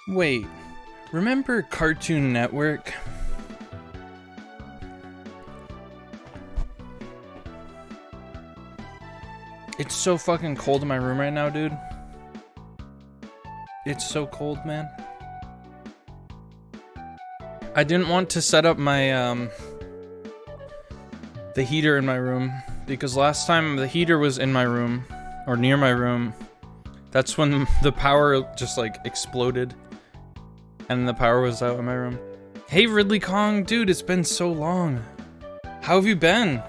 Wait, remember Cartoon Network? It's so fucking cold in my room right now, dude. It's so cold, man. I didn't want to set up my, the heater in my room, because last time the heater was in my room, or near my room, that's when the power just, like, exploded, and the power was out in my room. Hey, Ridley Kong, dude, it's been so long. How have you been?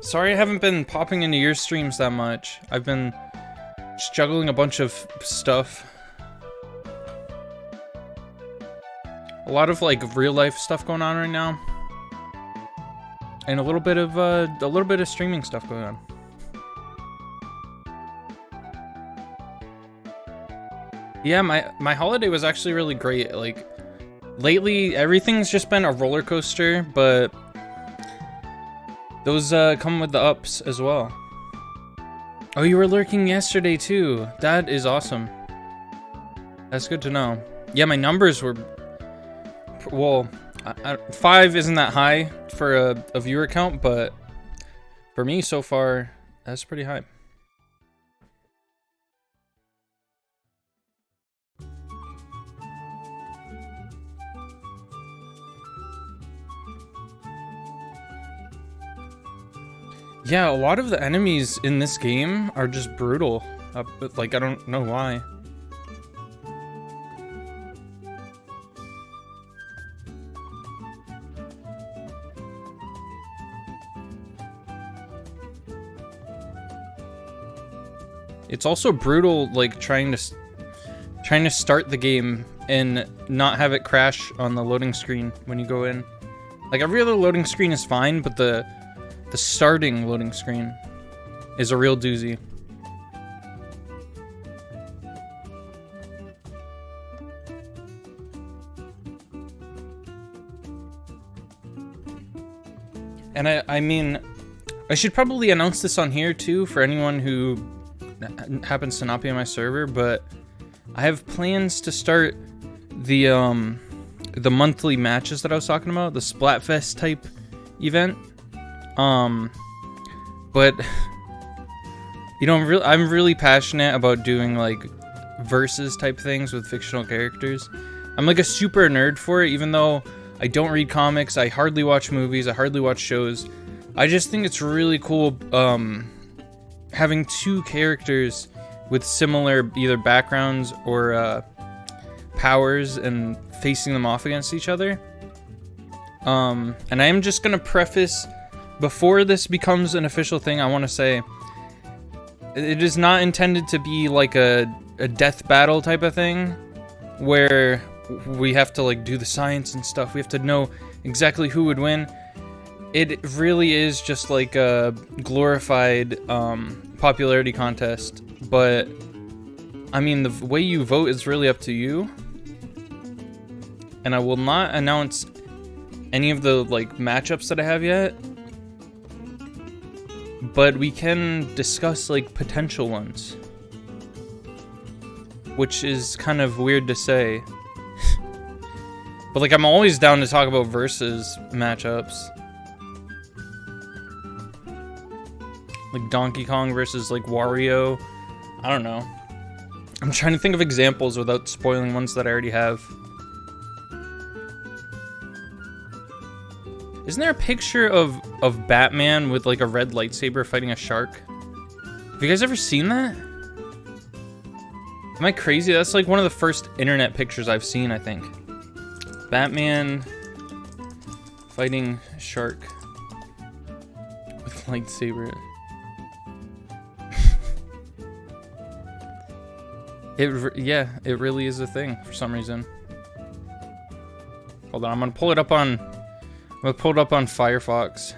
Sorry I haven't been popping into your streams that much. I've been just juggling a bunch of stuff. A lot of, like, real-life stuff going on right now. And a little bit of streaming stuff going on. Yeah, my holiday was actually really great. Like, lately, everything's just been a roller coaster, but those come with the ups as well. Oh, you were lurking yesterday too. That is awesome. That's good to know. Yeah, my numbers were, well, 5 isn't that high for a viewer count, but for me so far, that's pretty high. Yeah, a lot of the enemies in this game are just brutal. Like, I don't know why. It's also brutal, like, trying to start the game and not have it crash on the loading screen when you go in. Like, every other loading screen is fine, but the starting loading screen is a real doozy. And I mean, I should probably announce this on here too for anyone who happens to not be on my server, but I have plans to start the monthly matches that I was talking about, the Splatfest type event. But you know, I'm really passionate about doing like versus type things with fictional characters. I'm like a super nerd for it, even though I don't read comics, I hardly watch movies, I hardly watch shows. I just think it's really cool having two characters with similar either backgrounds or powers and facing them off against each other. And I am just gonna preface, before this becomes an official thing, I want to say it is not intended to be like a death battle type of thing where we have to like do the science and stuff. We have to know exactly who would win. It really is just like a glorified popularity contest, but I mean, the way you vote is really up to you. And I will not announce any of the like matchups that I have yet, but we can discuss like potential ones, which is kind of weird to say. But like, I'm always down to talk about versus matchups. Like Donkey Kong versus like Wario. I don't know. I'm trying to think of examples without spoiling ones that I already have. Isn't there a picture of Batman with like a red lightsaber fighting a shark? Have you guys ever seen that? Am I crazy? That's like one of the first internet pictures I've seen, I think. Batman fighting a shark with lightsaber. Yeah, it really is a thing for some reason. Hold on, I'm gonna pull it up on Firefox,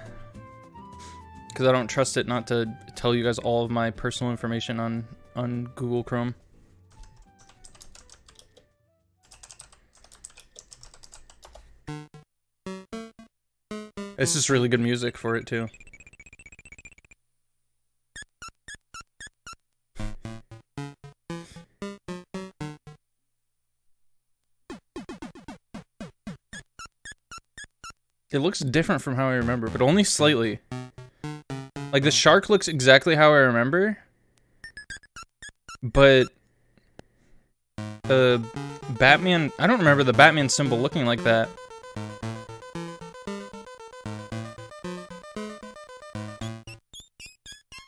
because I don't trust it not to tell you guys all of my personal information on Google Chrome. This is really good music for it too. It looks different from how I remember, but only slightly. Like, the shark looks exactly how I remember, but the Batman, I don't remember the Batman symbol looking like that.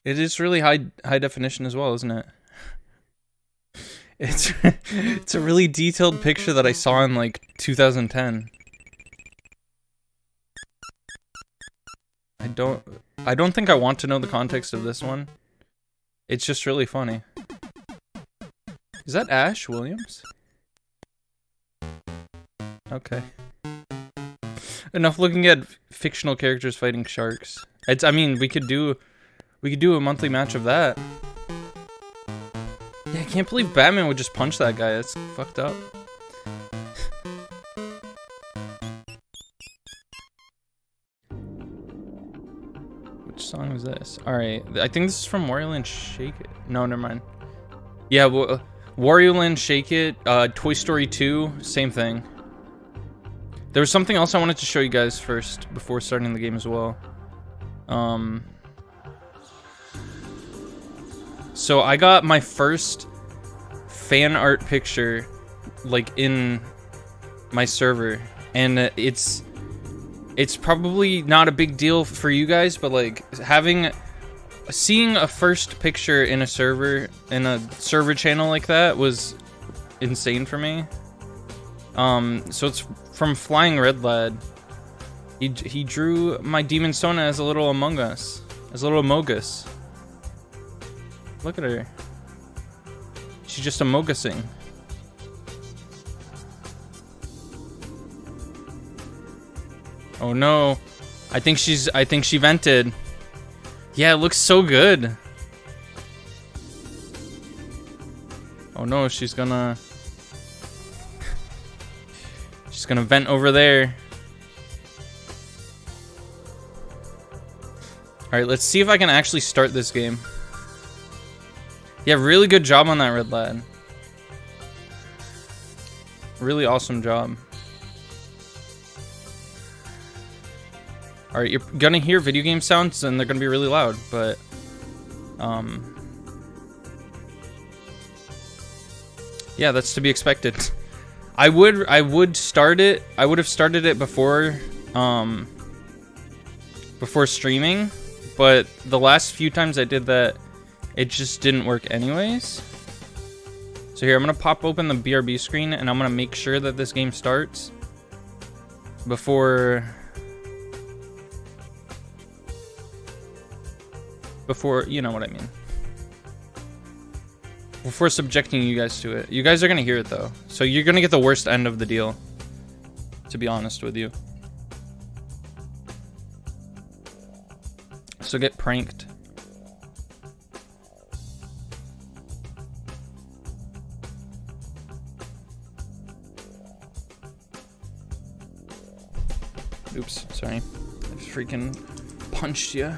It is really high definition as well, isn't it? It's a really detailed picture that I saw in like 2010. I don't think I want to know the context of this one. It's just really funny. Is that Ash Williams? Okay. Enough looking at fictional characters fighting sharks. I mean, we could do a monthly match of that. Yeah, I can't believe Batman would just punch that guy. That's fucked up. Which song is this? Alright, I think this is from Wario Land Shake It. No, never mind. Yeah, Wario Land Shake It, Toy Story 2, same thing. There was something else I wanted to show you guys first before starting the game as well. So I got my first fan art picture, like, in my server, and it's probably not a big deal for you guys, but like seeing a first picture in a server channel like that was insane for me. So it's from Flying Red Lad. He drew my Demon Sona as a little Among Us, as a little Amogus. Look at her. She's just Amogusing. Oh no. I think she vented. Yeah, it looks so good. Oh no, she's gonna vent over there. Alright, let's see if I can actually start this game. Yeah, really good job on that, Red Lad. Really awesome job. Alright, you're gonna hear video game sounds and they're gonna be really loud, but yeah, that's to be expected. I would start it. I would have started it before streaming, but the last few times I did that, it just didn't work anyways. So here, I'm gonna pop open the BRB screen and I'm gonna make sure that this game starts before you know what I mean. Before subjecting you guys to it. You guys are gonna hear it though. So you're gonna get the worst end of the deal, to be honest with you. So get pranked. Oops, sorry. I just freaking punched you.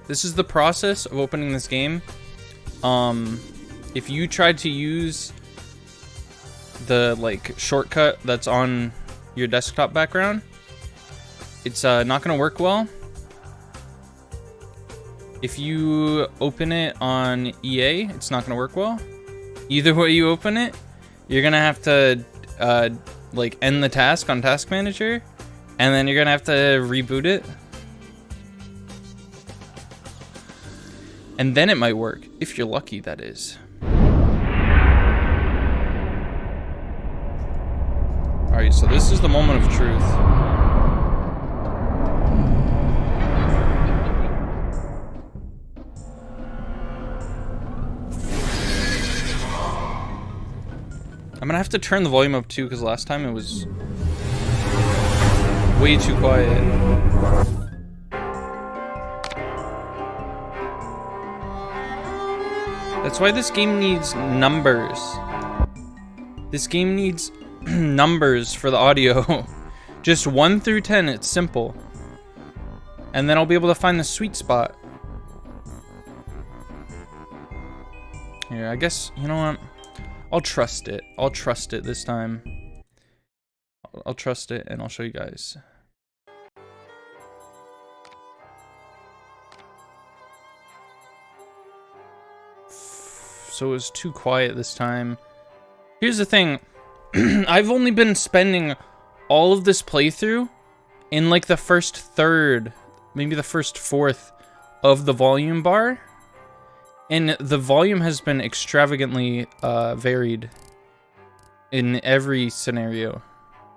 This is the process of opening this game. If you tried to use the like shortcut that's on your desktop background, it's not gonna work well. If you open it on EA, it's not gonna work well. Either way you open it, you're gonna have to like end the task on Task Manager, and then you're gonna have to reboot it. And then it might work, if you're lucky, that is. Alright, so this is the moment of truth. I'm gonna have to turn the volume up too, because last time it was way too quiet. That's why this game needs numbers. This game needs numbers for the audio. Just 1 through 10, it's simple. And then I'll be able to find the sweet spot. Here, I guess, you know what? I'll trust it. I'll trust it this time. I'll trust it and I'll show you guys. So it was too quiet this time. Here's the thing. I've only been spending all of this playthrough in like the first third, maybe the first fourth of the volume bar. And the volume has been extravagantly varied in every scenario.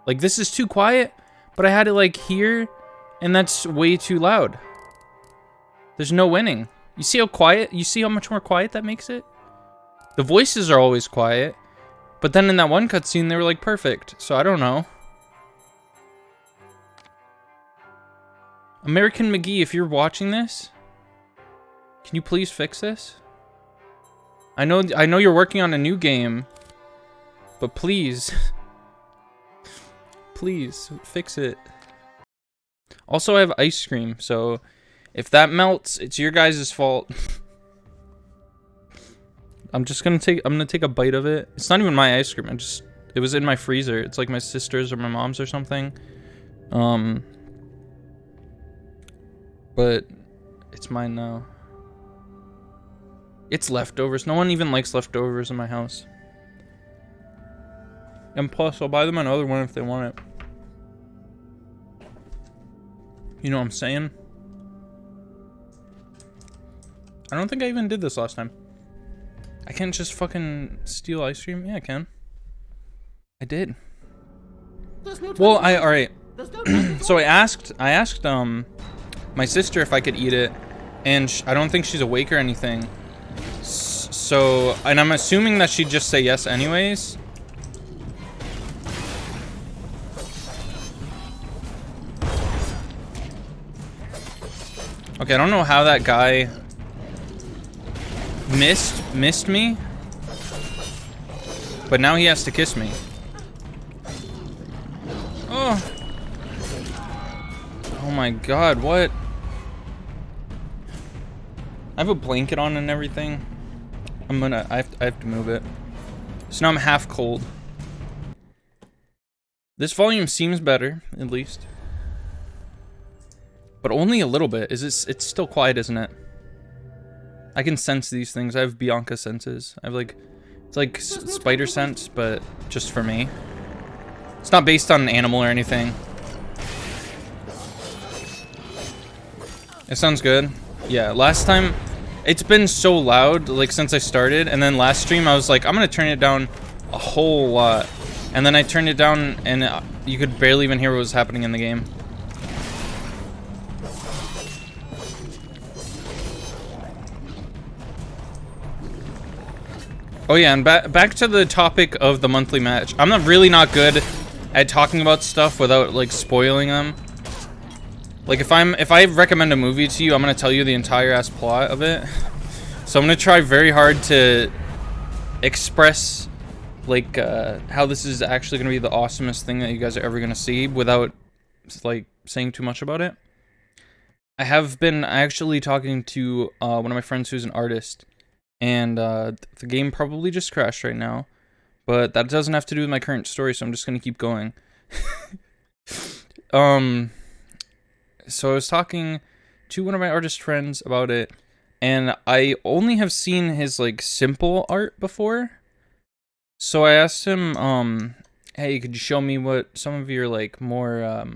Like, this is too quiet, but I had it like here, and that's way too loud. There's no winning. You see how quiet? You see how much more quiet that makes it? The voices are always quiet, but then in that one cutscene, they were like perfect. So I don't know. American McGee, if you're watching this, can you please fix this? I know you're working on a new game, but please, please fix it. Also, I have ice cream, so if that melts, it's your guys' fault. I'm gonna take a bite of it. It's not even my ice cream. It was in my freezer. It's like my sister's or my mom's or something. But it's mine now. It's leftovers. No one even likes leftovers in my house. And plus, I'll buy them another one if they want it. You know what I'm saying? I don't think I even did this last time. I can't just fucking steal ice cream? Yeah, I can. I did. Well, alright. So I asked my sister if I could eat it, and I don't think she's awake or anything. So, and I'm assuming that she'd just say yes anyways. Okay, I don't know how that guy missed me, but now he has to kiss me. Oh. Oh my god, what? I have a blanket on and everything. I have to move it. So now I'm half cold. This volume seems better, at least. But only a little bit. It's still quiet, isn't it? I can sense these things. I have Bianca senses. I have like, it's like spider sense, but just for me. It's not based on an animal or anything. It sounds good. Yeah, last time, it's been so loud, like, since I started, and then last stream I was like, I'm gonna turn it down a whole lot. And then I turned it down, and you could barely even hear what was happening in the game. Oh yeah, and back to the topic of the monthly match. I'm really not good at talking about stuff without, like, spoiling them. Like, if I recommend a movie to you, I'm gonna tell you the entire ass plot of it. So I'm gonna try very hard to express, like, how this is actually gonna be the awesomest thing that you guys are ever gonna see without, like, saying too much about it. I have been actually talking to one of my friends who's an artist, and the game probably just crashed right now, but that doesn't have to do with my current story, so I'm just gonna keep going. So I was talking to one of my artist friends about it, and I only have seen his, like, simple art before. So I asked him, hey, could you show me what some of your, like, more,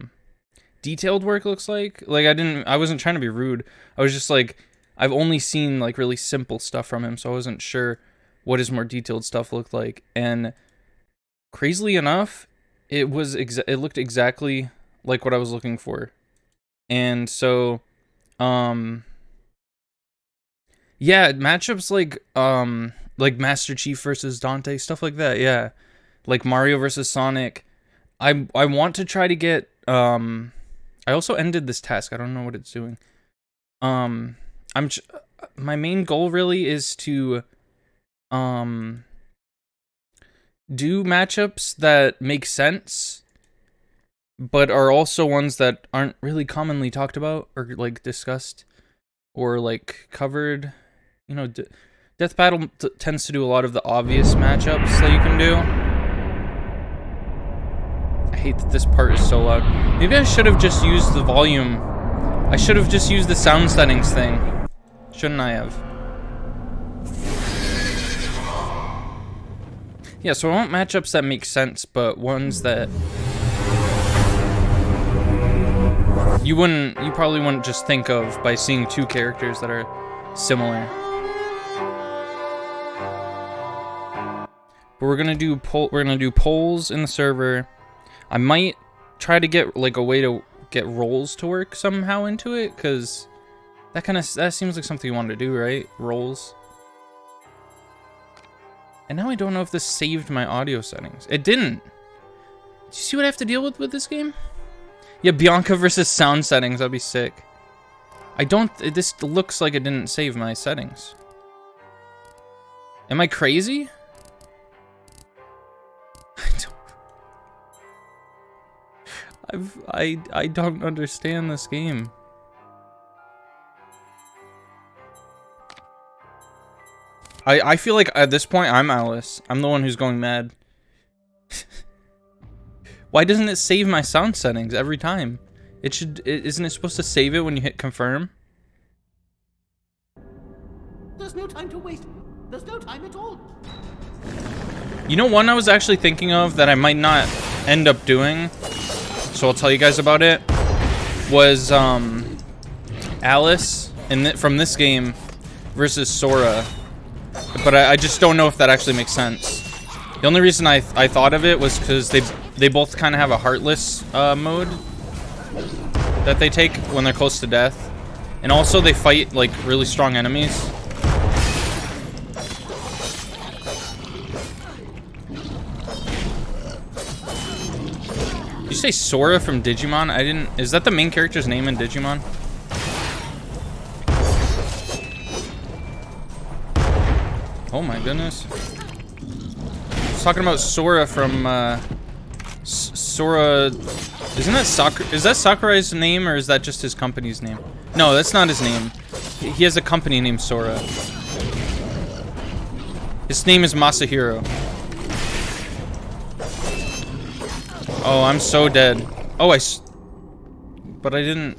detailed work looks like? Like, I wasn't trying to be rude. I was just like, I've only seen, like, really simple stuff from him, so I wasn't sure what his more detailed stuff looked like. And crazily enough, it looked exactly like what I was looking for. And so, yeah, matchups like Master Chief versus Dante, stuff like that, yeah. Like Mario versus Sonic. I want to try to get, I also ended this task, I don't know what it's doing. My main goal really is to, do matchups that make sense, but are also ones that aren't really commonly talked about or, like, discussed or, like, covered. You know, Death Battle tends to do a lot of the obvious matchups that you can do. I hate that this part is so loud. Maybe I should have just used the volume. I should have just used the sound settings thing. Shouldn't I have? Yeah, so I want matchups that make sense, but ones that you probably wouldn't just think of by seeing two characters that are similar. But we're gonna do polls in the server. I might try to get like a way to get roles to work somehow into it, because that seems like something you want to do, right? Roles. And now I don't know if this saved my audio settings. It didn't. Do you see what I have to deal with this game? Yeah, Bianca versus sound settings. That'd be sick. This looks like it didn't save my settings. Am I crazy? I don't understand this game. I feel like at this point I'm Alice. I'm the one who's going mad. Why doesn't it save my sound settings every time? Isn't it supposed to save it when you hit confirm? There's no time to waste. There's no time at all. You know, one I was actually thinking of that I might not end up doing, so I'll tell you guys about it, was Alice from this game versus Sora. But I just don't know if that actually makes sense. The only reason I thought of it was because they both kind of have a heartless mode that they take when they're close to death. And also they fight like really strong enemies. Did you say Sora from Digimon? I didn't... Is that the main character's name in Digimon? Oh my goodness. I was talking about Sora from, Sora... Isn't that is that Sakurai's name, or is that just his company's name? No, that's not his name. He has a company named Sora. His name is Masahiro. Oh, I'm so dead. Oh, but I didn't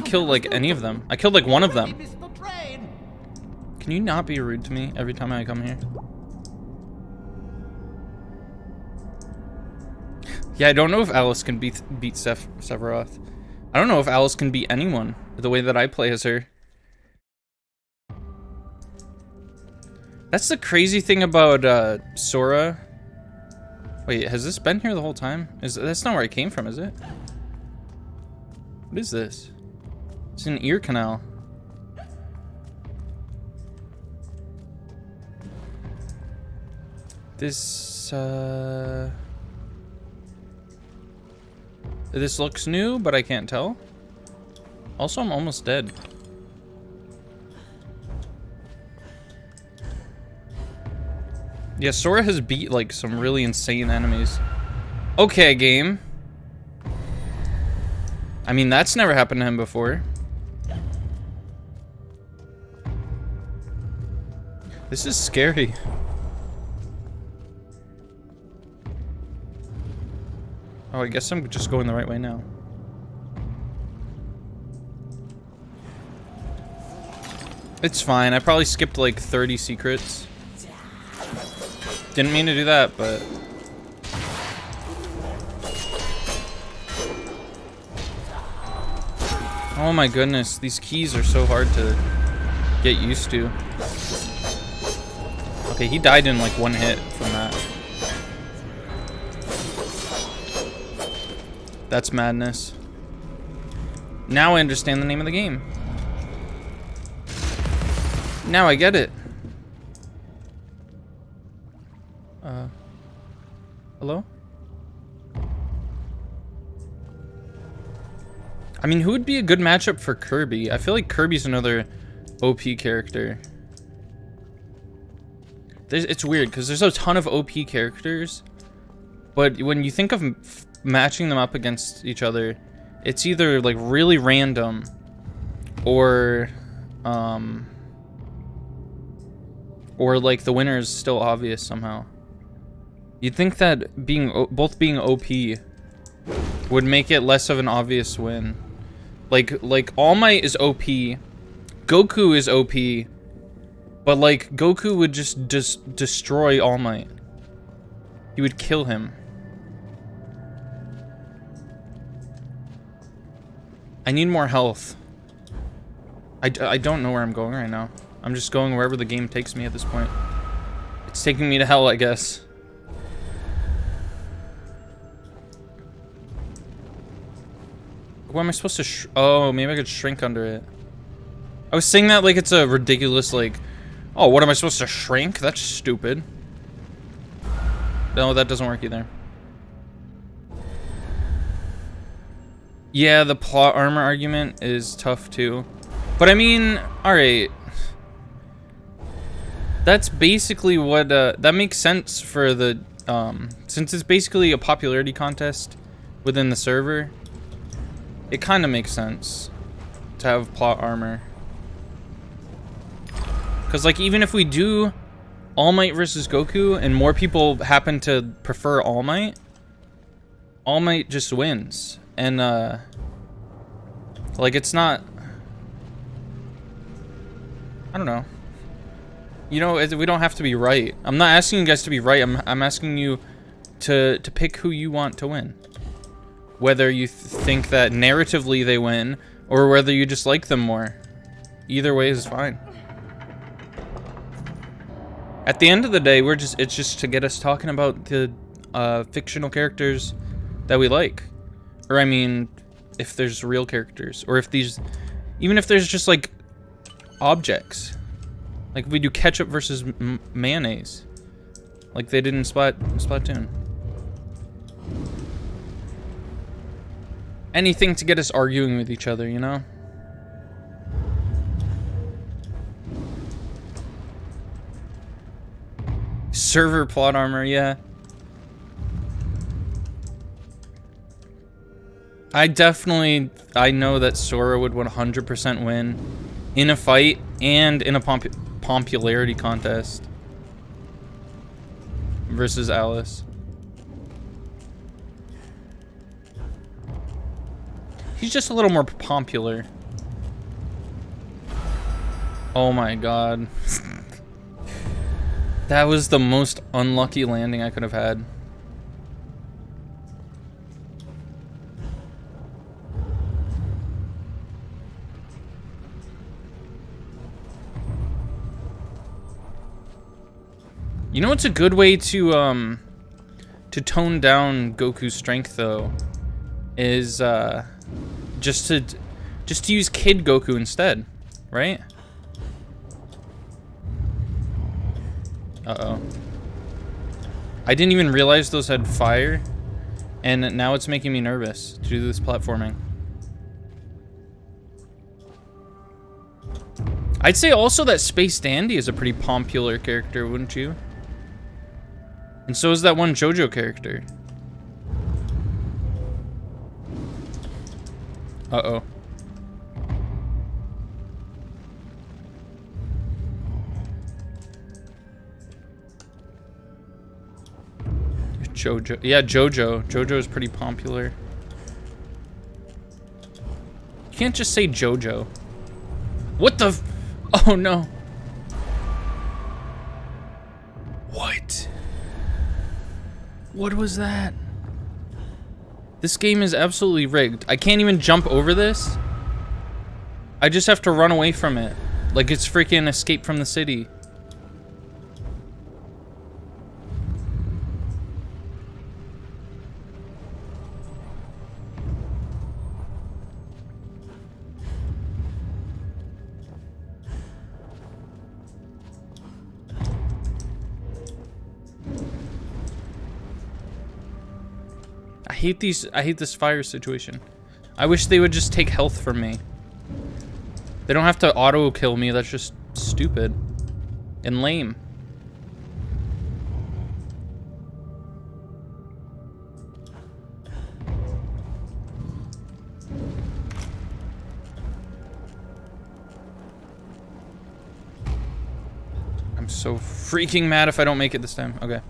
kill, like, any of them. I killed, like, one of them. Can you not be rude to me every time I come here? Yeah, I don't know if Alice can beat Sephiroth. I don't know if Alice can beat anyone the way that I play as her. That's the crazy thing about Sora. Wait, has this been here the whole time? That's not where I came from, is it? What is this? It's an ear canal. This looks new, but I can't tell. Also, I'm almost dead. Yeah, Sora has beat, like, some really insane enemies. Okay, game. I mean, that's never happened to him before. This is scary. Oh, I guess I'm just going the right way now. It's fine. I probably skipped like 30 secrets. Didn't mean to do that, but... Oh my goodness, these keys are so hard to get used to. Okay, he died in like one hit from that. That's madness. Now I understand the name of the game. Now I get it. Hello? I mean, who would be a good matchup for Kirby? I feel like Kirby's another OP character. It's weird, because there's a ton of OP characters, but when you think of matching them up against each other, it's either like really random or like the winner is still obvious somehow. You'd think that both being OP would make it less of an obvious win. Like All Might is OP, Goku is OP, but like Goku would just destroy All Might. He would kill him. I need more health. I don't know where I'm going right now. I'm just going wherever the game takes me at this point. It's taking me to hell, I guess. What am I supposed to oh, maybe I could shrink under it. I was saying that like it's a ridiculous, like, oh, what am I supposed to shrink? That's stupid. No, that doesn't work either. Yeah, the plot armor argument is tough too. But I mean, alright. That's basically what, that makes sense for the, since it's basically a popularity contest within the server, it kind of makes sense to have plot armor. Because, like, even if we do All Might versus Goku and more people happen to prefer All Might just wins. And, like, it's not... I don't know. You know, we don't have to be right. I'm not asking you guys to be right. I'm asking you to pick who you want to win. Whether you think that narratively they win, or whether you just like them more. Either way is fine. At the end of the day, it's just to get us talking about the fictional characters that we like. Or I mean, if there's real characters, or if these, even if there's just like objects. Like if we do ketchup versus mayonnaise, like they did in Splatoon. Anything to get us arguing with each other, you know? Server plot armor, yeah. I know that Sora would 100% win in a fight and in a popularity contest versus Alice. He's just a little more popular. Oh my god. That was the most unlucky landing I could have had. You know what's a good way to tone down Goku's strength though is just to use Kid Goku instead, right? Uh-oh. I didn't even realize those had fire, and now it's making me nervous to do this platforming. I'd say also that Space Dandy is a pretty popular character, wouldn't you? And so is that one JoJo character. Uh-oh. JoJo. Yeah, JoJo. JoJo is pretty popular. You can't just say JoJo. What the f— oh no. What? What was that? This game is absolutely rigged. I can't even jump over this. I just have to run away from it. Like it's freaking Escape from the City. I hate this fire situation. I wish they would just take health from me. They don't have to auto kill me. That's just stupid and lame. I'm so freaking mad if I don't make it this time. Okay.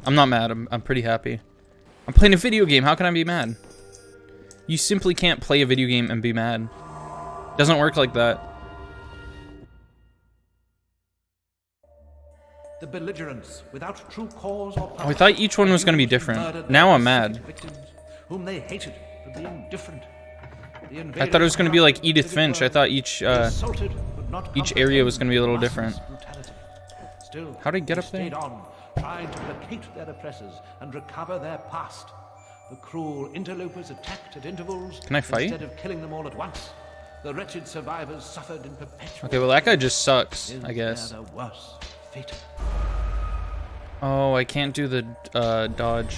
I'm not mad. I'm pretty happy. I'm playing a video game. How can I be mad? You simply can't play a video game and be mad. It doesn't work like that. The belligerents, without true cause or Oh, I thought each one was going to be different. Now I'm mad. victims, whom they hated for being different. I thought it was going to be like Edith Finch. I thought each area was going to be a little different. Still, How did I get they up there? stayed on, trying to placate their oppressors and recover their past. The cruel interlopers attacked at intervals. Can I fight? Instead of killing them all at once. The wretched survivors suffered in perpetual. Okay, well that guy just sucks, I guess. The worse fate. Oh, I can't do the dodge.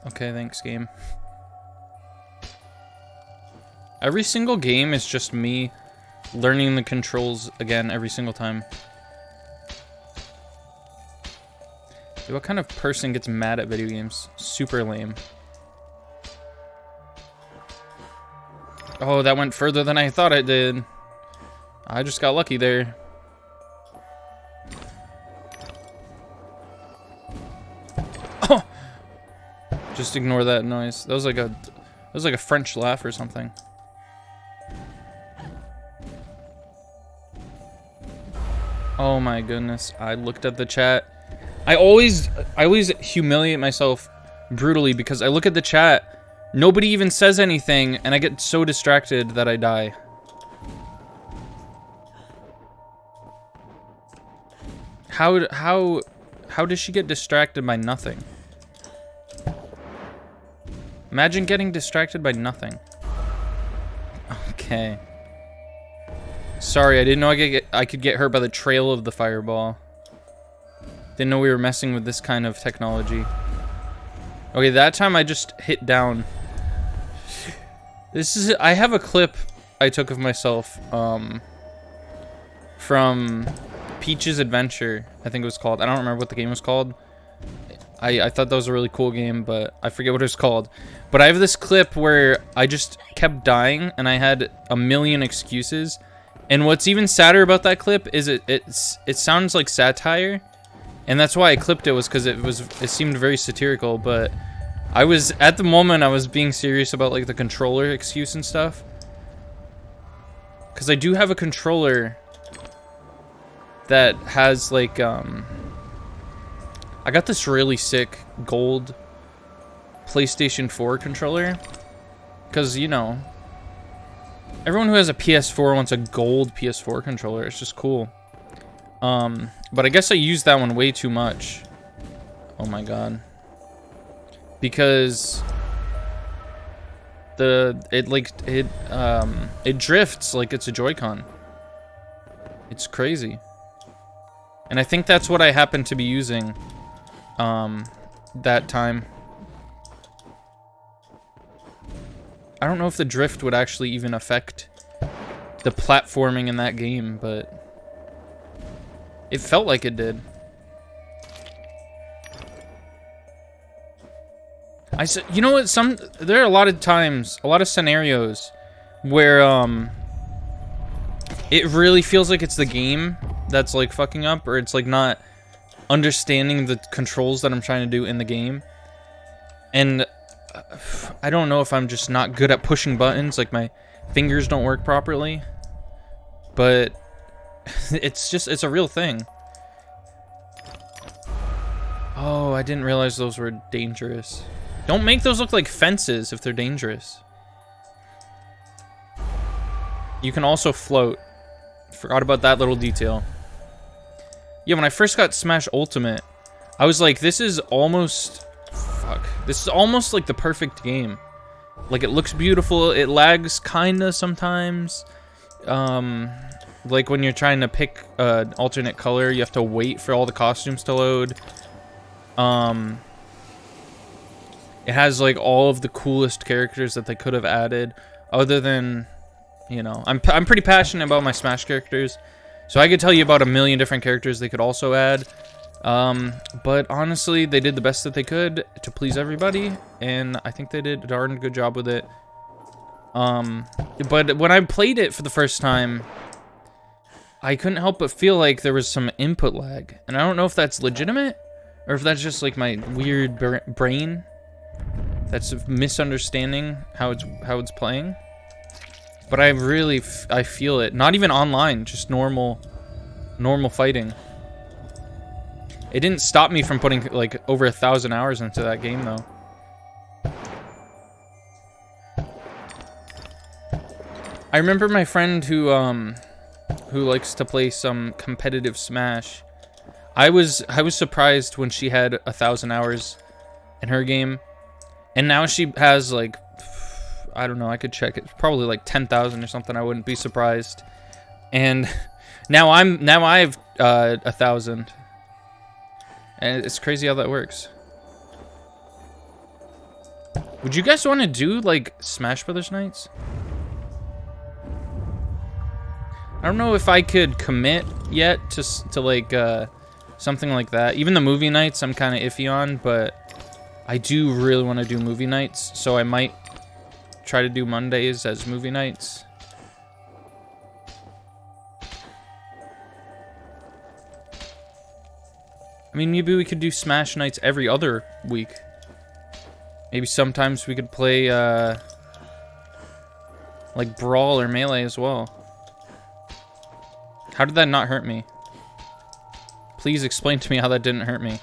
Okay, thanks, game. Every single game is just me learning the controls again every single time. Dude, what kind of person gets mad at video games? Super lame. Oh, that went further than I thought it did. I just got lucky there. Oh! Just ignore that noise. That was like a French laugh or something. Oh my goodness. I looked at the chat. I always humiliate myself brutally because I look at the chat, nobody even says anything, and I get so distracted that I die. How does she get distracted by nothing? Imagine getting distracted by nothing. Okay. Sorry, I didn't know I could get hurt by the trail of the fireball. Didn't know we were messing with this kind of technology. Okay, that time I just hit down. I have a clip I took of myself from Peach's Adventure, I think it was called. I don't remember what the game was called. I thought that was a really cool game, but I forget what it was called. But I have this clip where I just kept dying and I had a million excuses. And what's even sadder about that clip is it sounds like satire. And that's why I clipped it, was because it seemed very satirical, but at the moment I was being serious about like the controller excuse and stuff. Because I do have a controller that has like I got this really sick gold PlayStation 4 controller. Because, you know, everyone who has a PS4 wants a gold PS4 controller. It's just cool. But I guess I used that one way too much. Oh my god. Because it drifts like it's a Joy-Con. It's crazy. And I think that's what I happened to be using that time. I don't know if the drift would actually even affect the platforming in that game, but it felt like it did. You know what? There are a lot of times, a lot of scenarios where it really feels like it's the game that's like fucking up, or it's like not understanding the controls that I'm trying to do in the game. And I don't know if I'm just not good at pushing buttons, like my fingers don't work properly, but it's a real thing. Oh, I didn't realize those were dangerous. Don't make those look like fences if they're dangerous. You can also float. Forgot about that little detail. Yeah, when I first got Smash Ultimate, I was like, this is almost... Fuck. This is almost like the perfect game. Like, it looks beautiful. It lags kinda sometimes. Like when you're trying to pick an alternate color, you have to wait for all the costumes to load. It has like all of the coolest characters that they could have added, other than, you know, I'm pretty passionate about my Smash characters, so I could tell you about a million different characters they could also add. But honestly, they did the best that they could to please everybody, and I think they did a darn good job with it. But when I played it for the first time, I couldn't help but feel like there was some input lag. And I don't know if that's legitimate or if that's just like my weird brain that's misunderstanding how it's playing. But I really I feel it. Not even online, just normal fighting. It didn't stop me from putting like over 1,000 hours into that game though. I remember my friend who likes to play some competitive Smash. I was surprised when she had 1,000 hours in her game, and now she has like, I don't know, I could check it, probably like 10,000 or something. I wouldn't be surprised. And now I've 1,000, and it's crazy how that works. Would you guys want to do like Smash Brothers nights? I don't know if I could commit yet to like something like that. Even the movie nights I'm kind of iffy on, but I do really want to do movie nights, so I might try to do Mondays as movie nights. I mean, maybe we could do Smash nights every other week. Maybe sometimes we could play like Brawl or Melee as well. How did that not hurt me? Please explain to me how that didn't hurt me.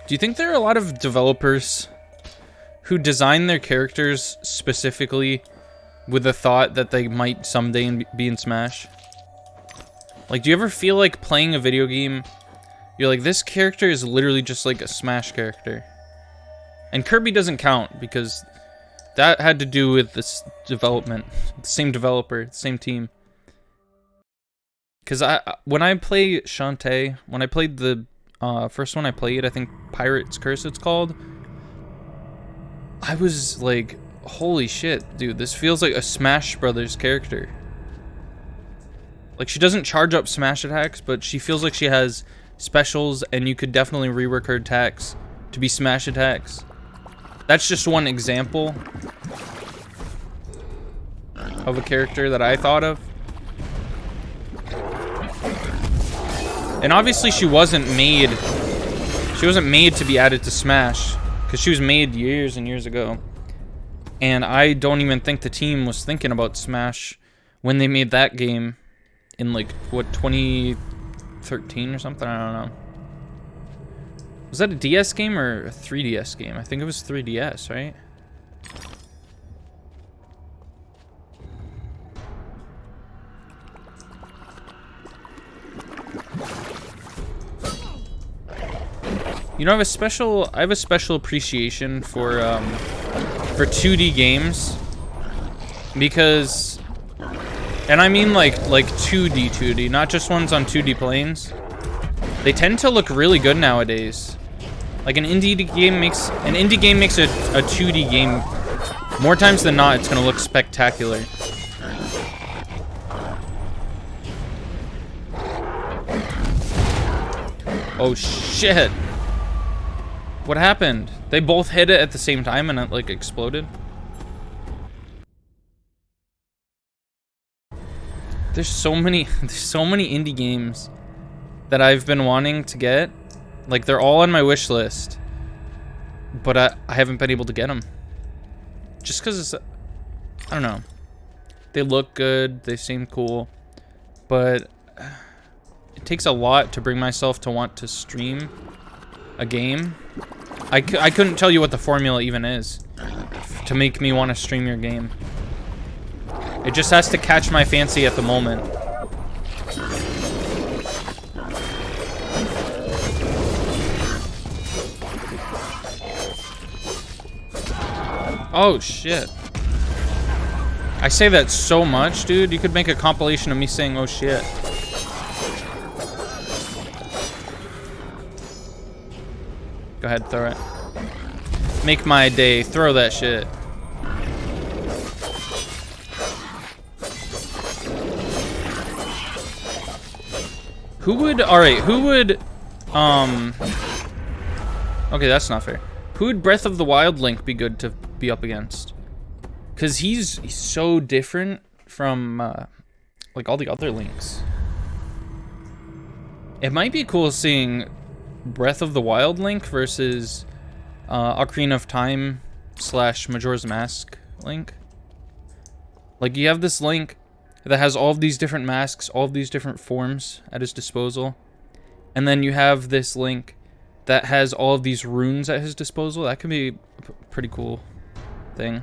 Do you think there are a lot of developers who design their characters specifically with the thought that they might someday be in Smash? Like, do you ever feel like playing a video game, you're like, this character is literally just like a Smash character? And Kirby doesn't count because that had to do with this development, the same developer, the same team. Because when I play Shantae, when I played the first one I played, I think Pirate's Curse it's called, I was like, holy shit, dude, this feels like a Smash Brothers character. Like, she doesn't charge up smash attacks, but she feels like she has specials, and you could definitely rework her attacks to be smash attacks. That's just one example of a character that I thought of. And obviously she wasn't made to be added to Smash, because she was made years and years ago. And I don't even think the team was thinking about Smash when they made that game in like, what, 2013 or something? I don't know. Was that a DS game or a 3DS game? I think it was 3DS, right? You know, I have a special appreciation for 2D games, because, and I mean like 2D, not just ones on 2D planes. They tend to look really good nowadays. Like an indie game makes a 2D game more times than not. It's gonna look spectacular. Oh shit! What happened? They both hit it at the same time and it like exploded. There's so many indie games that I've been wanting to get. Like, they're all on my wish list, but I haven't been able to get them. Just because I don't know. They look good, they seem cool, but it takes a lot to bring myself to want to stream a game. I couldn't tell you what the formula even is to make me want to stream your game. It just has to catch my fancy at the moment. Oh shit. I say that so much, dude. You could make a compilation of me saying oh shit. Go ahead, throw it. Make my day. Throw that shit. Who would Okay, that's not fair. Who would Breath of the Wild Link be good to be up against? Because he's so different from, like, all the other Links. It might be cool seeing Breath of the Wild Link versus Ocarina of Time / Majora's Mask Link. Like, you have this Link that has all of these different masks, all of these different forms at his disposal. And then you have this Link that has all of these runes at his disposal. That could be a pretty cool thing.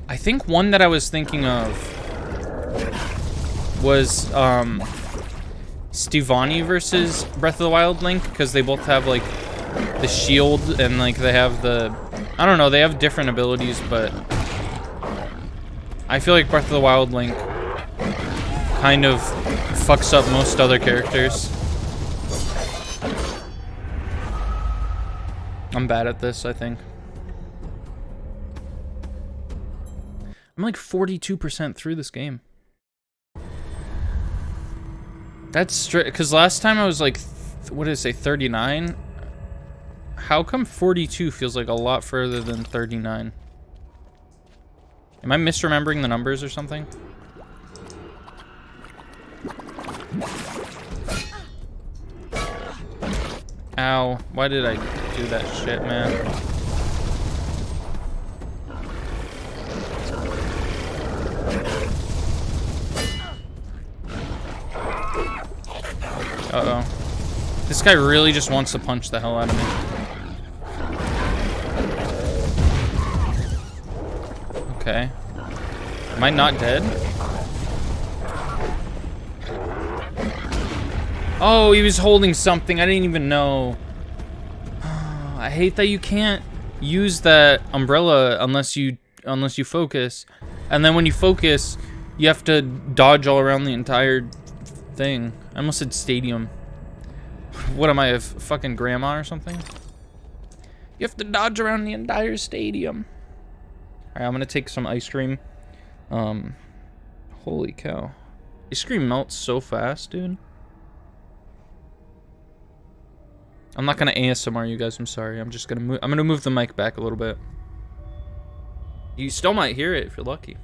I think one that I was thinking of was Stevani versus Breath of the Wild Link, because they both have like the shield and like they have the, I don't know, they have different abilities, but I feel like Breath of the Wild Link kind of fucks up most other characters. I'm bad at this, I think. I'm like 42% through this game. That's straight, because last time I was like, what did it say, 39? How come 42 feels like a lot further than 39? Am I misremembering the numbers or something? Ow, why did I do that shit, man? Uh-oh. This guy really just wants to punch the hell out of me. Okay. Am I not dead? Oh, he was holding something. I didn't even know. Oh, I hate that you can't use that umbrella unless you focus. And then when you focus, you have to dodge all around the entire thing. I almost said stadium. What am I, a fucking grandma or something? You have to dodge around the entire stadium. Alright, I'm gonna take some ice cream. Holy cow. Ice cream melts so fast, dude. I'm not gonna ASMR you guys, I'm sorry. I'm just gonna I'm gonna move the mic back a little bit. You still might hear it if you're lucky.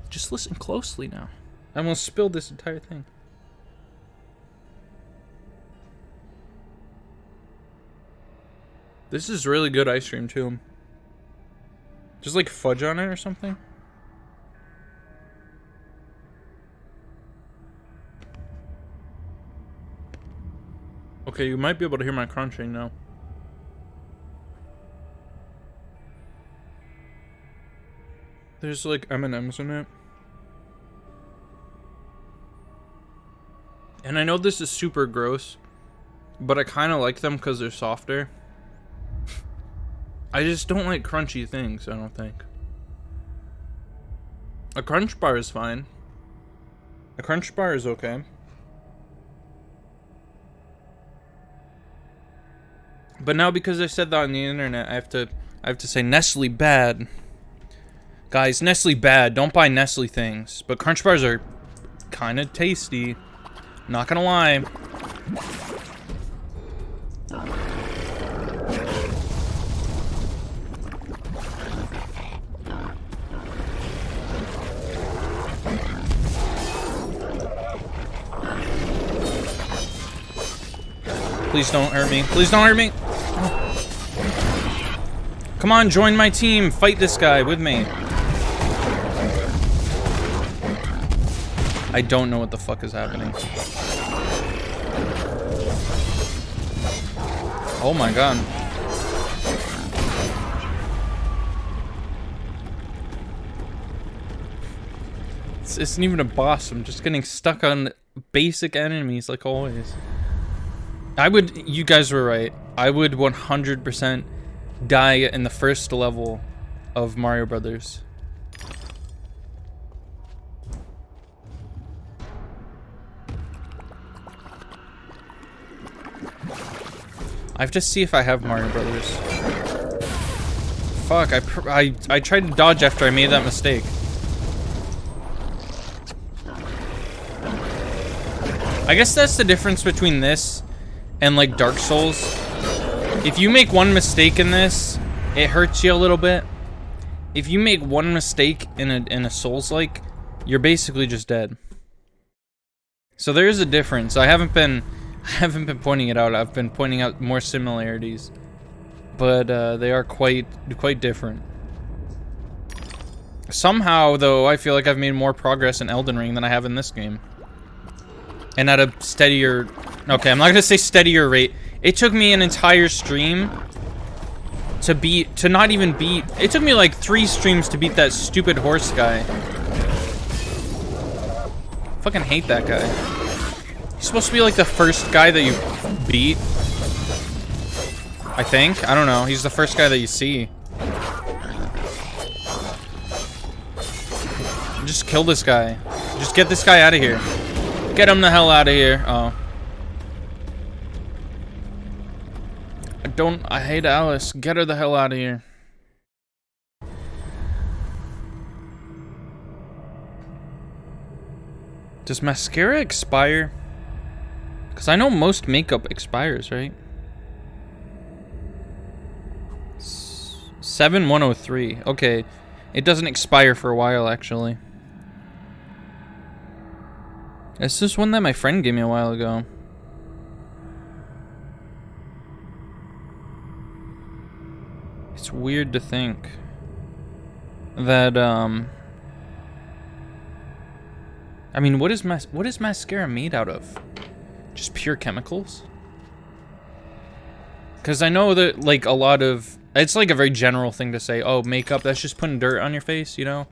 Just listen closely now. I almost spilled this entire thing. This is really good ice cream too. Just like fudge on it or something. Okay, you might be able to hear my crunching now. There's like M&Ms in it. And I know this is super gross, but I kind of like them because they're softer. I just don't like crunchy things, I don't think. A crunch bar is fine. A crunch bar is okay. But now because I said that on the internet, I have to say Nestle bad. Guys, Nestle bad. Don't buy Nestle things. But crunch bars are kind of tasty. Not gonna lie. Please don't hurt me. Please don't hurt me. Come on, join my team. Fight this guy with me. I don't know what the fuck is happening. Oh my god. This isn't even a boss. I'm just getting stuck on basic enemies like always. You guys were right. I would 100% die in the first level of Mario Brothers. I have to see if I have Mario Brothers. Fuck, I tried to dodge after I made that I guess that's the difference between this and like Dark Souls. If you make one mistake in this, it hurts you a little bit. If you make one mistake in a Souls-like, you're basically just dead. So there is a difference. I haven't been pointing it out. I've been pointing out more similarities, but they are quite different. Somehow, though, I feel like I've made more progress in Elden Ring than I have in this game, and at a steadier. Okay, I'm not gonna say steadier rate. It took me an entire stream to not even beat. It took me like 3 streams to beat that stupid horse guy. Fucking hate that guy. He's supposed to be like the first guy that you beat. I think. I don't know. He's the first guy that you see. Just kill this guy. Just get this guy out of here. Get him the hell out of here. Oh. I hate Alice. Get her the hell out of here. Does mascara expire? Because I know most makeup expires, right? 7103. Okay. It doesn't expire for a while, actually. Is this one that my friend gave me a while ago? It's weird to think that, I mean, what is mascara made out of? Just pure chemicals? Because I know that, like, a lot of... It's, like, a very general thing to say, oh, makeup, that's just putting dirt on your face, you know?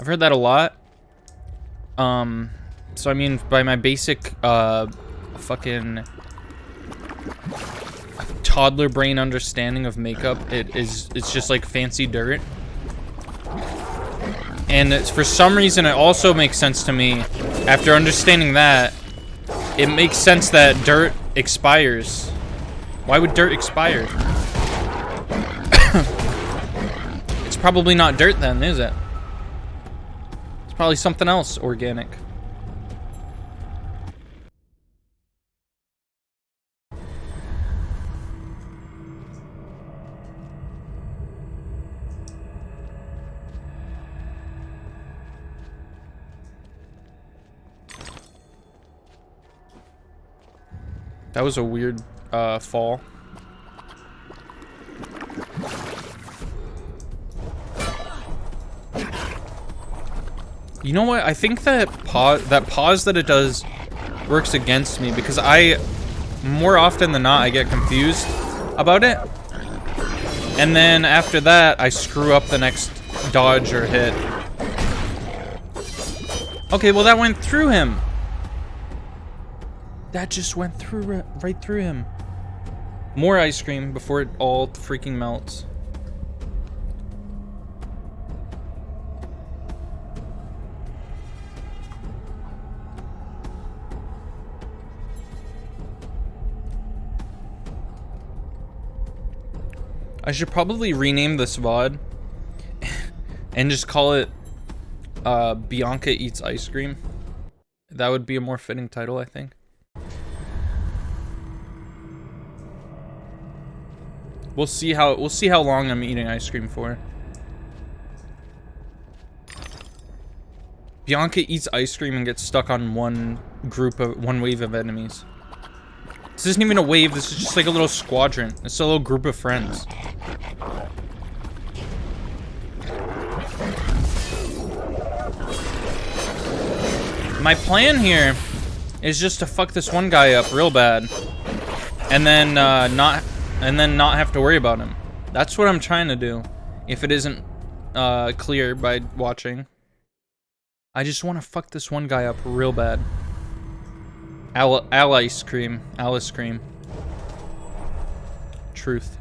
I've heard that a lot. So, I mean, by my basic, fucking... toddler brain understanding of makeup, it's just, like, fancy dirt. And for some reason, it also makes sense to me, after understanding that, it makes sense that dirt expires. Why would dirt expire? It's probably not dirt then, is it? It's probably something else organic. That was a weird fall. You know what? I think that pause that it does works against me because more often than not, I get confused about it. And then after that, I screw up the next dodge or hit. Okay, well that went through him. That just went through right through him. More ice cream before it all freaking melts. I should probably rename this VOD and just call it Bianca Eats Ice Cream. That would be a more fitting title, I think. We'll see how long I'm eating ice cream for. Bianca eats ice cream and gets stuck on one wave of enemies. This isn't even a wave, this is just like a little squadron. It's a little group of friends. My plan here is just to fuck this one guy up real bad. And then not have to worry about him. That's what I'm trying to do. If it isn't clear by watching. I just want to fuck this one guy up real bad. Alice cream. Alice cream. Truth.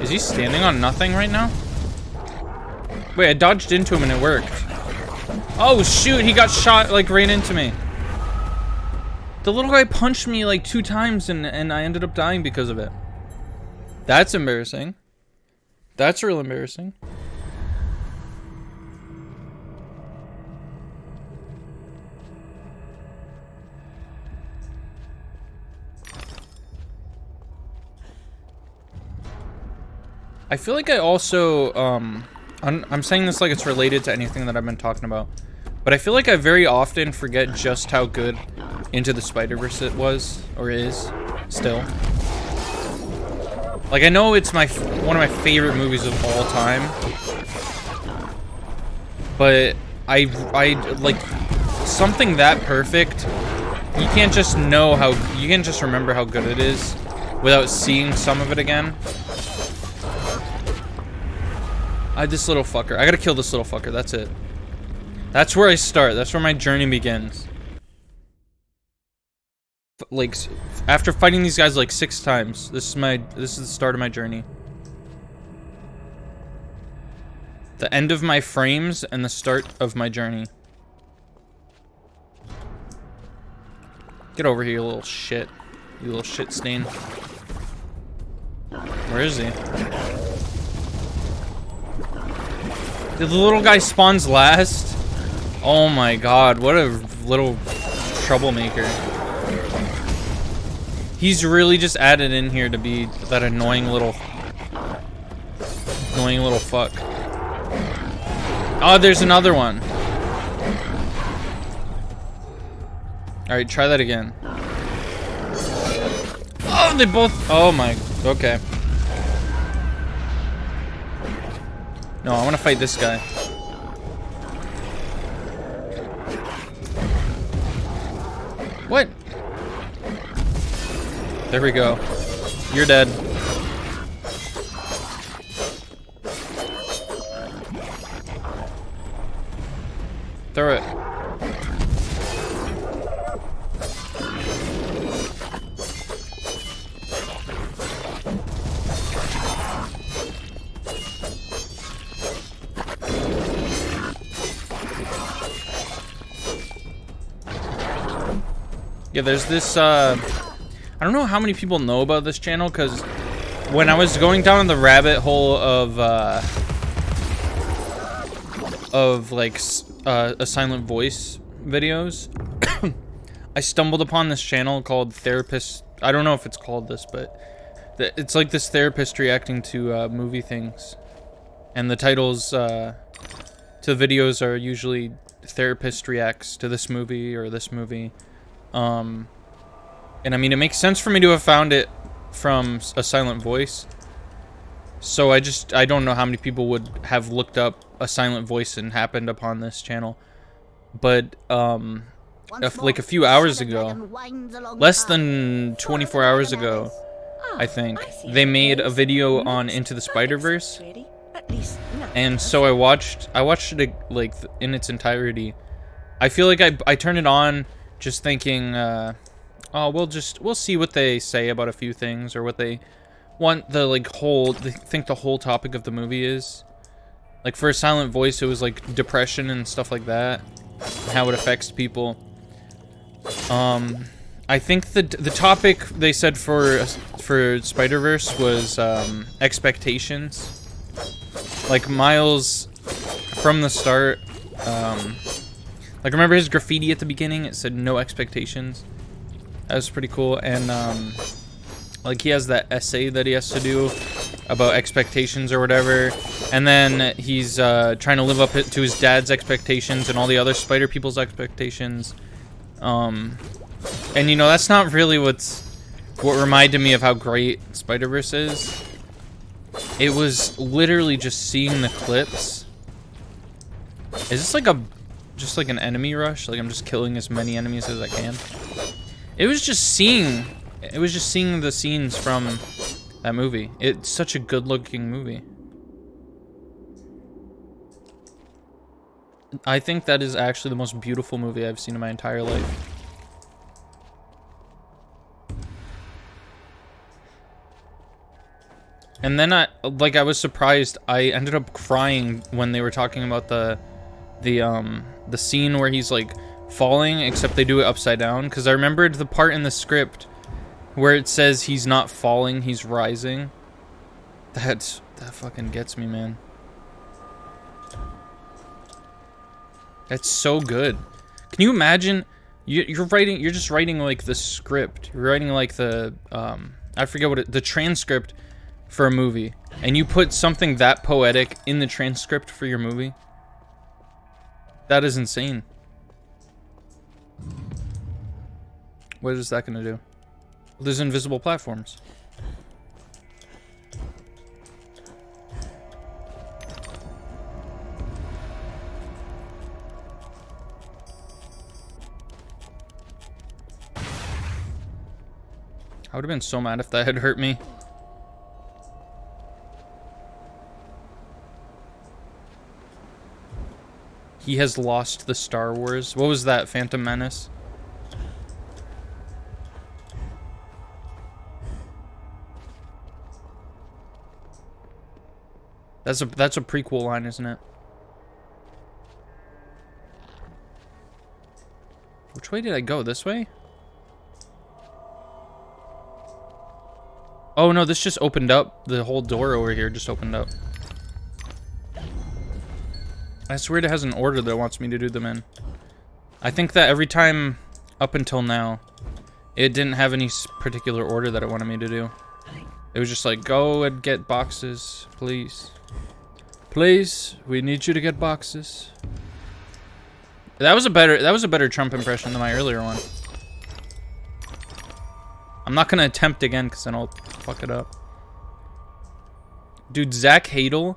Is he standing on nothing right now? Wait, I dodged into him and it worked. Oh shoot, he got shot like right into me. The little guy punched me like 2 times and I ended up dying because of it. That's embarrassing. That's real embarrassing. I feel like I also, I'm saying this like it's related to anything that I've been talking about, but I feel like I very often forget just how good Into the Spider-Verse it was, or is, still. Like, I know it's one of my favorite movies of all time, but I like, something that perfect, you can't just remember how good it is without seeing some of it again. This little fucker. I gotta kill this little fucker. That's it. That's where I start. That's where my journey begins. Like, after fighting these guys like 6 times, this is the start of my journey. The end of my frames and the start of my journey. Get over here, you little shit. You little shit stain. Where is he? The little guy spawns last? Oh my god, what a little troublemaker. He's really just added in here to be that annoying little fuck. Oh, there's another one. Alright, try that again. Oh, they both... Oh my... Okay. No, I want to fight this guy. What? There we go. You're dead. Throw it. Yeah, there's this, I don't know how many people know about this channel, because when I was going down the rabbit hole of like, a silent voice videos, I stumbled upon this channel called Therapist. I don't know if it's called this, but it's like this therapist reacting to, movie things. And the titles, to the videos are usually therapist reacts to this movie or this movie. And I mean, it makes sense for me to have found it from a silent voice. So I don't know how many people would have looked up a silent voice and happened upon this channel. But, like a few hours ago, less than 24 hours ago, I think, they made a video on Into the Spider-Verse. And so I watched it, like, in its entirety. I feel like I turned it on just thinking, oh, we'll see what they say about a few things, or what they want the, like, they think the whole topic of the movie is. Like, for a silent voice, it was, like, depression and stuff like that, and how it affects people. I think the topic they said for Spider-Verse was, expectations. Like, Miles, from the start, like, remember his graffiti at the beginning? It said, no expectations. That was pretty cool. And, like, he has that essay that he has to do about expectations or whatever. And then he's, trying to live up to his dad's expectations and all the other spider people's expectations. And, you know, that's not really what reminded me of how great Spider-Verse is. It was literally just seeing the clips. Is this like just like an enemy rush? Like, I'm just killing as many enemies as I can? It was just seeing the scenes from that movie. It's such a good-looking movie. I think that is actually the most beautiful movie I've seen in my entire life. And then I was surprised. I ended up crying when they were talking about the scene where he's like falling, except they do it upside down. Because I remembered the part in the script where it says he's not falling, he's rising. That fucking gets me, man. That's so good. Can you imagine? You're just writing like the script. You're writing like the I forget what the transcript for a movie, and you put something that poetic in the transcript for your movie. That is insane. What is that gonna do? Well, there's invisible platforms. I would have been so mad if that had hurt me. He has lost the Star Wars. What was that? Phantom Menace? That's a prequel line, isn't it? Which way did I go? This way? Oh no, this just opened up. The whole door over here just opened up. I swear it has an order that it wants me to do them in. I think that every time up until now, it didn't have any particular order that it wanted me to do. It was just like, go and get boxes, please. Please, we need you to get boxes. That was a better Trump impression than my earlier one. I'm not gonna attempt again because then I'll fuck it up. Dude, Zach Hadel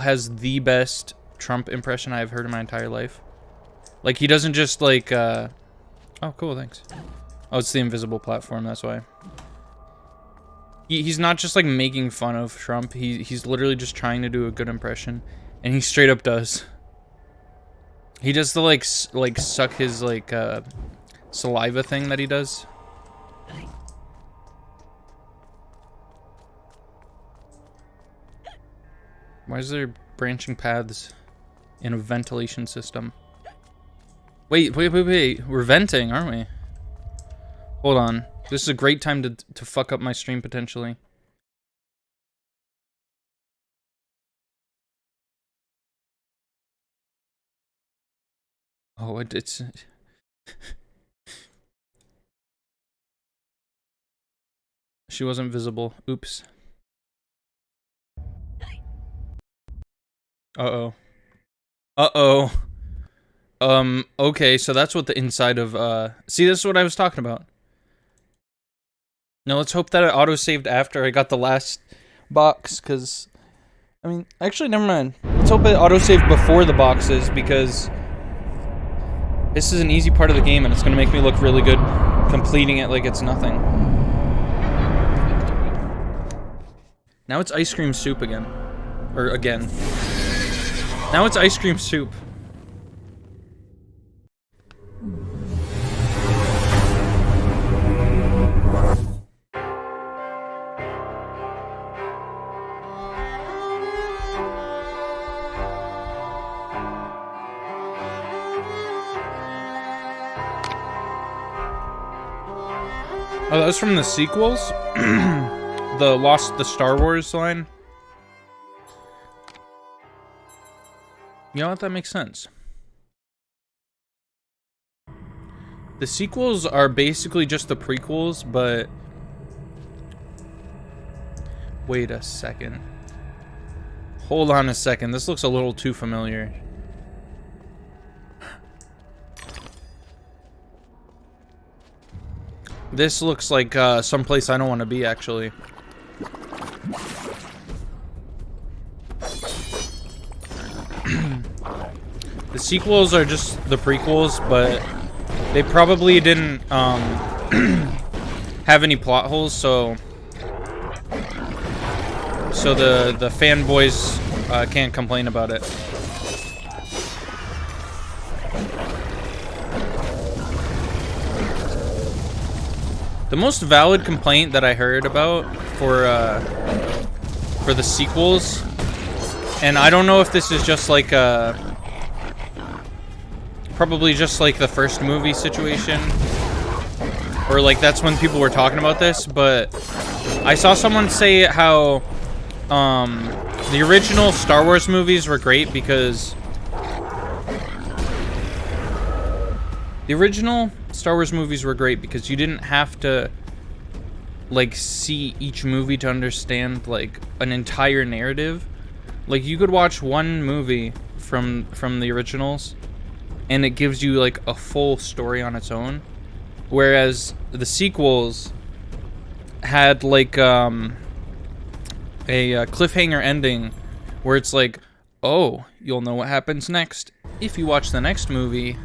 has the best Trump impression I've heard in my entire life. Like, he doesn't just like oh cool, thanks. Oh, it's the invisible platform, that's why. He's not just like making fun of Trump. He's literally just trying to do a good impression, and he straight up does. He does the like suck his like saliva thing that he does. Why is there branching paths in a ventilation system? Wait. We're venting, aren't we? Hold on. This is a great time to fuck up my stream, potentially. Oh, it's... She wasn't visible. Oops. Uh-oh. Uh-oh. Okay, so that's what the inside of, See, this is what I was talking about. Now, let's hope that it auto-saved after I got the last box, because... I mean, actually, never mind. Let's hope it auto-saved before the boxes, because... This is an easy part of the game, and it's gonna make me look really good completing it like it's nothing. Now it's ice cream soup again. Or again. Now it's ice cream soup. Oh, that was from the sequels? The Star Wars line? You know what? That makes sense. The sequels are basically just the prequels, but... Wait a second. Hold on a second. This looks a little too familiar. This looks like someplace I don't want to be, actually. The sequels are just the prequels, but they probably didn't have any plot holes, so the fanboys can't complain about it. The most valid complaint that I heard about for for the sequels. And I don't know if this is just like probably just like the first movie situation, or like that's when people were talking about this, but I saw someone say how the original Star Wars movies were great because you didn't have to like see each movie to understand like an entire narrative. Like you could watch one movie from the originals and it gives you like a full story on its own, whereas the sequels had like a cliffhanger ending where it's like, oh, you'll know what happens next if you watch the next movie.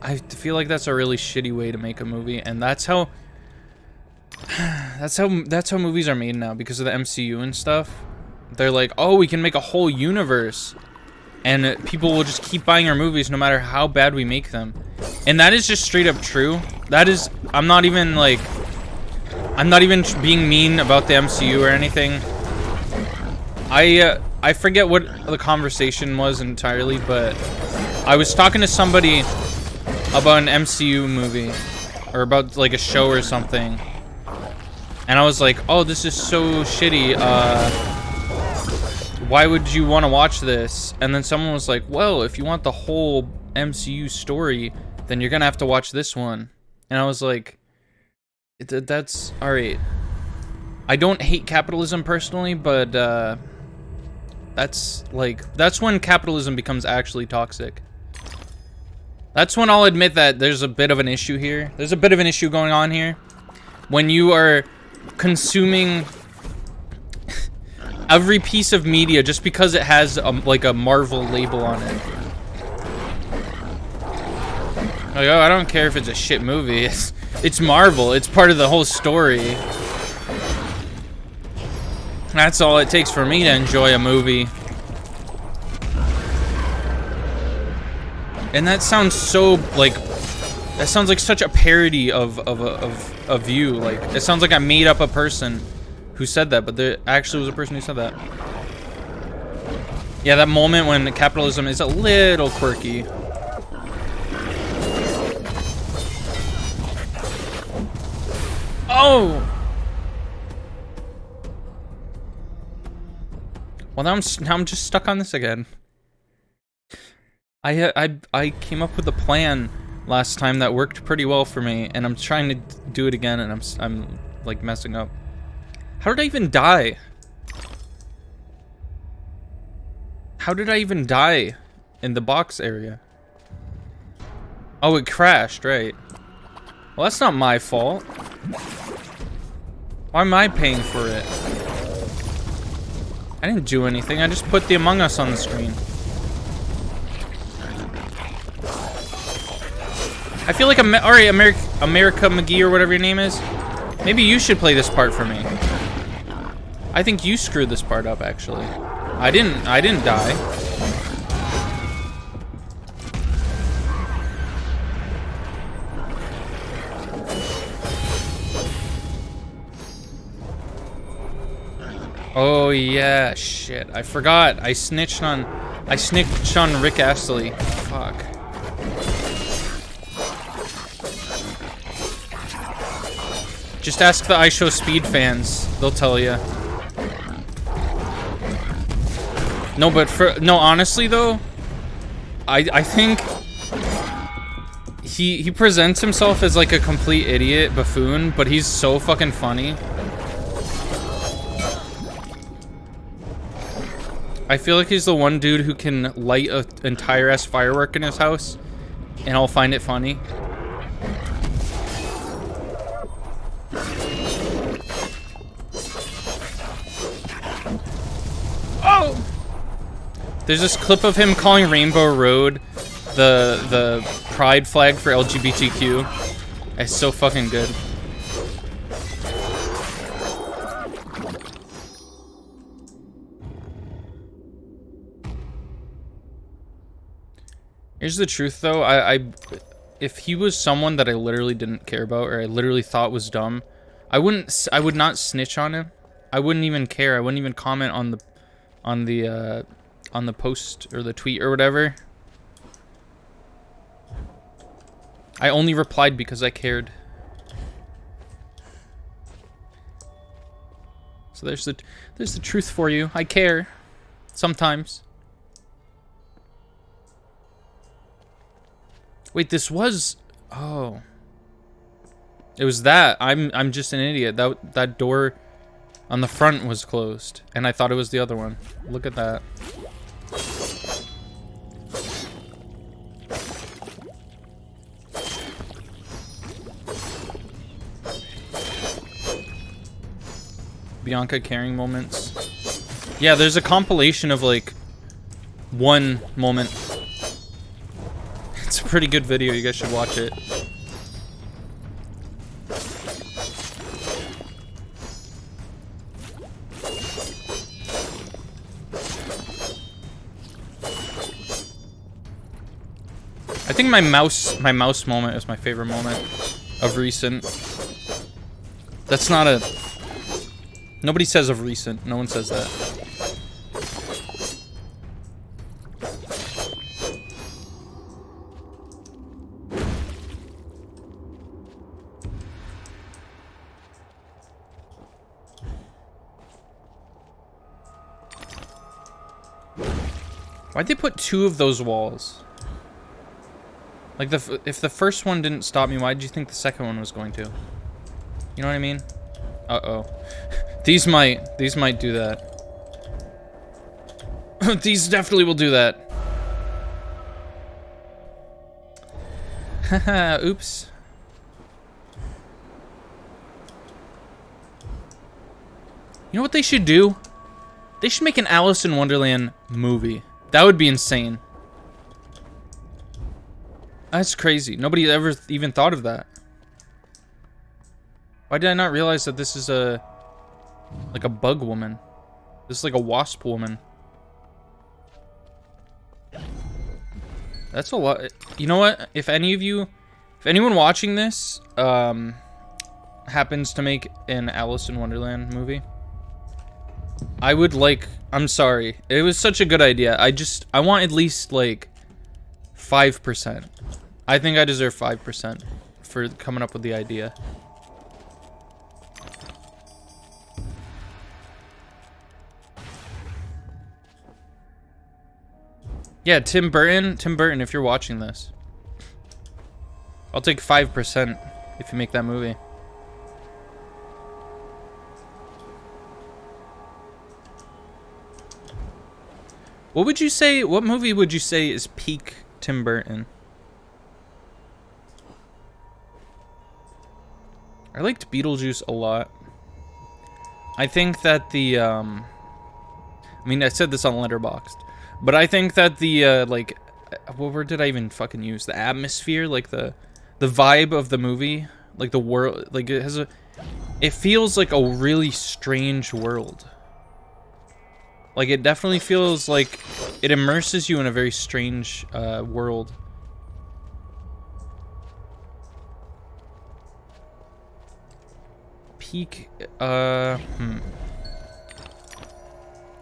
I feel like that's a really shitty way to make a movie, and that's how movies are made now because of the MCU and stuff. They're like, oh, we can make a whole universe, and people will just keep buying our movies no matter how bad we make them. And that is just straight up true. That is, I'm not even being mean about the MCU or anything. I forget what the conversation was entirely, but I was talking to somebody about an MCU movie or about like a show or something, and I was like, oh, this is so shitty, why would you want to watch this? And then someone was like, well, if you want the whole MCU story, then you're gonna have to watch this one. And I was like, that's alright. I don't hate capitalism personally, but that's when capitalism becomes actually toxic. That's when I'll admit that there's a bit of an issue here. There's a bit of an issue going on here. When you are consuming every piece of media just because it has like a Marvel label on it. Like, oh, I don't care if it's a shit movie. It's Marvel. It's part of the whole story. That's all it takes for me to enjoy a movie. And that sounds so like, that sounds like such a parody of you. Like, it sounds like I made up a person who said that, but there actually was a person who said that. Yeah, that moment when capitalism is a little quirky. Oh! Well, now I'm just stuck on this again. I came up with a plan last time that worked pretty well for me, and I'm trying to do it again, and I'm like messing up. How did I even die? How did I even die in the box area? Oh, it crashed, right? Well, that's not my fault. Why am I paying for it? I didn't do anything. I just put the Among Us on the screen. I feel like alright, America McGee or whatever your name is. Maybe you should play this part for me. I think you screwed this part up, actually. I didn't die. Oh yeah, shit. I forgot. I snitched on Rick Astley. Fuck. Just ask the iShowSpeed fans. They'll tell you. No, but honestly though, I think he presents himself as like a complete idiot buffoon, but he's so fucking funny. I feel like he's the one dude who can light an entire ass firework in his house, and I'll find it funny. Oh! There's this clip of him calling Rainbow Road the pride flag for LGBTQ. It's so fucking good. Here's the truth though, if he was someone that I literally didn't care about or I literally thought was dumb, I would not snitch on him. I wouldn't even care. I wouldn't even comment on the post or the tweet or whatever. I only replied because I cared. So there's the truth for you. I care. Sometimes. Wait, this was... Oh. It was that. I'm just an idiot. That door on the front was closed. And I thought it was the other one. Look at that. Bianca caring moments. Yeah, there's a compilation of like one moment. It's a pretty good video. You guys should watch it. I think my mouse moment is my favorite moment of recent. That's not a... Nobody says of recent. No one says that. Why'd they put two of those walls? Like, if the first one didn't stop me, why did you think the second one was going to? You know what I mean? Uh-oh. These might do that. These definitely will do that. Haha, oops. You know what they should do? They should make an Alice in Wonderland movie. That would be insane. That's crazy. Nobody ever even thought of that. Why did I not realize that this is like a bug woman? This is like a wasp woman. That's a lot. You know what? If anyone watching this happens to make an Alice in Wonderland movie, I would like... I'm sorry. It was such a good idea. I want at least like 5%. I think I deserve 5% for coming up with the idea. Yeah, Tim Burton, if you're watching this, I'll take 5% if you make that movie. What would you say, what movie would you say is peak Tim Burton? I liked Beetlejuice a lot. I think that the, I mean, I said this on Letterboxd, but I think that the, like, what word did I even fucking use? The atmosphere, like the vibe of the movie, like the world, like it feels like a really strange world. Like, it definitely feels like it immerses you in a very strange world. Peak,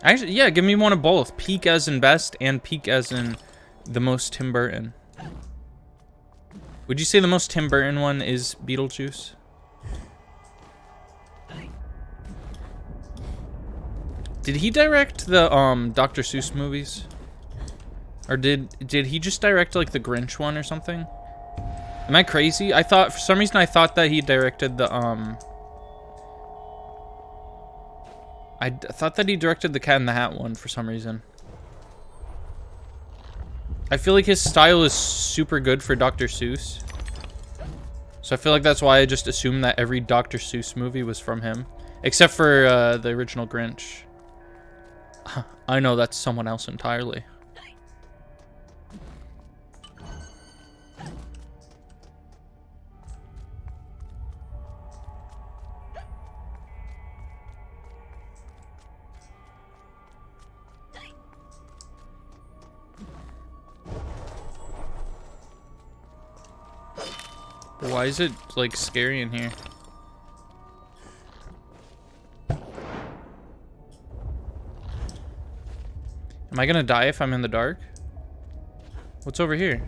Actually, yeah, give me one of both. Peak as in best and peak as in the most Tim Burton. Would you say the most Tim Burton one is Beetlejuice? Did he direct the Dr. Seuss movies? Or did he just direct like the Grinch one or something? Am I crazy? I thought, for some reason I thought that he directed the I thought that he directed the Cat in the Hat one for some reason. I feel like his style is super good for Dr. Seuss. So I feel like that's why I just assumed that every Dr. Seuss movie was from him. Except for the original Grinch. I know that's someone else entirely. Why is it, like, scary in here? Am I gonna die if I'm in the dark? What's over here?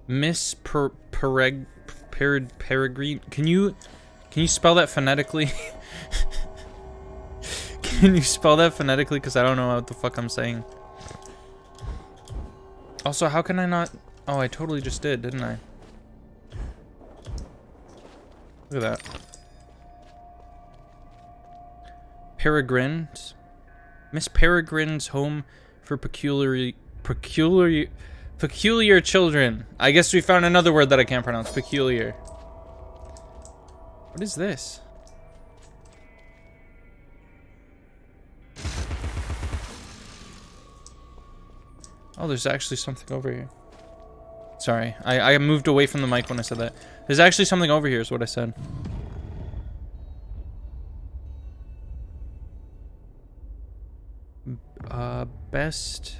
Miss Peregrine. Can you spell that phonetically? Can you spell that phonetically? Because I don't know what the fuck I'm saying. Also, how can I not? Oh, I totally just did, didn't I? Look at that. Peregrines. Miss Peregrine's home for peculiar children. I guess we found another word that I can't pronounce. Peculiar. What is this? Oh, there's actually something over here. Sorry, I moved away from the mic when I said that. There's actually something over here is what I said. Best...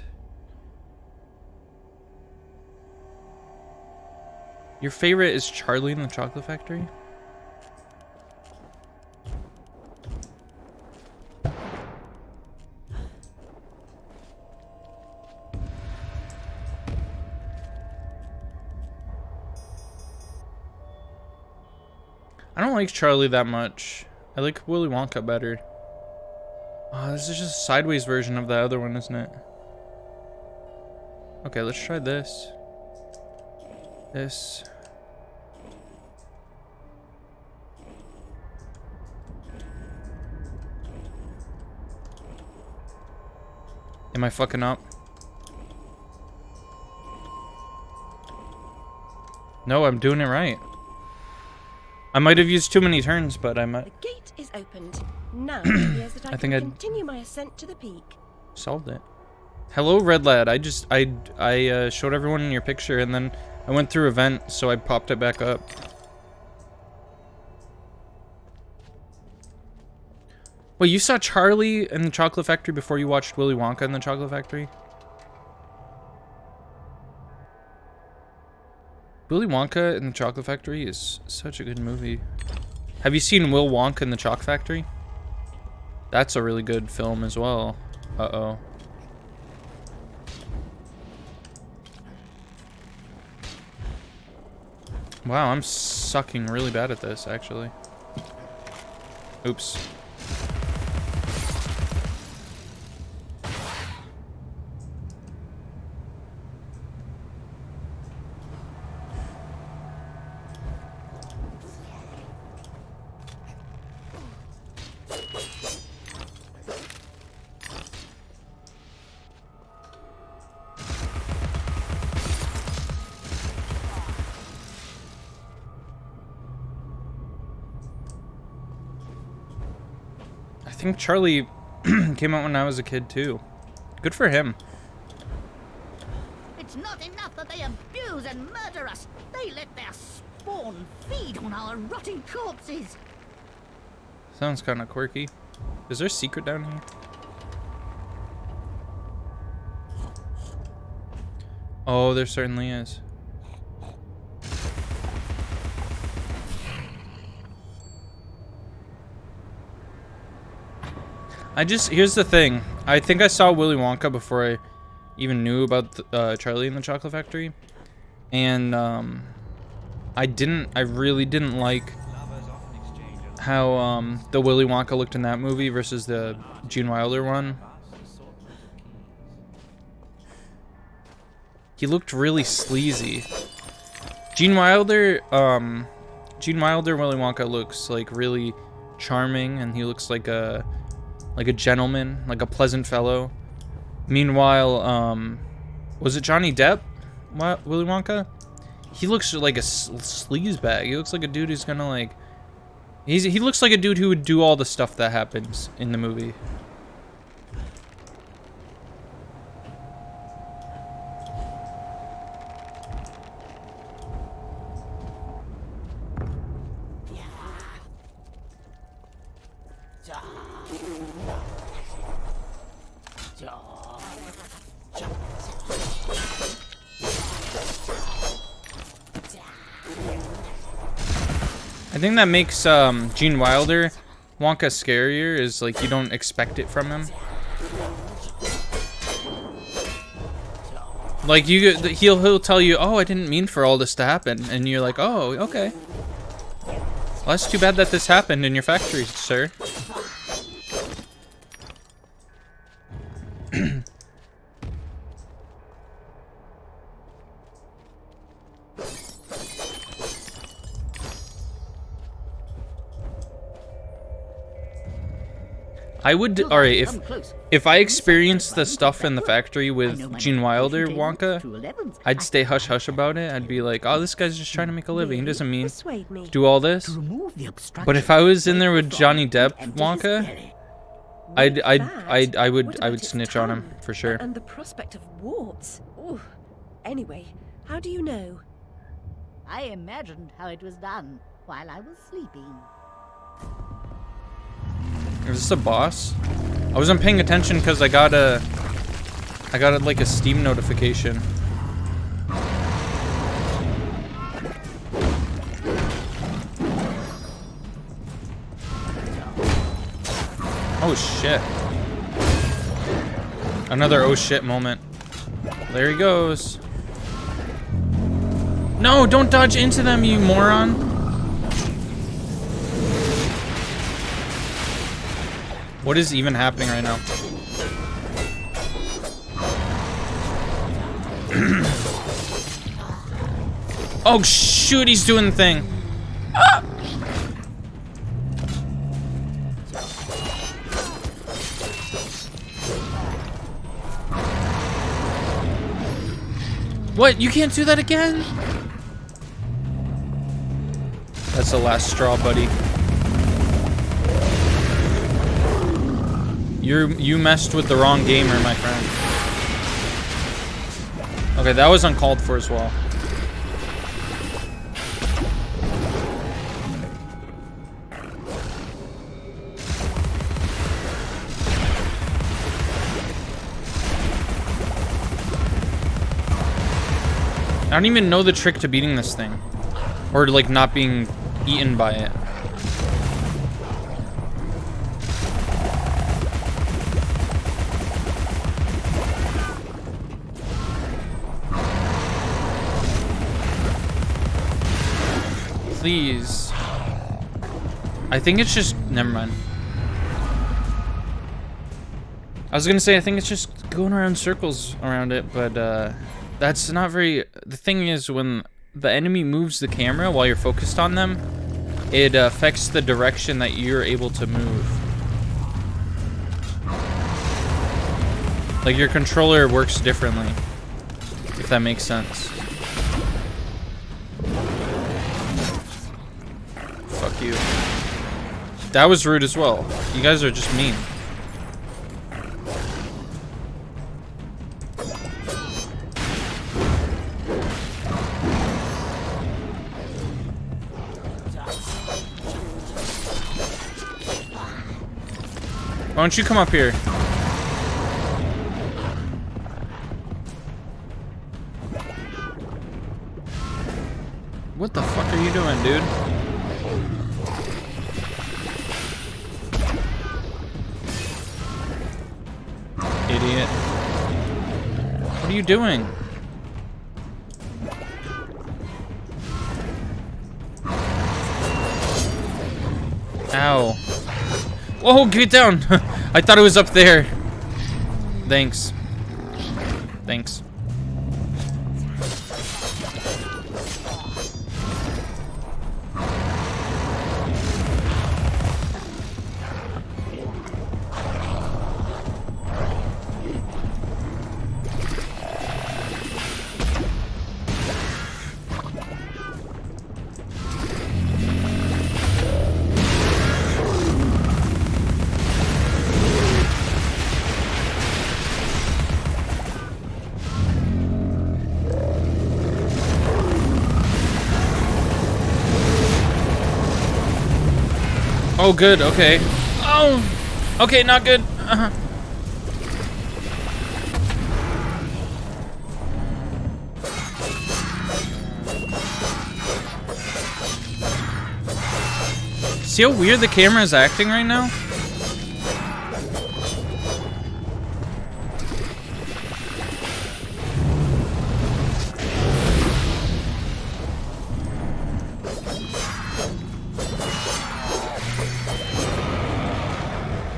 Your favorite is Charlie in the Chocolate Factory? I don't like Charlie that much. I like Willy Wonka better. Oh, this is just a sideways version of the other one, isn't it? Okay, let's try this. This. Am I fucking up? No, I'm doing it right. I might have used too many turns, but I might. The gate is opened. Now it appears that I think can continue my ascent to the peak. Solved it. Hello, Red Lad. I showed everyone in your picture, and then I went through event, so I popped it back up. Wait, you saw Charlie in the Chocolate Factory before you watched Willy Wonka in the Chocolate Factory? Willy Wonka in the Chocolate Factory is such a good movie. Have you seen Will Wonka in the Chocolate Factory? That's a really good film as well. Uh-oh. Wow, I'm sucking really bad at this, actually. Oops. I think Charlie came out when I was a kid too. Good for him. It's not enough that they abuse and murder us. They let their spawn feed on our rotting corpses. Sounds kind of quirky. Is there a secret down here? Oh, there certainly is. Here's the thing. I think I saw Willy Wonka before I even knew about Charlie in the Chocolate Factory. And, I really didn't like how, the Willy Wonka looked in that movie versus the Gene Wilder one. He looked really sleazy. Gene Wilder, Willy Wonka looks, like, really charming, and he looks like a gentleman, like a pleasant fellow. Meanwhile, was it Johnny Depp? Willy Wonka? He looks like a sleazebag. He looks like a dude who's gonna like... He looks like a dude who would do all the stuff that happens in the movie. I think that makes Gene Wilder Wonka scarier, is like you don't expect it from him. Like he'll tell you, "Oh, I didn't mean for all this to happen," and you're like, "Oh, okay. Well, that's too bad that this happened in your factory, sir." I would, alright, if I experienced the stuff in the factory with Gene Wilder Wonka, I'd stay hush hush about it. I'd be like, oh, this guy's just trying to make a living. He doesn't mean Persuade me. do all this. But if I was in there with Johnny Depp Wonka, I would snitch on him for sure. And the prospect of warts. Ooh. Anyway, how do you know? I imagined how it was done while I was sleeping. Is this a boss? I wasn't paying attention because I got like a Steam notification. Oh shit. Another oh shit moment. There he goes. No, don't dodge into them, you moron. What is even happening right now? Oh shoot, he's doing the thing. Ah! What? You can't do that again? That's the last straw, buddy. You messed with the wrong gamer, my friend. Okay, that was uncalled for as well. I don't even know the trick to beating this thing. Or like not being eaten by it. Please. I think it's just... Never mind. I was gonna say, I think it's just going around circles around it, but that's not very... The thing is, when the enemy moves the camera while you're focused on them, it affects the direction that you're able to move. Like, your controller works differently, if that makes sense. Fuck you. That was rude as well. You guys are just mean. Why don't you come up here? What the fuck are you doing, dude? Idiot. What are you doing? Ow. Whoa, get down! I thought it was up there. Thanks. Thanks. Oh, good, okay. Oh! Okay, not good. See how weird the camera is acting right now?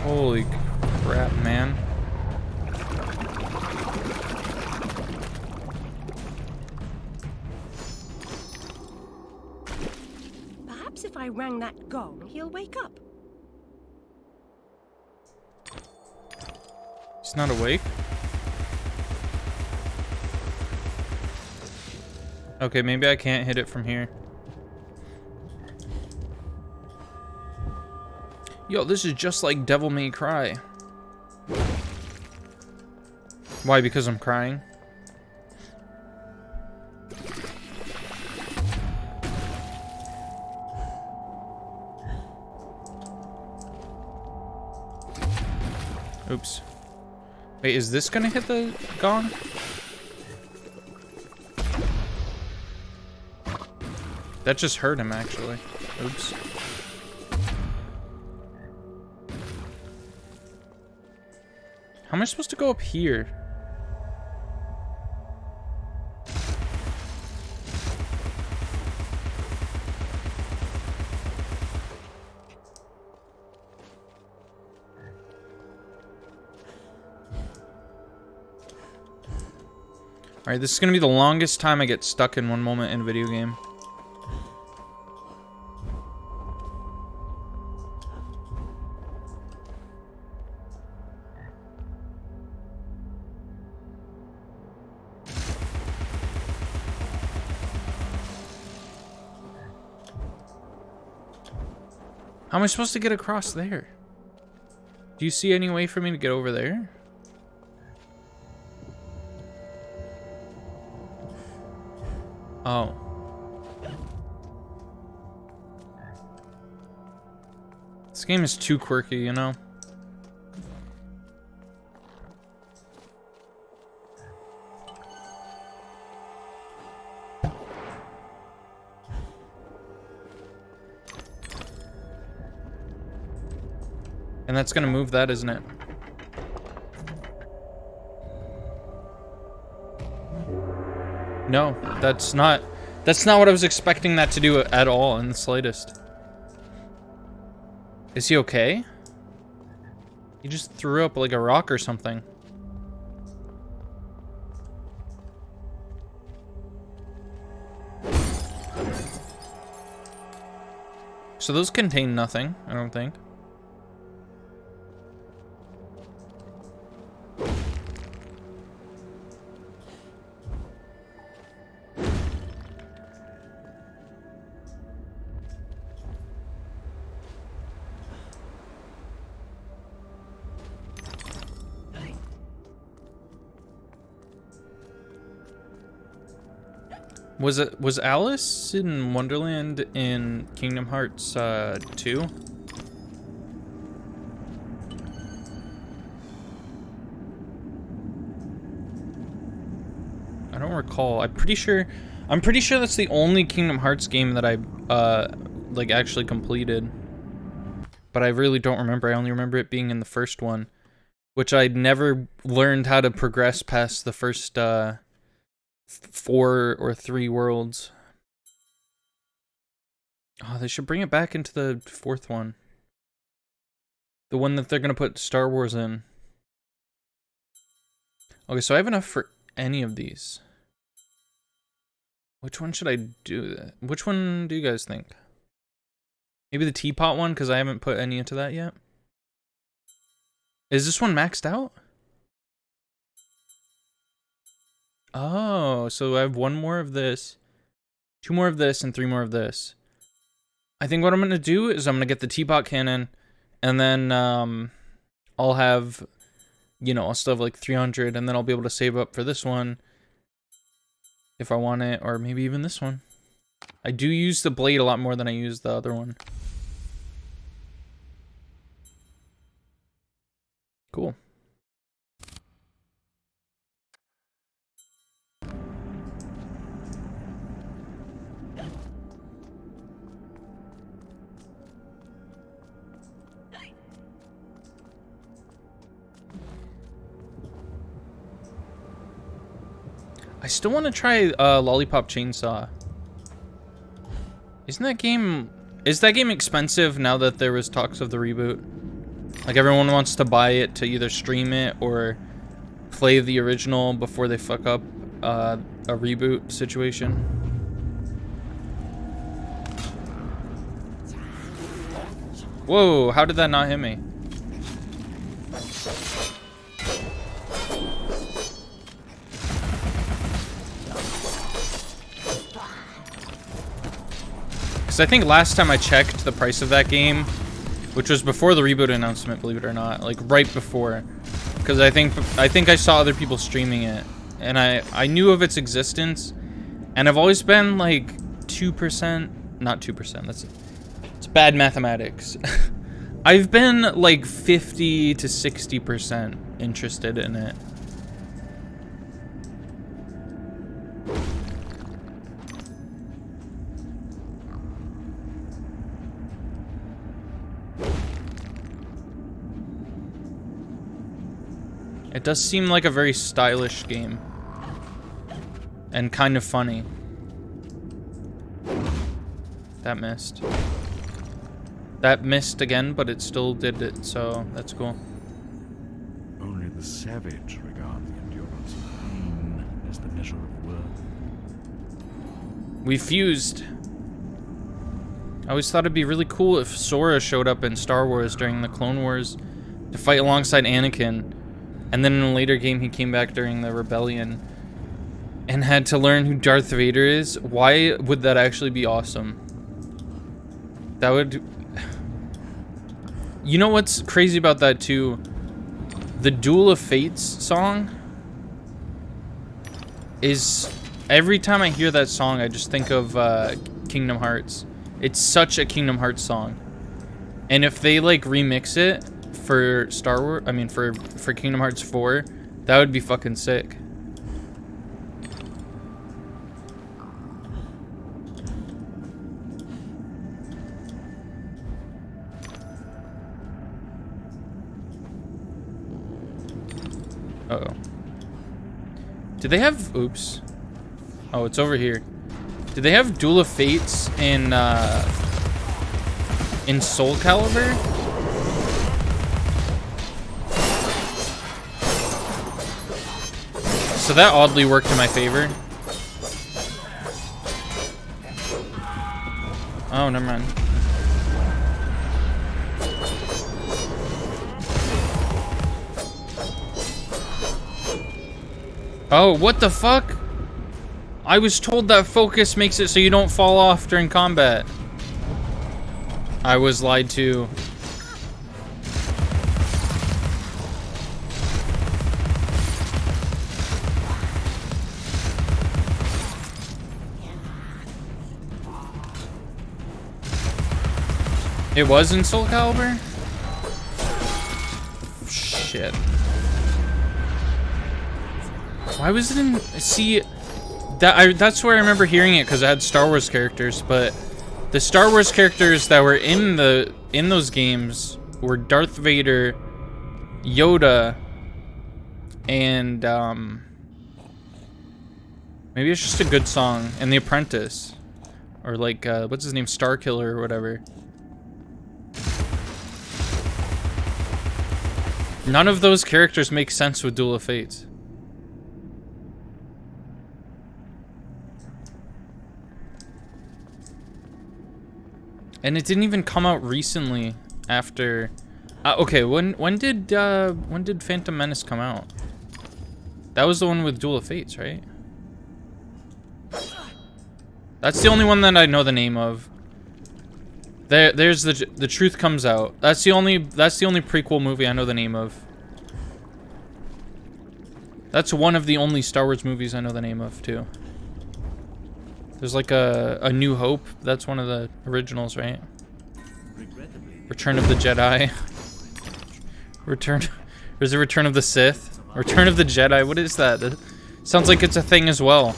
Holy crap, man. Perhaps if I rang that gong, he'll wake up. He's not awake? Okay, maybe I can't hit it from here. Yo, this is just like Devil May Cry. Why? Because I'm crying? Oops. Wait, is this gonna hit the gong? That just hurt him, actually. Oops. How am I supposed to go up here? Alright, this is gonna be the longest time I get stuck in one moment in a video game. How am I supposed to get across there? Do you see any way for me to get over there? Oh. This game is too quirky, you know? And that's gonna move that, isn't it? No, that's not what I was expecting that to do at all in the slightest. Is he okay? He just threw up like a rock or something. So those contain nothing, I don't think. Was Alice in Wonderland in Kingdom Hearts 2? I don't recall. I'm pretty sure that's the only Kingdom Hearts game that I like actually completed. But I really don't remember. I only remember it being in the first one, which I'd never learned how to progress past the first 4 or 3 worlds. Oh, they should bring it back into the 4th one. The one that they're gonna put Star Wars in. Okay, so I have enough for any of these. Which one should I do? Which one do you guys think? Maybe the teapot one, because I haven't put any into that yet. Is this one maxed out? Oh, so I have 1 more of this, 2 more of this, and 3 more of this. I think what I'm gonna do is I'm gonna get the teapot cannon, and then I'll have, you know, I'll still have like 300, and then I'll be able to save up for this one if I want it, or maybe even this one. I do use the blade a lot more than I use the other one. Cool. I still want to try Lollipop Chainsaw. Is that game expensive now that there was talks of the reboot? Like everyone wants to buy it to either stream it or play the original before they fuck up a reboot situation. Whoa, how did that not hit me? Because I think last time I checked the price of that game, which was before the reboot announcement, believe it or not, like right before, because I think I saw other people streaming it, and I knew of its existence, and I've always been like 2%, not 2%. It's bad mathematics. I've been like 50 to 60% interested in it. It does seem like a very stylish game. And kind of funny. That missed. That missed again, but it still did it, so that's cool. Only the savage regard the endurance of pain as the measure of worth. We fused. I always thought it'd be really cool if Sora showed up in Star Wars during the Clone Wars to fight alongside Anakin. And then in a later game, he came back during the Rebellion and had to learn who Darth Vader is. Why would that actually be awesome? That would... You know what's crazy about that, too? The Duel of Fates song is... Every time I hear that song, I just think of Kingdom Hearts. It's such a Kingdom Hearts song. And if they, like, remix it for Star Wars, I mean for Kingdom Hearts 4, that would be fucking sick. Uh-oh. Do they have, oops. Oh, it's over here. Do they have Duel of Fates in Soul Calibur? So that oddly worked in my favor. Oh, never mind. Oh, what the fuck? I was told that focus makes it so you don't fall off during combat. I was lied to. It was in Soul Calibur? Shit. Why was it in... See, that's where I remember hearing it, because it had Star Wars characters, but the Star Wars characters that were in those games were Darth Vader, Yoda, and maybe it's just a good song, and The Apprentice, or like what's his name, Starkiller or whatever. None of those characters make sense with Duel of Fates. And it didn't even come out recently after... okay, when did Phantom Menace come out? That was the one with Duel of Fates, right? That's the only one that I know the name of. There's the Truth Comes Out. That's the only prequel movie I know the name of. That's one of the only Star Wars movies I know the name of too. There's like a New Hope. That's one of the originals, right? Return of the Jedi. There's a Return of the Sith. Return of the Jedi. What is that? That sounds like it's a thing as well.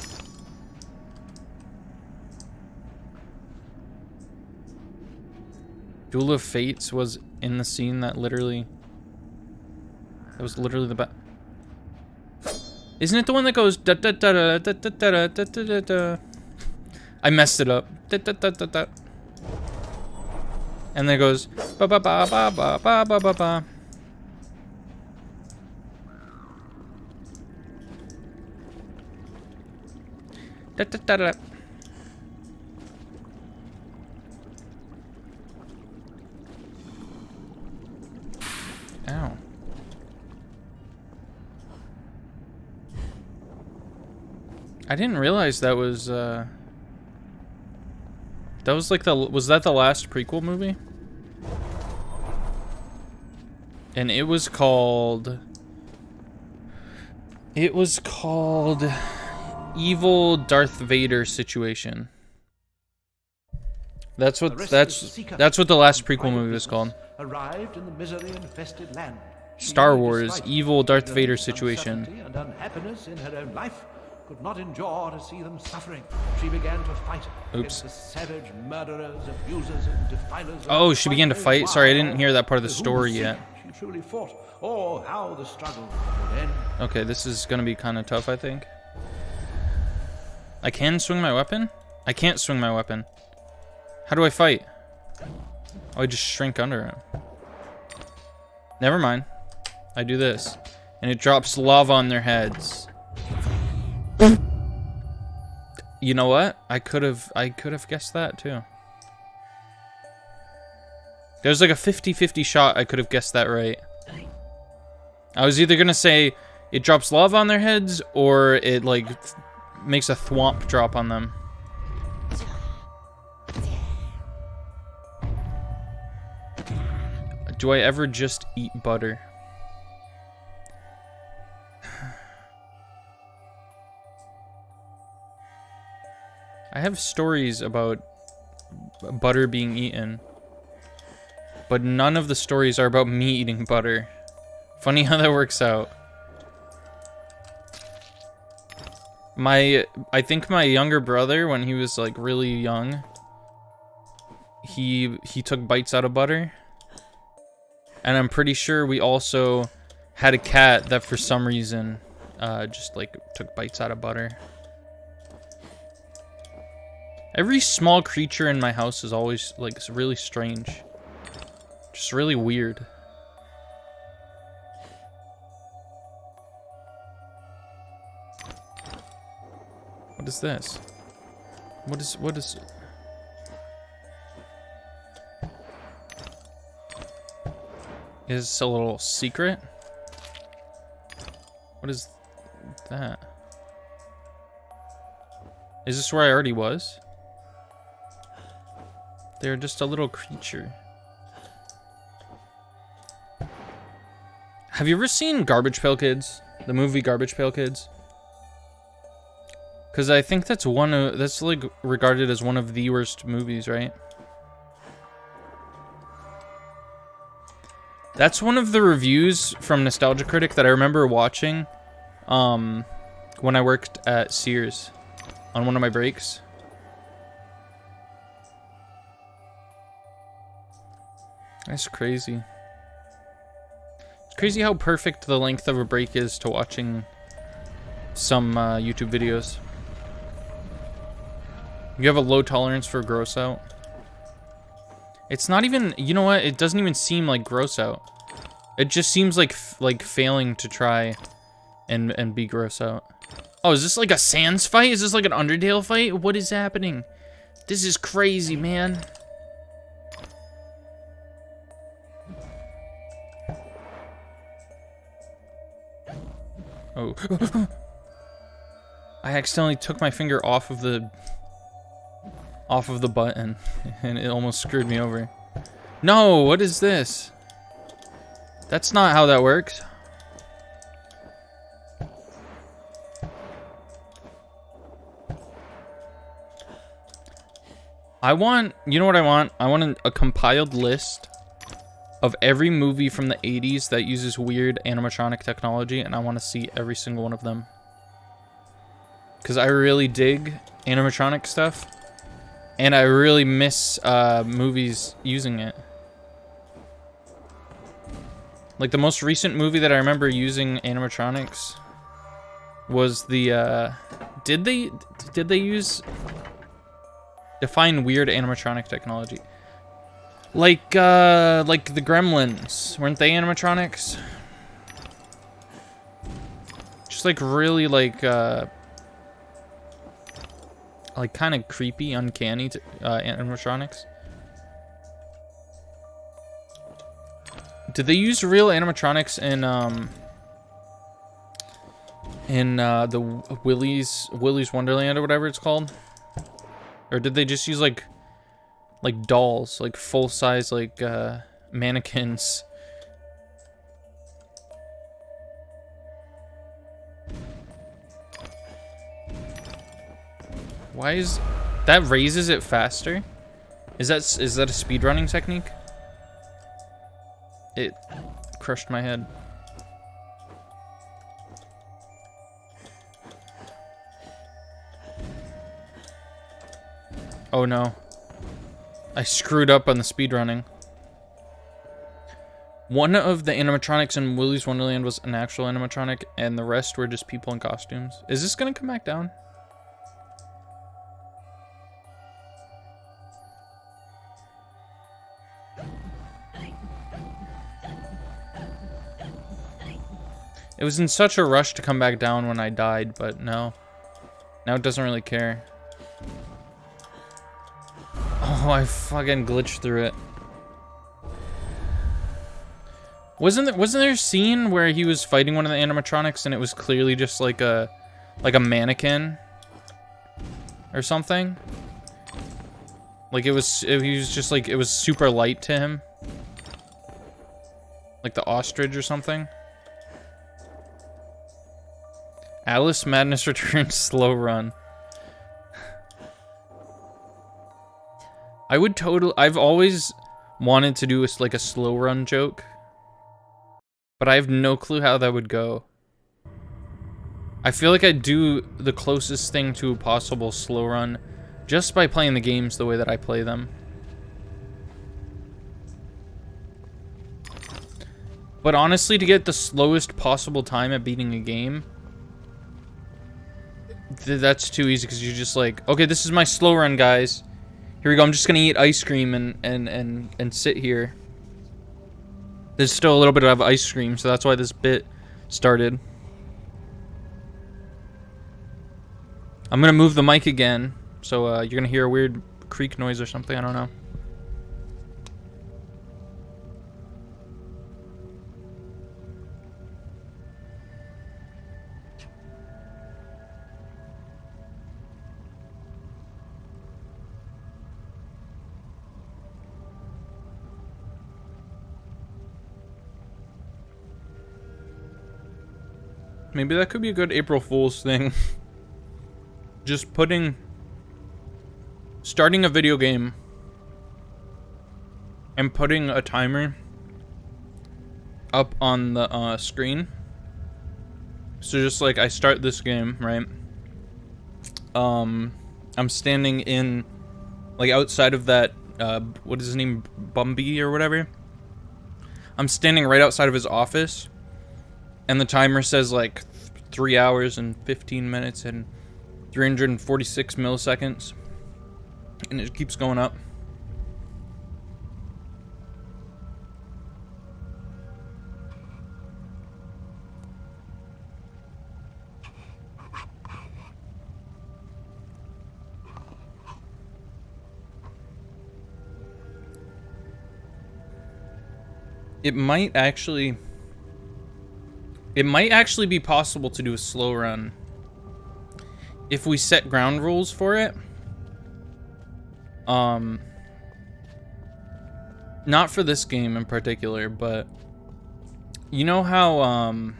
Duel of Fates was in the scene that was literally the Isn't it the one that goes da da da da da da da da da da da? I messed it up. Da da da da da. And then it goes ba ba ba ba ba ba ba ba ba. Da da da da. Ow. I didn't realize that was like was that the last prequel movie? And it was called Evil Darth Vader Situation. That's what the last prequel movie was called. Arrived in the misery-infested land. Star Wars Evil Darth Vader Situation. And unhappiness in her own life could not endure to see them suffering. She began to fight against the savage murderers, abusers, and defilers. Oh, she began to fight? Sorry, I didn't hear that part of the story yet. She truly fought, or how the struggle would end. Okay, this is gonna be kind of tough, I think. I can swing my weapon? I can't swing my weapon. How do I fight? Oh, I just shrink under him. Never mind. I do this. And it drops lava on their heads. You know what? I could have guessed that too. There's like a 50-50 shot I could have guessed that right. I was either gonna say it drops lava on their heads or it like makes a thwomp drop on them. Do I ever just eat butter? I have stories about butter being eaten, but none of the stories are about me eating butter. Funny how that works out. I think my younger brother, when he was like really young, he took bites out of butter. And I'm pretty sure we also had a cat that for some reason just like took bites out of butter. Every small creature in my house is always like really strange. Just really weird. What is this? What is Is this a little secret? What is that? Is this where I already was? They're just a little creature. Have you ever seen Garbage Pail Kids? The movie Garbage Pail Kids? Because I think that's that's like regarded as one of the worst movies, right? That's one of the reviews from Nostalgia Critic that I remember watching when I worked at Sears on one of my breaks. That's crazy. It's crazy how perfect the length of a break is to watching some YouTube videos. You have a low tolerance for gross out. It's not even, you know what? It doesn't even seem like gross out. It just seems like failing to try and be gross out. Oh, is this like a Sans fight? Is this like an Undertale fight? What is happening? This is crazy, man. Oh. I accidentally took my finger off of the button and it almost screwed me over. No, what is this? That's not how that works. You know what I want? I want a compiled list of every movie from the 80s that uses weird animatronic technology, and I want to see every single one of them. Because I really dig animatronic stuff, and I really miss movies using it. Like, the most recent movie that I remember using animatronics was the did they use define weird animatronic technology? Like the Gremlins, weren't they animatronics? Just like really like kind of creepy, uncanny animatronics. Did they use real animatronics in the Willy's Wonderland or whatever it's called? Or did they just use like dolls, like full-size like mannequins? Why is that raises it faster? Is that a speedrunning technique? It crushed my head. Oh no. I screwed up on the speedrunning. One of the animatronics in Willy's Wonderland was an actual animatronic, and the rest were just people in costumes. Is this gonna come back down? It was in such a rush to come back down when I died, but no. Now it doesn't really care. Oh, I fucking glitched through it. Wasn't there a scene where he was fighting one of the animatronics and it was clearly just like a mannequin or something? Like he was just like, it was super light to him. Like the ostrich or something. Alice Madness Returns slow run. I've always wanted to do like a slow run joke, but I have no clue how that would go. I feel like I'd do the closest thing to a possible slow run just by playing the games the way that I play them. But honestly, to get the slowest possible time at beating a game, that's too easy, because you're just like, okay, this is my slow run, guys. Here we go. I'm just gonna eat ice cream and sit here. There's still a little bit of ice cream, so that's why this bit started. I'm gonna move the mic again, so you're gonna hear a weird creak noise or something. I don't know. Maybe that could be a good April Fool's thing. Just starting a video game and putting a timer up on the screen. So just like I start this game, right? I'm standing in like outside of that what is his name, Bumby or whatever. I'm standing right outside of his office. And the timer says like 3 hours and 15 minutes and 346 milliseconds. And it keeps going up. It might actually be possible to do a slow run if we set ground rules for it. Not for this game in particular, but you know how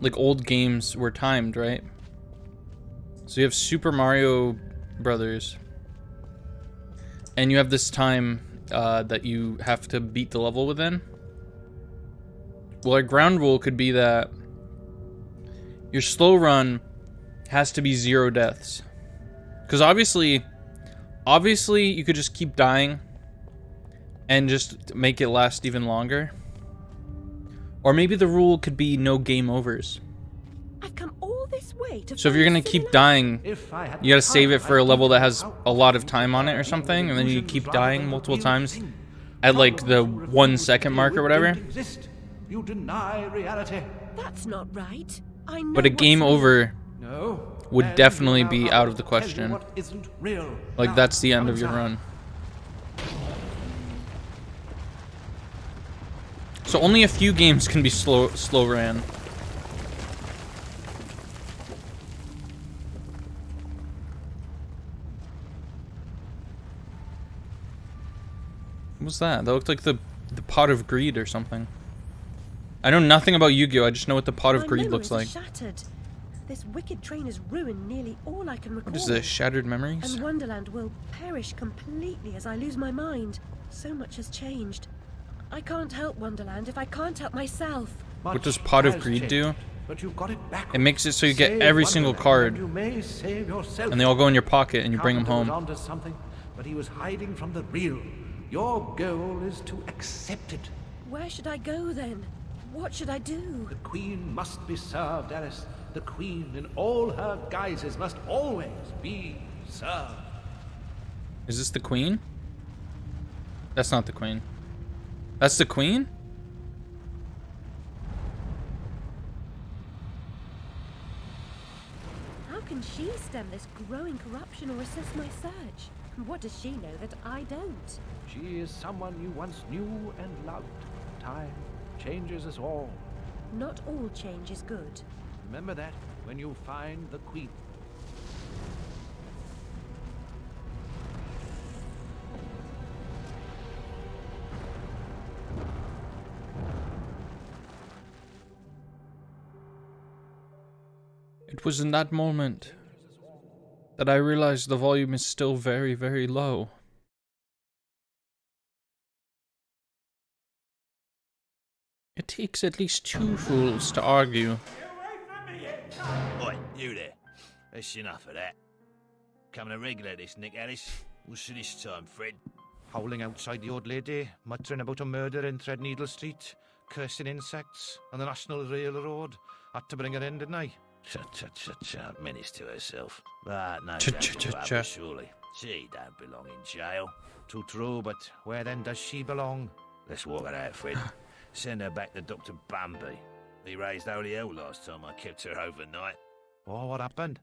like old games were timed, right? So you have Super Mario Brothers, and you have this time that you have to beat the level within. Well, our ground rule could be that your slow run has to be 0 deaths. Because obviously you could just keep dying and just make it last even longer. Or maybe the rule could be no game overs. I've come all this way to So if you're gonna keep dying, you gotta save it for a level that has a lot of time on it or something, and then you keep dying multiple times at like the 1 second mark or whatever. You deny reality. That's not right. I know. But a game over No. would definitely be out of the question. What isn't real. Like Now, that's the end come of your inside. run. So only a few games can be slow ran. What was that? That looked like the pot of greed or something. I know nothing about Yu-Gi-Oh! I just know what the pot of My greed looks like. memories are shattered. This wicked train has ruined nearly all I can recall. What is this? Shattered memories? And Wonderland will perish completely as I lose my mind. So much has changed. I can't help Wonderland if I can't help myself. What does Pot of Greed do? But you got it back. It makes it so you get Save every single Wonderland, card, and you may save yourself. and they all go in your pocket, and you bring them Carpenter home. was onto something, but he was hiding from the real. Your goal is to accept it. Where should I go then? What should I do? The Queen must be served, Alice. The Queen, in all her guises, must always be served. Is this the Queen? That's not the Queen. That's the Queen? How can she stem this growing corruption or assist my search? What does she know that I don't? She is someone you once knew and loved. Time changes us all. Not all change is good. Remember that when you find the Queen. It was in that moment that I realized the volume is still very, very low. It takes at least 2 fools to argue. Oi, you there. That's enough of that. Coming a regular this, Nick Alice. What's this time, Fred? Howling outside the old lady, muttering about a murder in Threadneedle Street, cursing insects on the National Railroad. Had to bring her in, didn't I? Cha-cha-cha-cha, menace to herself. But no, Cha-cha-cha-cha. surely. She don't belong in jail. Too true, but where then does she belong? Let's walk her out, Fred. Send her back to Dr. Bambi. He raised holy hell last time I kept her overnight. Oh, what happened?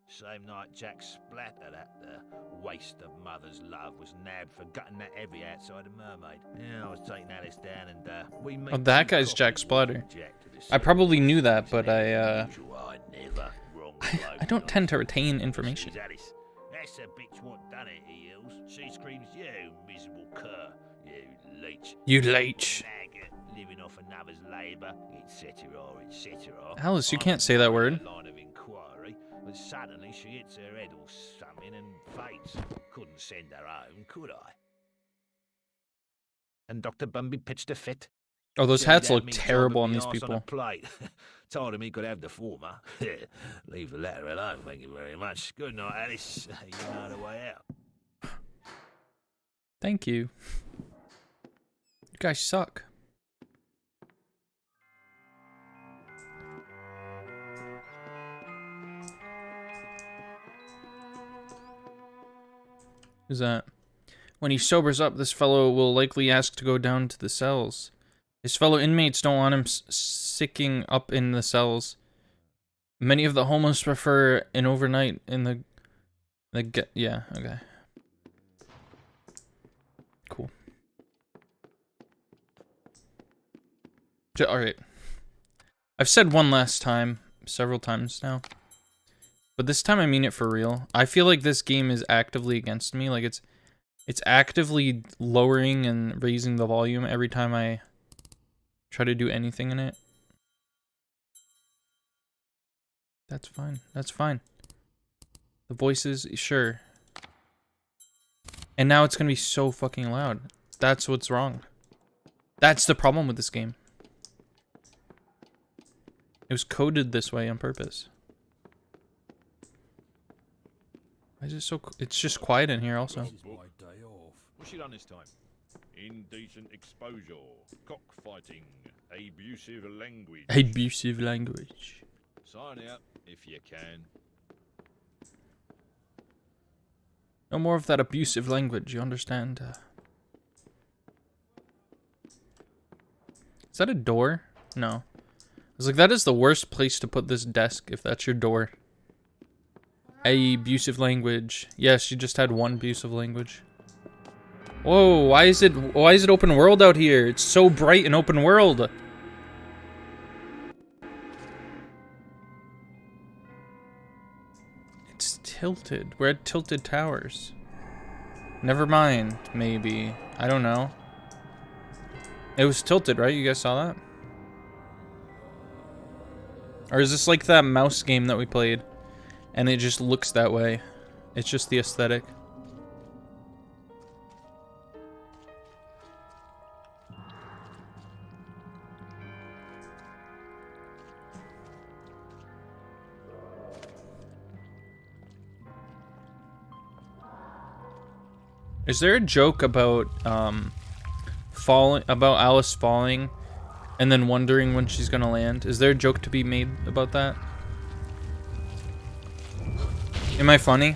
Same night Jack Splatter, that waste of mother's love, was nabbed for gutting that heavy outside a mermaid. Yeah, I was taking Alice down and we made Oh, that two guy's Jack copies Splatter. of Jack to the I probably knew that, but I never. Wrong I don't tend to retain information. Alice. That's the bitch what done it, he yells. She screams, you miserable cur, you leech. You leech. Maggot, living off another's labour, etc., etc. Alice, you can't say that word. Line of inquiry, but suddenly she hits her head or something and faints. Couldn't send her home, could I? And Dr. Bumby pitched a fit. Oh, those Said he'd hats have look me terrible job on at these me arse on a people. plate. Told him he could have the former. Leave the latter alone, thank you very much. Good night, Alice. You know the way out. Thank you. You guys suck. Who's that? When he sobers up, this fellow will likely ask to go down to the cells. His fellow inmates don't want him sicking up in the cells. Many of the homeless prefer an overnight in the yeah, okay. Cool. Alright. I've said one last time, several times now. But this time I mean it for real. I feel like this game is actively against me. Like it's actively lowering and raising the volume every time I try to do anything in it. That's fine. That's fine. The voices, sure. And now it's gonna be so fucking loud. That's what's wrong. That's the problem with this game. It was coded this way on purpose. Why is it so? It's just quiet in here also. My day off. What's she done this time? Indecent exposure, cockfighting, Abusive language. Abusive language. Sign out if you can. No more of that abusive language, you understand? Is that a door? No. I was like, that is the worst place to put this desk if that's your door. Abusive language. Yes, you just had one abusive language. Whoa, why is it open world out here? It's so bright and open world. It's tilted. We're at Tilted Towers. Never mind, maybe. I don't know. It was tilted, right? You guys saw that? Or is this like that mouse game that we played? And it just looks that way. It's just the aesthetic. Is there a joke about Alice falling and then wondering when she's gonna land? Is there a joke to be made about that? Am I funny?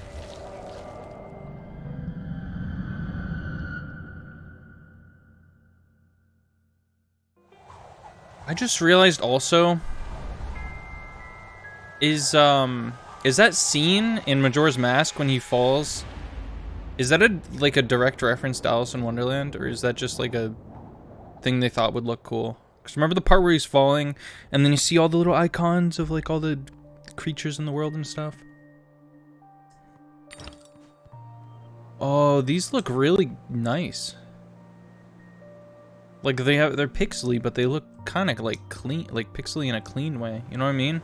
I just realized also is that scene in Majora's Mask when he falls? Is that like a direct reference to Alice in Wonderland, or is that just like a thing they thought would look cool? Because remember the part where he's falling, and then you see all the little icons of like all the creatures in the world and stuff? Oh, these look really nice. Like they're pixely, but they look kind of like clean, like pixely in a clean way. You know what I mean?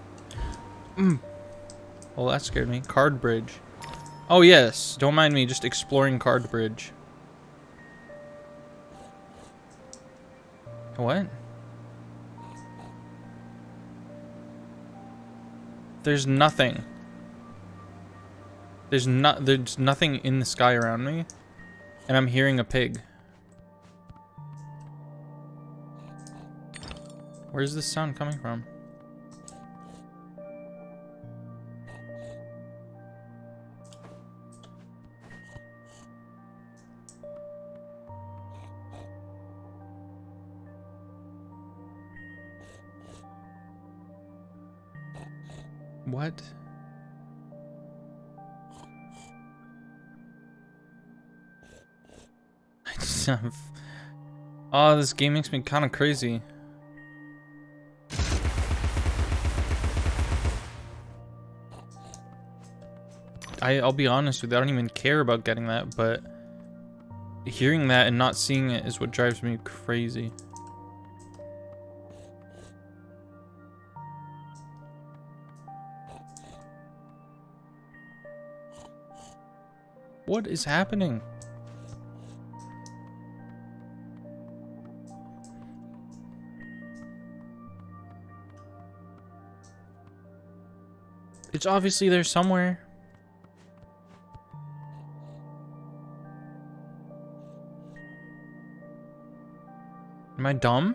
Well, that scared me. Card bridge. Oh yes, don't mind me just exploring Card Bridge. What? There's nothing. There's nothing in the sky around me, and I'm hearing a pig. Where's this sound coming from? What? I just have... Oh, this game makes me kind of crazy. I'll be honest with you, I don't even care about getting that, but hearing that and not seeing it is what drives me crazy. What is happening? It's obviously there somewhere. Am I dumb?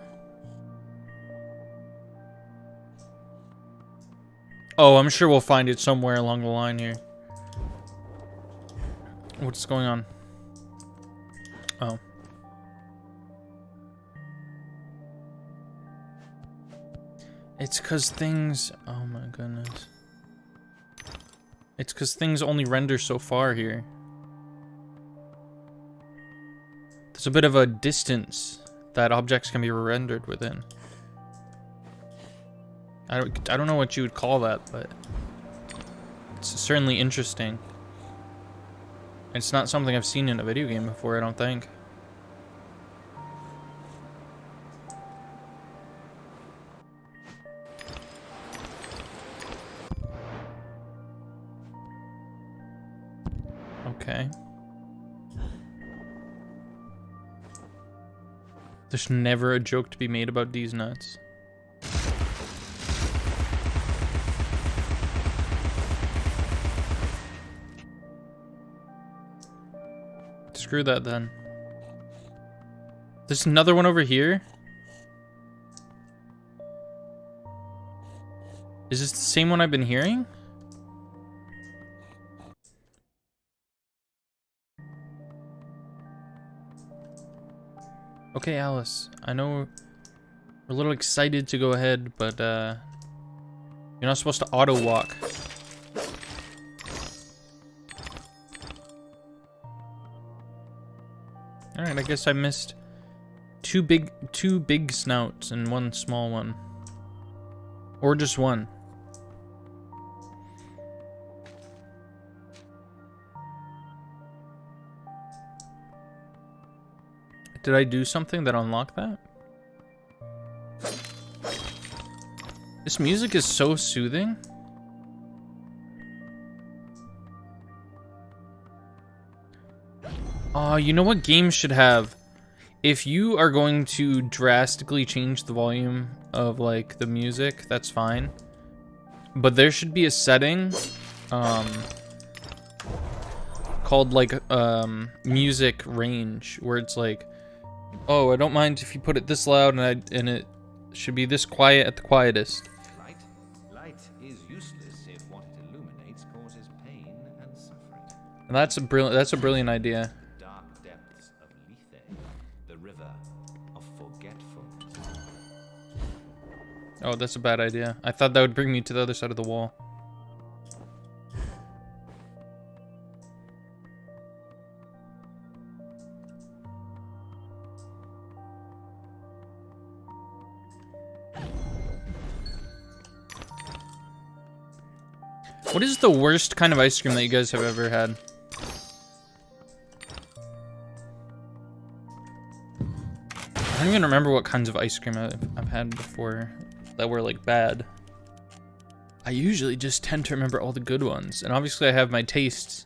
Oh, I'm sure we'll find it somewhere along the line here. What's going on? Oh. It's because things... Oh my goodness. It's because things only render so far here. There's a bit of a distance that objects can be rendered within. I don't know what you would call that, but it's certainly interesting. It's not something I've seen in a video game before, I don't think. Okay. There's never a joke to be made about these nuts. Screw that then. There's another one over here. Is this the same one I've been hearing? Okay, Alice. I know we're a little excited to go ahead, but you're not supposed to auto walk. Alright, I guess I missed two big snouts and one small one. Or just one. Did I do something that unlocked that? This music is so soothing. Oh, you know what games should have? If you are going to drastically change the volume of like the music, that's fine. But there should be a setting called like music range, where it's like, oh, I don't mind if you put it this loud, and it should be this quiet at the quietest. Light is useless if what it illuminates causes pain and suffering. And that's a brilliant idea. Dark depths of Lethe, the river of forgetfulness. Oh, that's a bad idea. I thought that would bring me to the other side of the wall. What is the worst kind of ice cream that you guys have ever had? I don't even remember what kinds of ice cream I've had before that were like bad. I usually just tend to remember all the good ones, and obviously I have my tastes,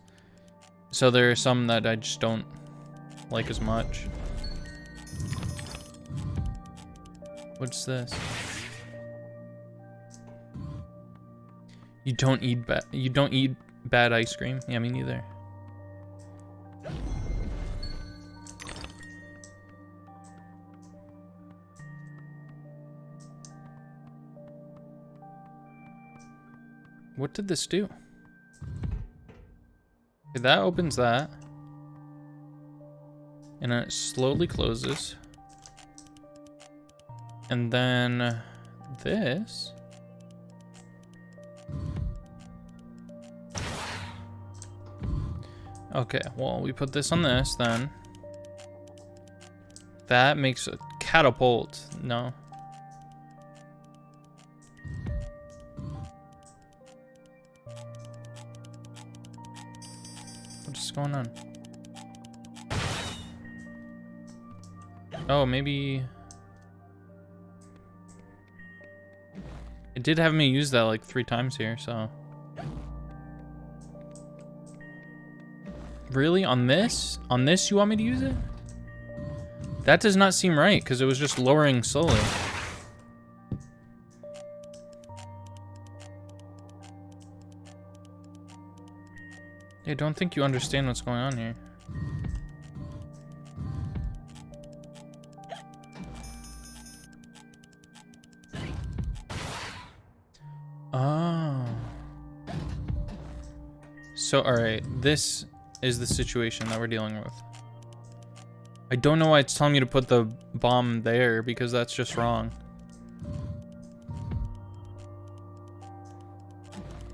so there are some that I just don't like as much. What's this? You don't eat bad ice cream? Yeah, me neither. What did this do? Okay, that opens that. And then it slowly closes. And then this. Okay, well, we put this on this then. That makes a catapult. No. What's going on? Oh, maybe... It did have me use that like 3 times here, so... Really? On this? On this you want me to use it? That does not seem right, because it was just lowering slowly. I don't think you understand what's going on here. Oh. So, alright, this is the situation that we're dealing with. I don't know why it's telling me to put the bomb there, because that's just wrong.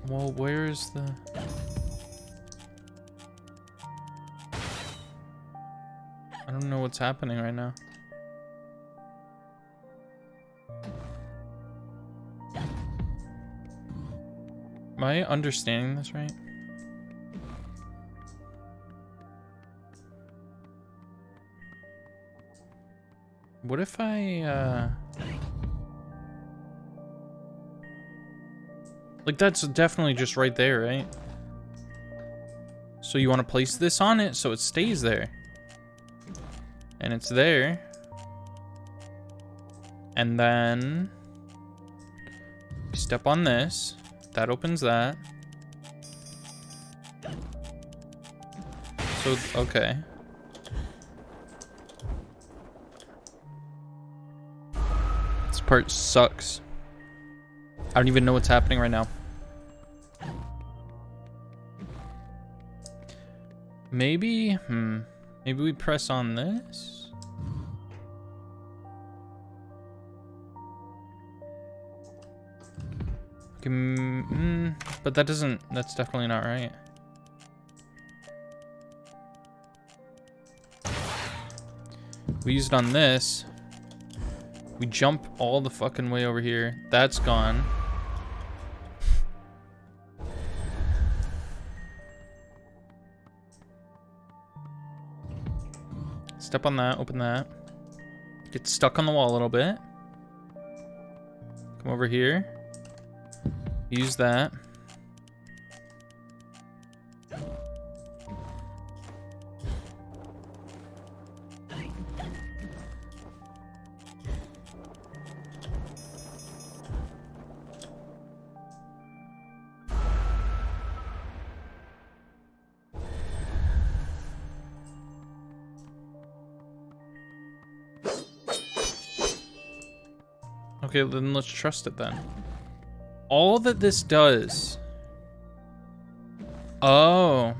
Well, where's the... I don't know what's happening right now. Am I understanding this right? What if I, like, that's definitely just right there, right? So you want to place this on it so it stays there. And it's there. And then... you step on this. That opens that. So, okay. This part sucks. I don't even know what's happening right now. Maybe, maybe we press on this? Okay, but that doesn't, that's definitely not right. We use it on this. We jump all the fucking way over here. That's gone. Step on that, open that. Get stuck on the wall a little bit. Come over here. Use that. Okay, then let's trust it then. All that this does... Oh.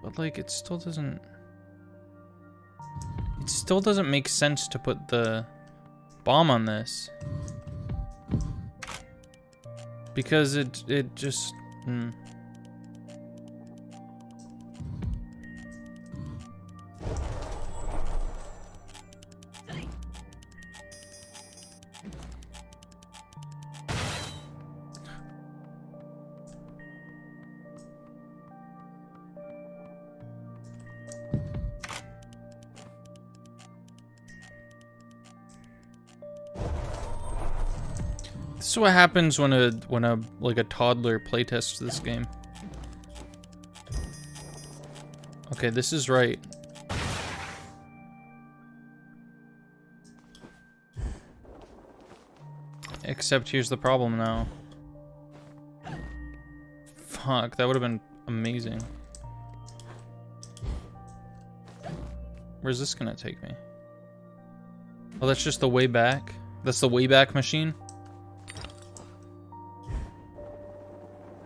But like, it still doesn't... It still doesn't make sense to put the bomb on this. Because it just... This is what happens when a like a toddler playtests this game. Okay, this is right. Except here's the problem now. Fuck, that would have been amazing. Where's this gonna take me? Oh, that's just the way back? That's the way back machine?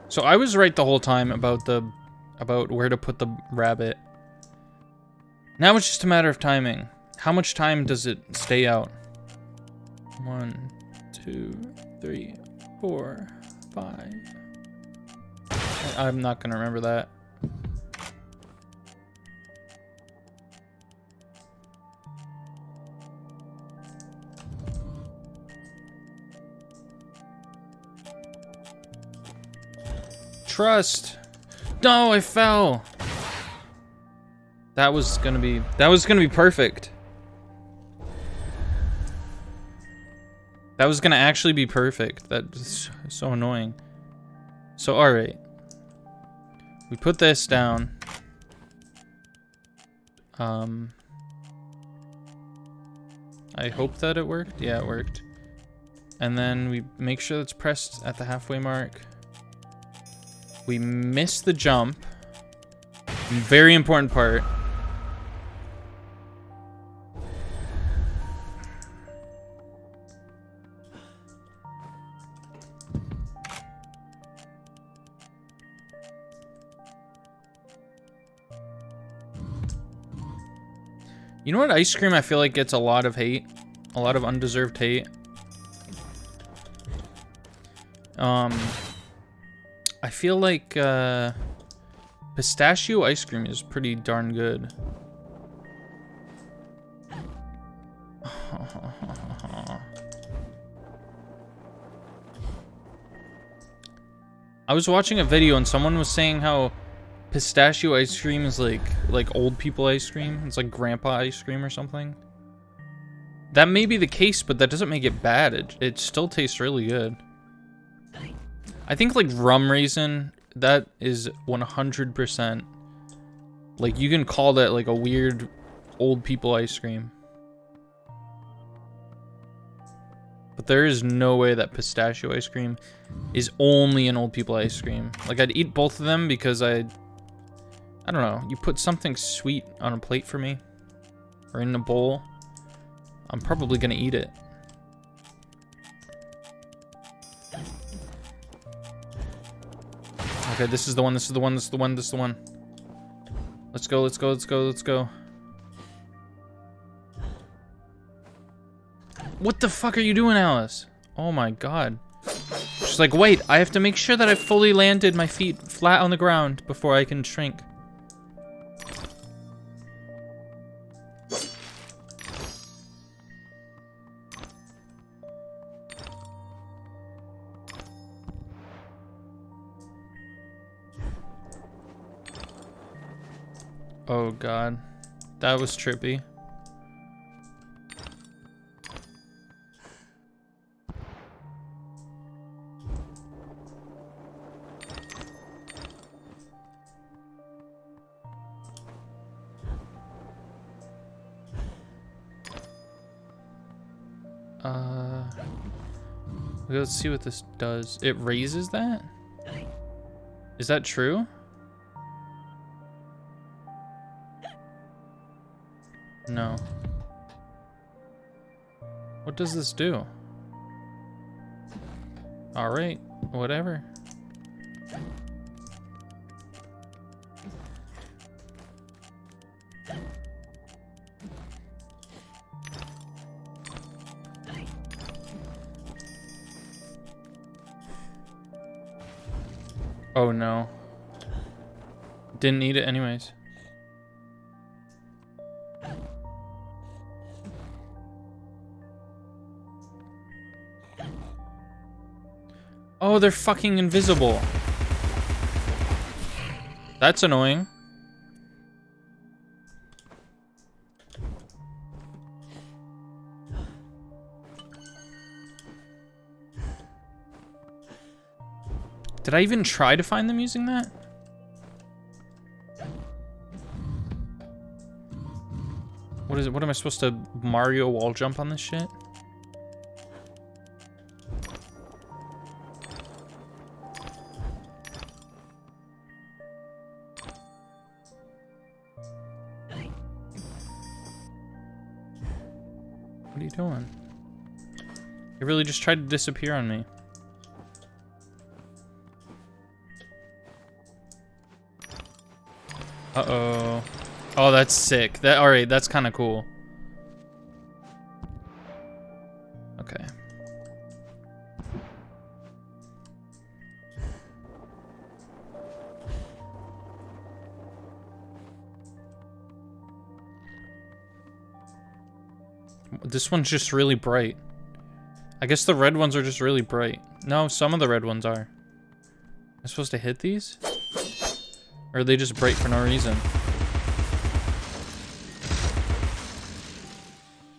So I was right the whole time about where to put the rabbit. Now it's just a matter of timing. How much time does it stay out? 1, 2, 3, 4, 5. I'm not gonna remember that. Trust. No, I fell. That was gonna be perfect. That was gonna actually be perfect. That's so annoying. So alright. We put this down. I hope that it worked. Yeah, it worked. And then we make sure it's pressed at the halfway mark. We miss the jump. Very important part. You know what ice cream I feel like gets a lot of hate? A lot of undeserved hate? I feel like pistachio ice cream is pretty darn good. I was watching a video and someone was saying how pistachio ice cream is like old people ice cream. It's like grandpa ice cream or something. That may be the case, but that doesn't make it bad. It still tastes really good. I think like rum raisin, that is 100%. Like you can call that like a weird old people ice cream. But there is no way that pistachio ice cream is only an old people ice cream. Like I'd eat both of them because I don't know, you put something sweet on a plate for me or in a bowl, I'm probably gonna eat it. Okay, this is the one, this is the one, this is the one, this is the one. Let's go, let's go, let's go, let's go. What the fuck are you doing, Alice? Oh my god. She's like, wait, I have to make sure that I've fully landed my feet flat on the ground before I can shrink. Oh god. That was trippy. Let's see what this does. It raises that? Is that true? No. What does this do? Alright, whatever. Oh no. Didn't need it anyways. Oh, they're fucking invisible. That's annoying. Did I even try to find them using that? What is it? What am I supposed to Mario wall jump on this shit? What are you doing? You really just tried to disappear on me. Uh-oh. Oh, that's sick. That alright, that's kind of cool. Okay. This one's just really bright. I guess the red ones are just really bright. No, some of the red ones are. Am I supposed to hit these? Or are they just bright for no reason?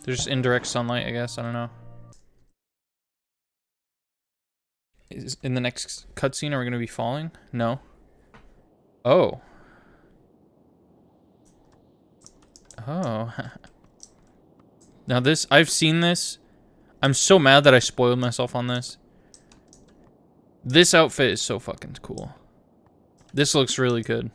They're just indirect sunlight, I guess. I don't know. Is in the next cutscene, are we going to be falling? No. Oh. Oh. Now this, I've seen this. I'm so mad that I spoiled myself on this. This outfit is so fucking cool. This looks really good.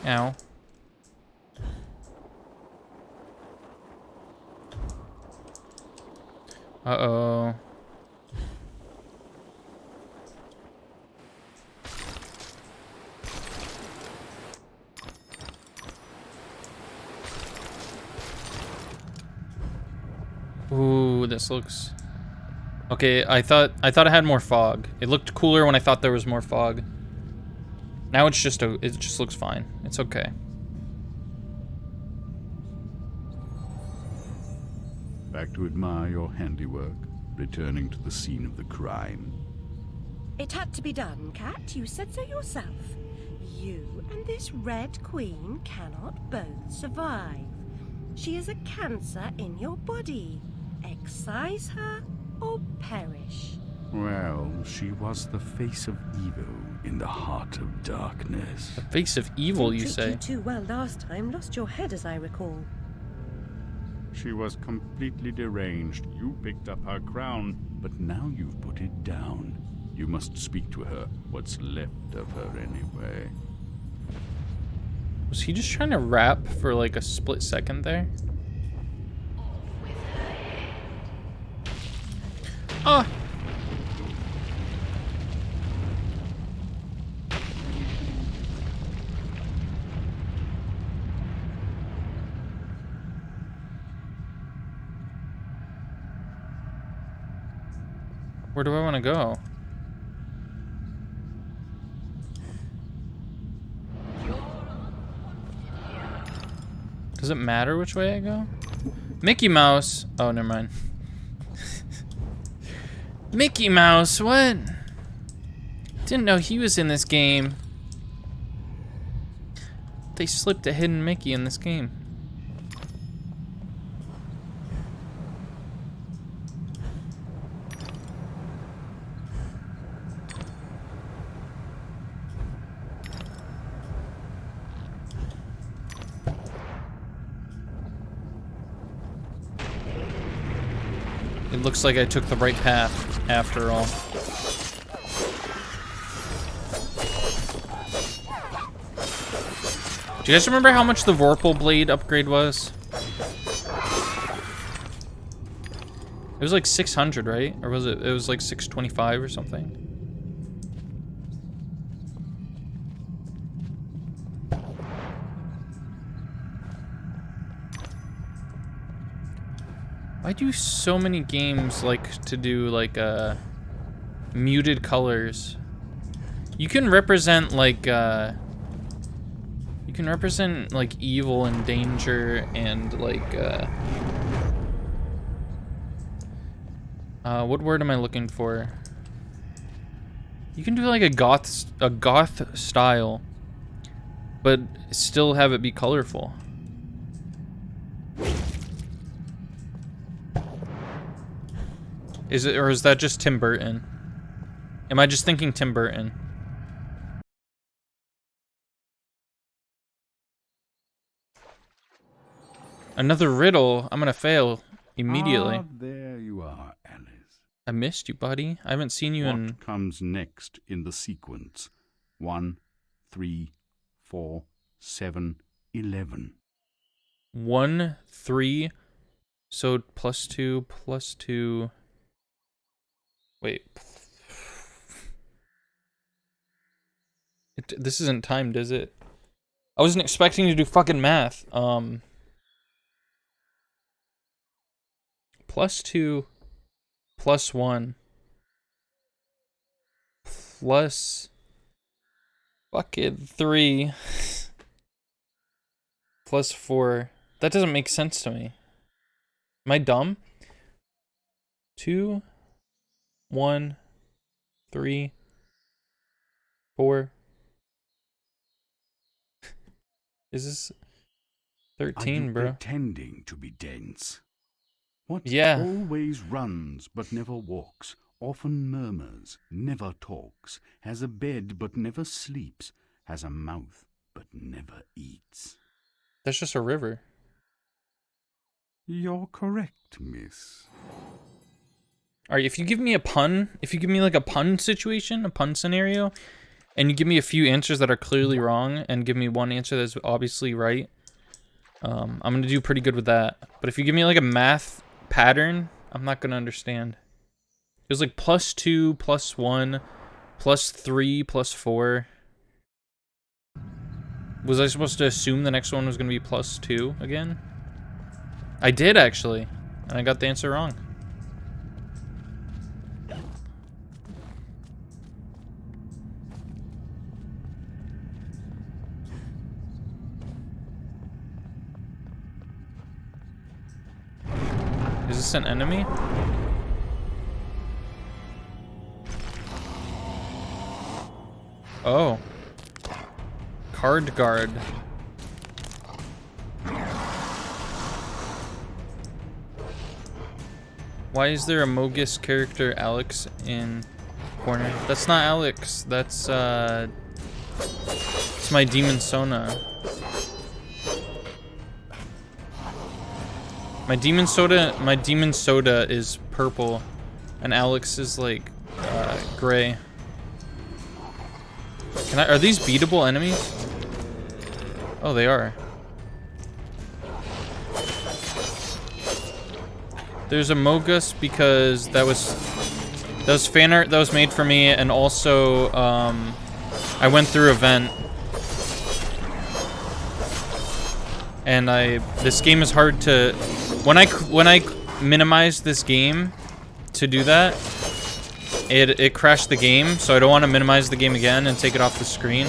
Ow. Uh-oh. Ooh, this looks... Okay, I thought it had more fog. It looked cooler when I thought there was more fog. Now it's just it just looks fine. It's okay. Back to admire your handiwork, returning to the scene of the crime. It had to be done, Cat. You said so yourself. You and this Red Queen cannot both survive. She is a cancer in your body. Excise her or perish. Well, she was the face of evil in the heart of darkness. The face of evil, you Didn't say? treat you too well last time. Lost your head, as I recall. She was completely deranged. You picked up her crown, but now you've put it down. You must speak to her. What's left of her, anyway. Was he just trying to rap for like a split second there? Ah! Where do I want to go? Does it matter which way I go? Mickey Mouse. Oh, never mind. Mickey Mouse, what? Didn't know he was in this game. They slipped a hidden Mickey in this game. It looks like I took the right path after all. Do you guys remember how much the Vorpal blade upgrade was? It was like 600, right? Or was it? It was like 625 or something. Why do so many games like to do like muted colors? You can represent like evil and danger and like what word am I looking for? You can do like a goth style, but still have it be colorful. Is it, or is that just Tim Burton? Am I just thinking Tim Burton? Another riddle. I'm gonna fail immediately. Ah, there you are, Alice. I missed you, buddy. I haven't seen you in... What comes next in the sequence? 1, 3, 4, 7, 11. 1, 3. So +2, +2. Wait. This isn't timed, is it? I wasn't expecting to do fucking math. +2 +1 plus fucking 3 +4. That doesn't make sense to me. Am I dumb? 2, 1, 3, 4. Is this 13, bro? Pretending to be dense. What Yeah. always runs but never walks, often murmurs, never talks, has a bed but never sleeps, has a mouth but never eats. That's just a river. You're correct, miss. Alright, if you give me a pun, if you give me like a pun situation, a pun scenario, and you give me a few answers that are clearly wrong, and give me one answer that's obviously right, I'm gonna do pretty good with that. But if you give me like a math pattern, I'm not gonna understand. It was like +2, +1, +3, +4. Was I supposed to assume the next one was gonna be +2 again? I did actually, and I got the answer wrong. Is this an enemy? Oh. Card guard. Why is there a Mogus character Alex in corner? That's not Alex. That's it's my Demon Sona. My Demon Soda is purple, and Alex is like gray. Are these beatable enemies? Oh, they are. There's a Mogus because that was fan art that was made for me, and also I went through a vent, and this game is hard to when I minimize this game to do that, it crashed the game, so I don't want to minimize the game again and take it off the screen.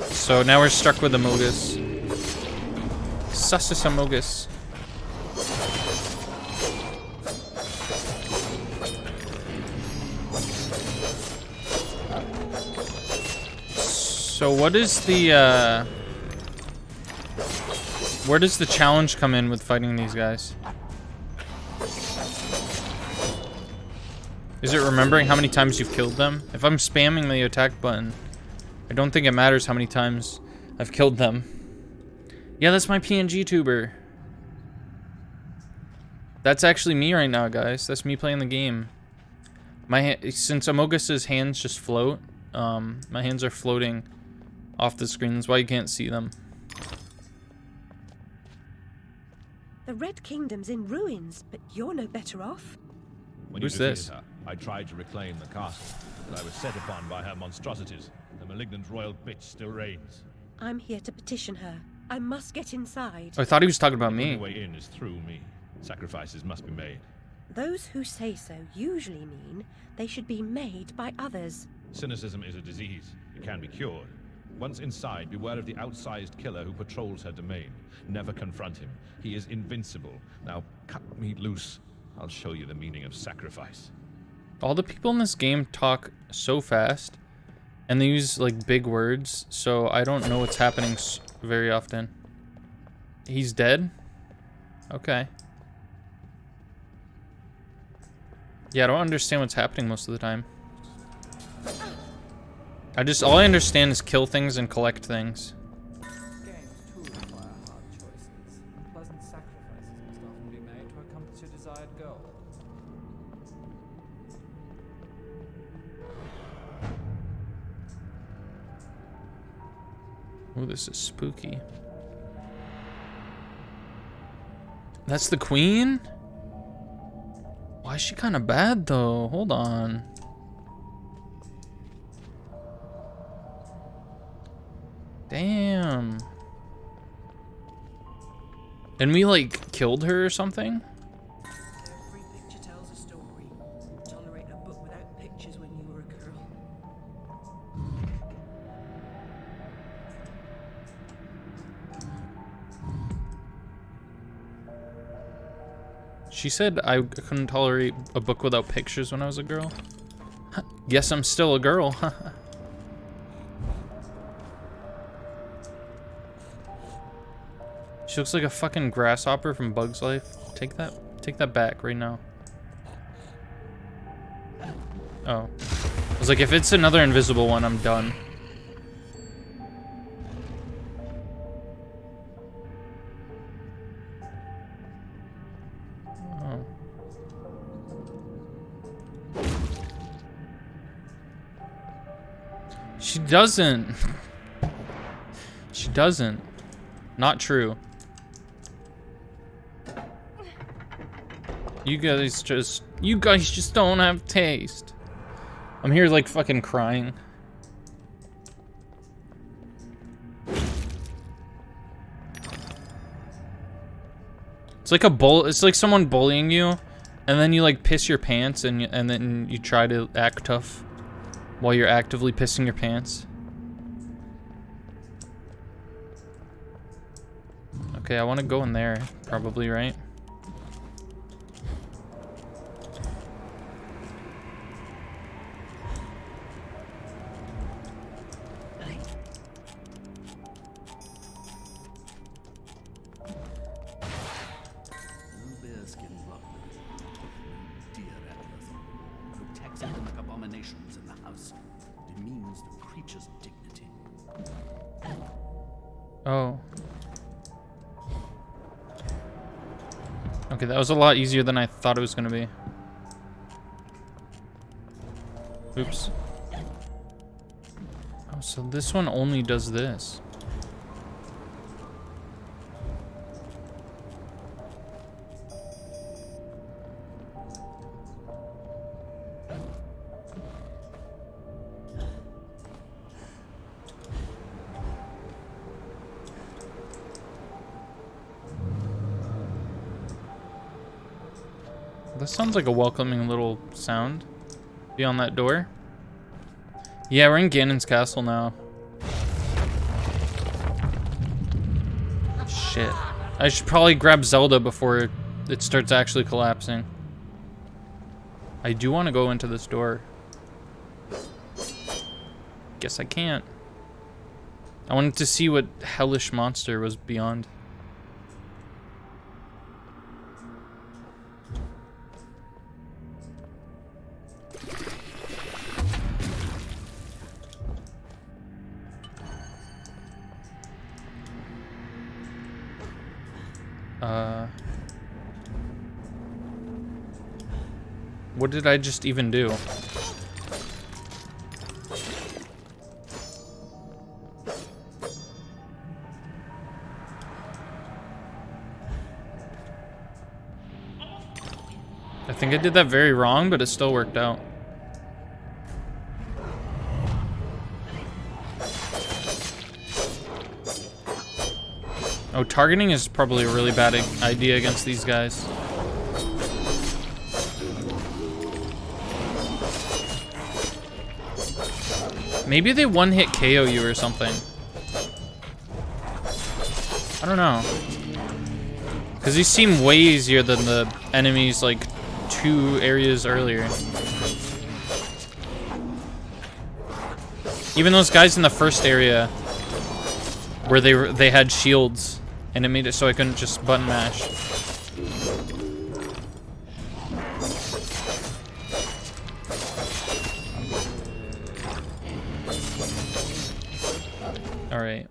So now we're stuck with the Mogus. Sussus Amogus. So what is the where does the challenge come in with fighting these guys? Is it remembering how many times you've killed them? If I'm spamming the attack button, I don't think it matters how many times I've killed them. Yeah, that's my PNG tuber. That's actually me right now, guys. That's me playing the game. Since Amogus's hands just float, my hands are floating off the screen. That's why you can't see them. The Red Kingdom's in ruins, but you're no better off. When Who's you defeated this? her, I tried to reclaim the castle, but I was set upon by her monstrosities. The malignant royal bitch still reigns. I'm here to petition her. I must get inside. Oh, I thought he was talking about The me. only way in is through me. Sacrifices must be made. Those who say so usually mean they should be made by others. Cynicism is a disease. It can be cured. Once inside, beware of the outsized killer who patrols her domain. Never confront him. He is invincible. Now cut me loose. I'll show you the meaning of sacrifice. All the people in this game talk so fast, and they use like big words, so I don't know what's happening very often. He's dead? Okay. Yeah, I don't understand what's happening most of the time. All I understand is kill things and collect things. Games too require hard choices. Pleasant sacrifices must often be made to accomplish a desired goal. Oh, this is spooky. That's the queen? Why is she kind of bad though? Hold on. Damn. And we like killed her or something? Every picture tells a story. Tolerate a book without pictures when you were a girl. She said I couldn't tolerate a book without pictures when I was a girl. Guess I'm still a girl. She looks like a fucking grasshopper from Bug's Life. Take that back right now. Oh. I was like, if it's another invisible one, I'm done. Oh. She doesn't. She doesn't. Not true. You guys just don't have taste. I'm here like fucking crying. It's like it's like someone bullying you, and then you like piss your pants, and then you try to act tough while you're actively pissing your pants. Okay, I want to go in there, probably, right? Abominations in the house demeans the creature's dignity. Oh. Okay, that was a lot easier than I thought it was gonna be. Oops. Oh, so this one only does this. This sounds like a welcoming little sound. Beyond that door. Yeah, we're in Ganon's castle now. Shit. I should probably grab Zelda before it starts actually collapsing. I do want to go into this door. Guess I can't. I wanted to see what hellish monster was beyond. What did I just even do? I think I did that very wrong, but it still worked out. Oh, targeting is probably a really bad idea against these guys. Maybe they one-hit KO you or something. I don't know. Because these seem way easier than the enemies like 2 areas earlier. Even those guys in the first area where they had shields and it made it so I couldn't just button mash. Alright.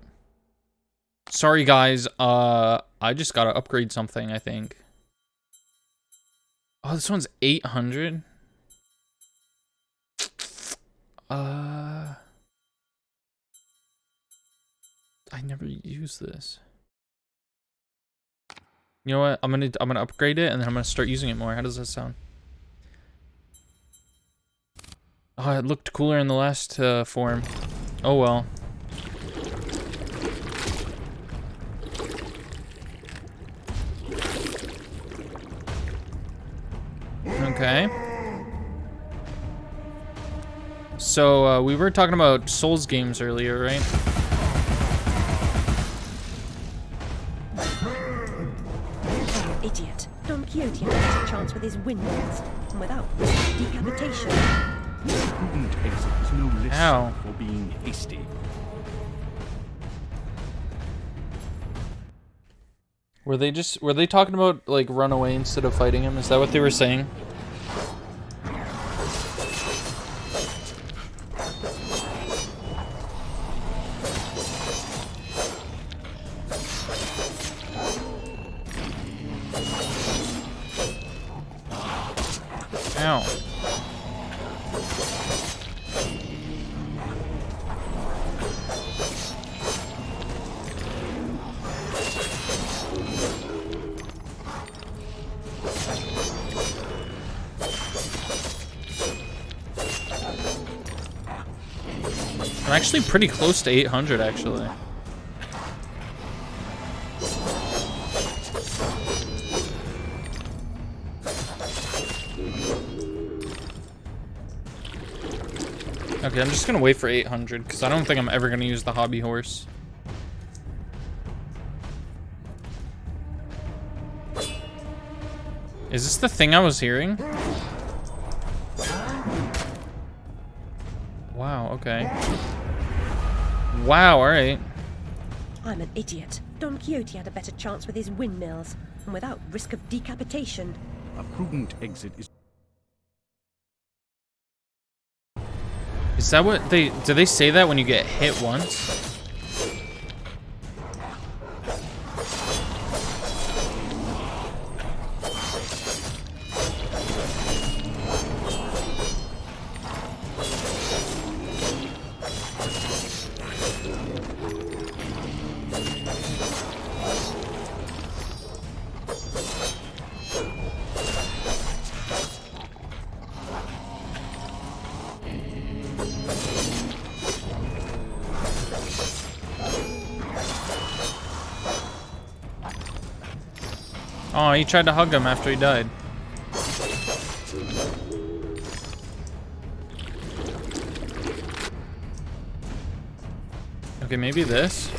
Sorry guys, I just gotta upgrade something, I think. Oh, this one's 800? I never use this. You know what? I'm gonna upgrade it and then I'm gonna start using it more. How does that sound? Oh, it looked cooler in the last form. Oh well. Okay. So, we were talking about Souls games earlier, right? Idiot. Don Quixote had a chance with his windmills, and without decapitation. Prudent exit is no less Ow. for being hasty. Were they talking about, like, run away instead of fighting him? Is that what they were saying? Ow. I'm actually pretty close to 800, actually. Okay, I'm just gonna wait for 800 because I don't think I'm ever gonna use the hobby horse. Is this the thing I was hearing? Wow, okay. Wow, alright. I'm an idiot. Don Quixote had a better chance with his windmills, and without risk of decapitation. A prudent exit is Is that what do they say that when you get hit once? Oh, he tried to hug him after he died. Okay, maybe this.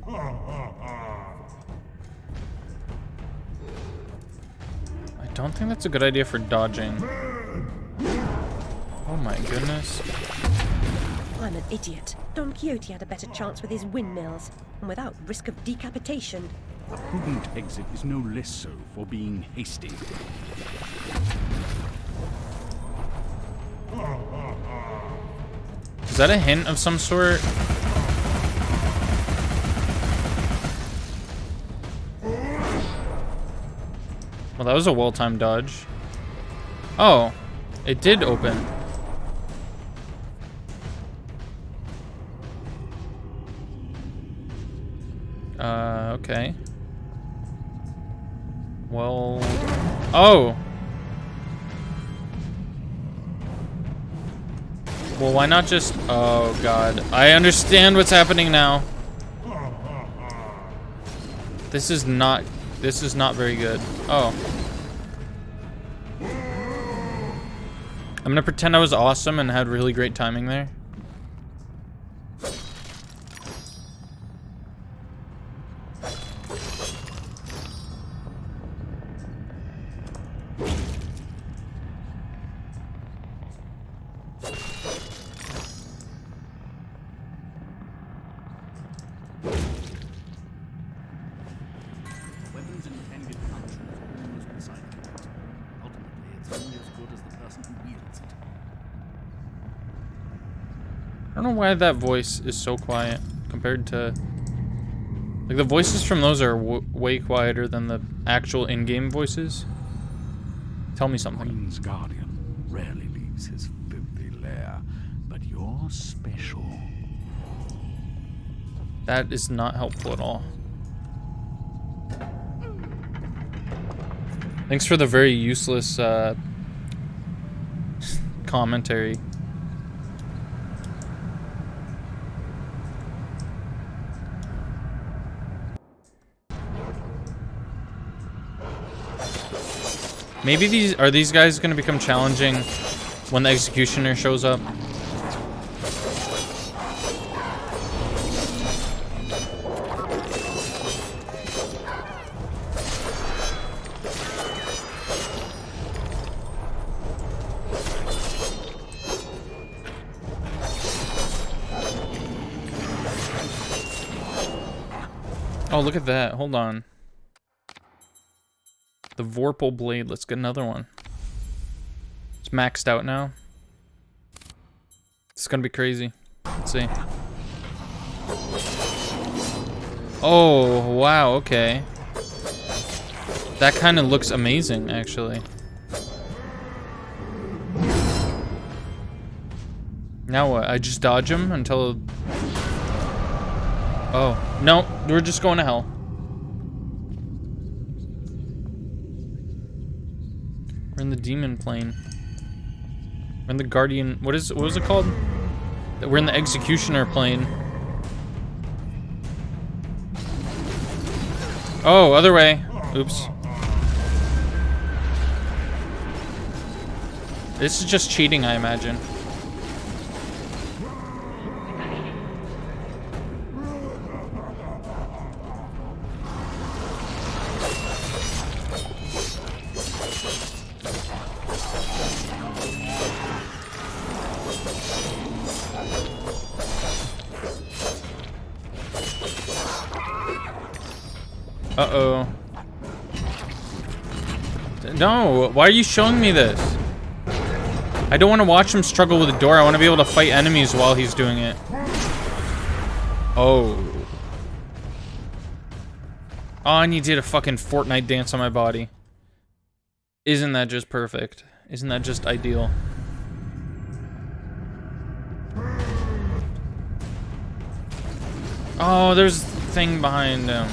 I don't think that's a good idea for dodging. Oh my goodness. I'm an idiot. Don Quixote had a better chance with his windmills, and without risk of decapitation. A prudent exit is no less so for being hasty. Is that a hint of some sort? Well, that was a well-timed dodge. Oh, it did open. Okay. Well, oh. Well, why not just, oh god. I understand what's happening now. This is not very good. Oh. I'm gonna pretend I was awesome and had really great timing there. Weapons intended function is always beside the point. Ultimately, it's only as good as the person who wields it. I don't know why that voice is so quiet compared to... Like, the voices from those are way quieter than the actual in-game voices. Tell me something. Queen's Guardian rarely leaves his filthy lair, but you're special. That is not helpful at all. Thanks for the very useless commentary. Maybe these guys gonna become challenging when the executioner shows up? Oh, look at that. Hold on. The Vorpal Blade. Let's get another one. It's maxed out now. It's gonna be crazy. Let's see. Oh, wow, okay. That kind of looks amazing, actually. Now what? I just dodge him until... Oh, no, we're just going to hell. We're in the demon plane. We're in the guardian... What was it called? We're in the executioner plane. Oh, other way. Oops. This is just cheating, I imagine. Uh-oh. No, why are you showing me this? I don't want to watch him struggle with the door. I want to be able to fight enemies while he's doing it. Oh. Oh, and he did a fucking Fortnite dance on my body. Isn't that just perfect? Isn't that just ideal? Oh, there's a thing behind him.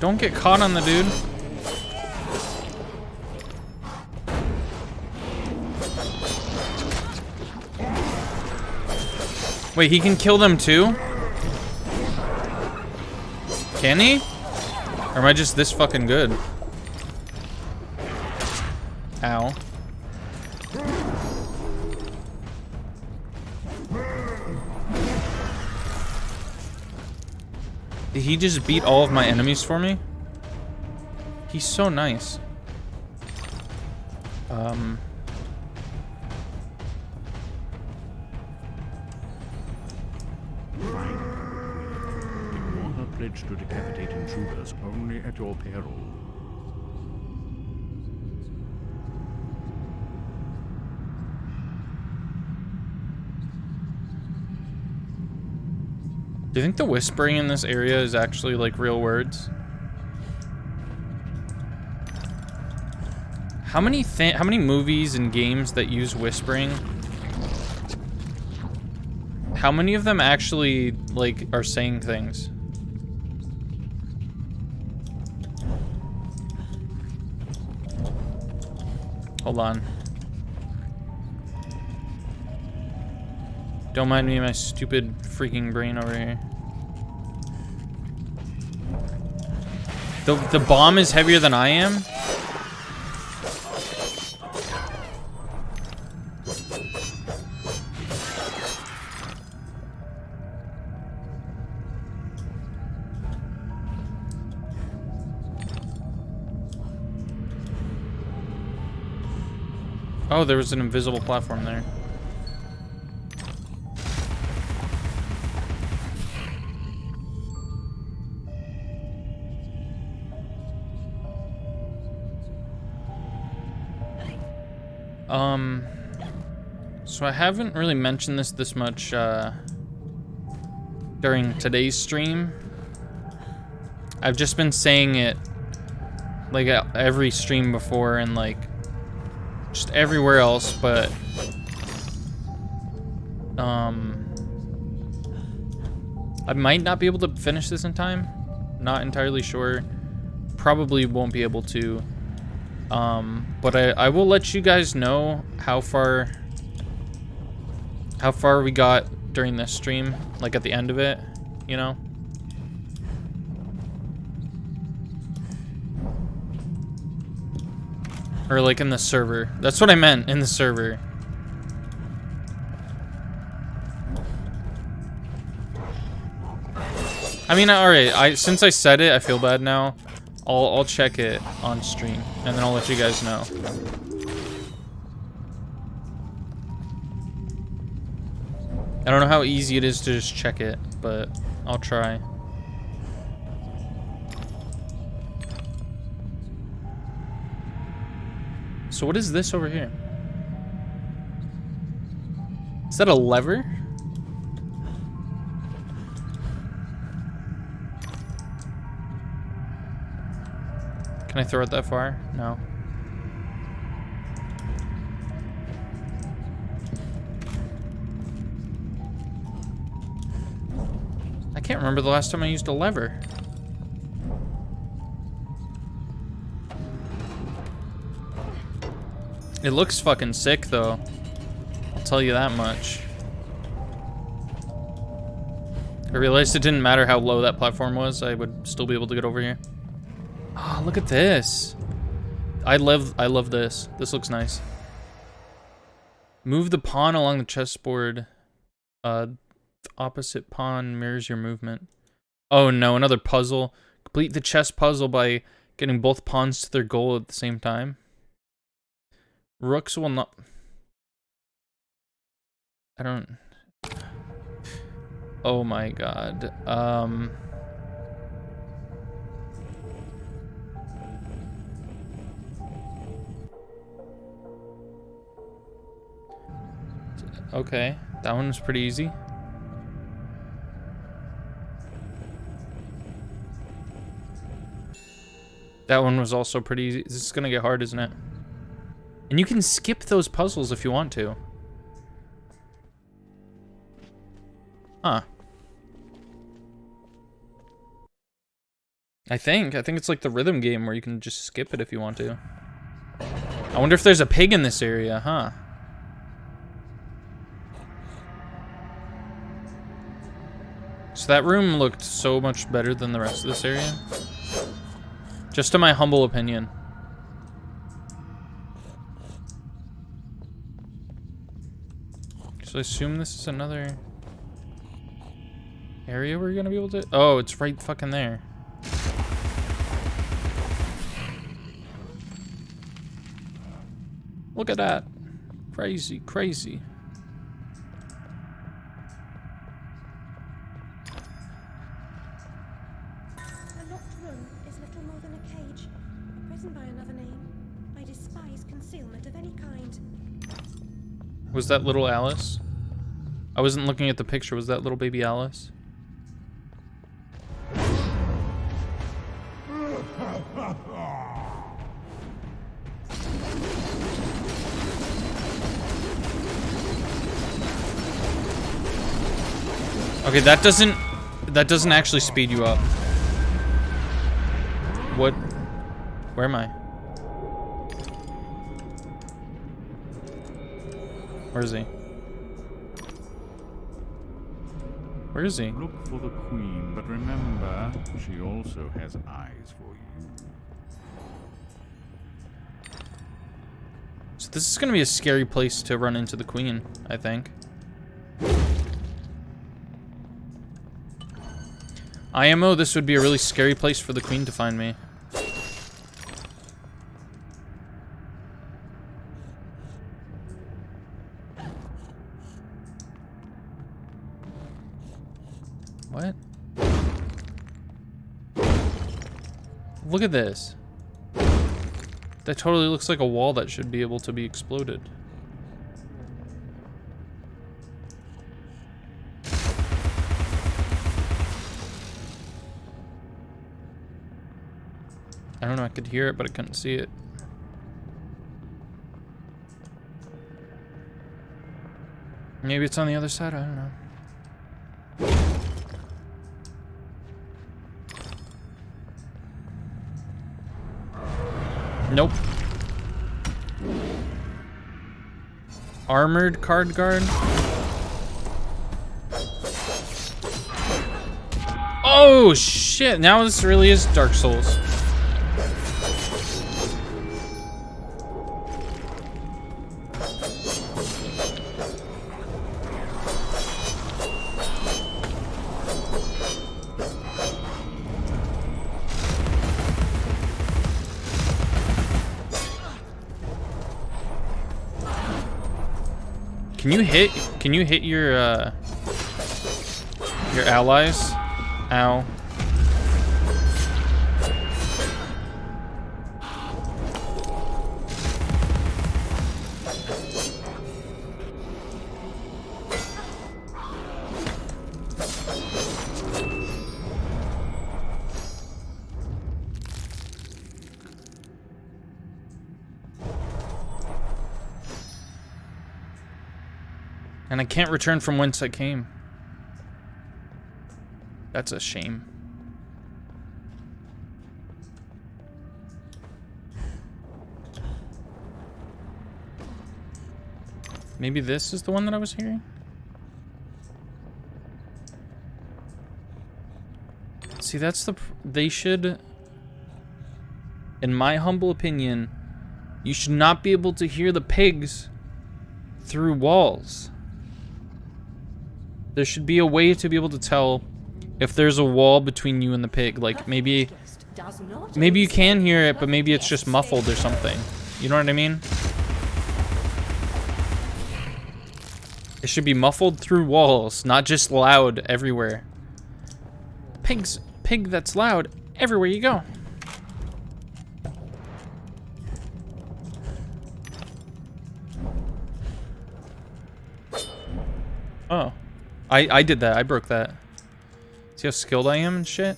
Don't get caught on the dude. Wait, he can kill them too? Can he? Or am I just this fucking good? Ow. Did he just beat all of my enemies for me? He's so nice. Ignore her pledge to decapitate intruders only at your peril. Do you think the whispering in this area is actually like real words? How many movies and games that use whispering? How many of them actually like are saying things? Hold on. Don't mind me, my stupid freaking brain over here. The bomb is heavier than I am? Oh, there was an invisible platform there. So I haven't really mentioned this much during today's stream. I've just been saying it like at every stream before and like just everywhere else, but I might not be able to finish this in time. Not entirely sure. Probably won't be able to. But I will let you guys know how far we got during this stream, like at the end of it, you know? Or like in the server. That's what I meant, in the server. I mean, alright, since I said it, I feel bad now. I'll check it on stream, and then I'll let you guys know. I don't know how easy it is to just check it, but I'll try. So what is this over here? Is that a lever? Can I throw it that far? No. I can't remember the last time I used a lever. It looks fucking sick though. I'll tell you that much. I realized it didn't matter how low that platform was, I would still be able to get over here. Oh, look at this. I love this. This looks nice. Move the pawn along the chessboard. The opposite pawn mirrors your movement. Oh no, another puzzle. Complete the chess puzzle by getting both pawns to their goal at the same time. Rooks will not... I don't... Oh my god. Okay, that one was pretty easy. That one was also pretty easy. This is gonna get hard, isn't it? And you can skip those puzzles if you want to. Huh. I think it's like the rhythm game where you can just skip it if you want to. I wonder if there's a pig in this area, huh? So that room looked so much better than the rest of this area. Just in my humble opinion. So I assume this is another area we're gonna be able to... Oh, it's right fucking there. Look at that. Crazy, crazy. A locked room is little more than a cage. A prison by another name. I despise concealment of any kind. Was that little Alice? I wasn't looking at the picture. Was that little baby Alice? Okay, that doesn't actually speed you up. What? Where am I? Where is he? Where is he? Look for the queen, but remember, she also has eyes for you. So this is gonna be a scary place to run into the queen, I think. IMO, this would be a really scary place for the queen to find me. What? Look at this. That totally looks like a wall that should be able to be exploded. I don't know, I could hear it, but I couldn't see it. Maybe it's on the other side, I don't know. Nope. Armored card guard? Oh shit, now this really is Dark Souls. Can you hit your allies? Ow. And I can't return from whence I came. That's a shame. Maybe this is the one that I was hearing? See, that's the... They should... In my humble opinion, you should not be able to hear the pigs through walls. There should be a way to be able to tell if there's a wall between you and the pig. Like, maybe you can hear it, but maybe it's just muffled or something. You know what I mean? It should be muffled through walls, not just loud everywhere. Pig that's loud everywhere you go. Oh. I did that. I broke that. See how skilled I am and shit?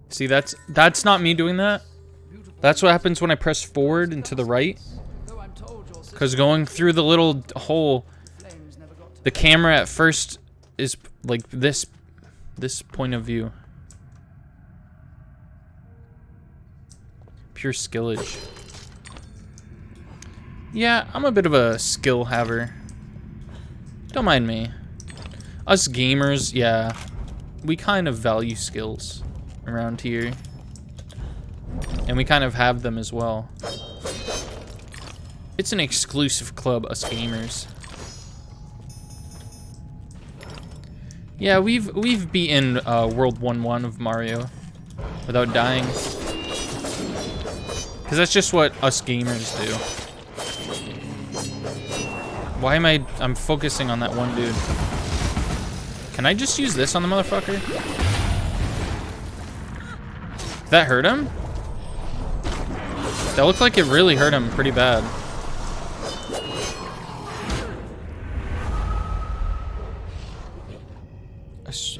See, that's not me doing that. That's what happens when I press forward and to the right. Because going through the little hole, the camera at first is like this point of view. pure skillage. Yeah, I'm a bit of a skill haver. Don't mind me. Us gamers, yeah, we kind of value skills around here. And we kind of have them as well. It's an exclusive club, us gamers. Yeah, we've beaten World 1-1 of Mario without dying. Because that's just what us gamers do. Why am I'm focusing on that one dude. Can I just use this on the motherfucker? Did that hurt him? That looked like it really hurt him pretty bad.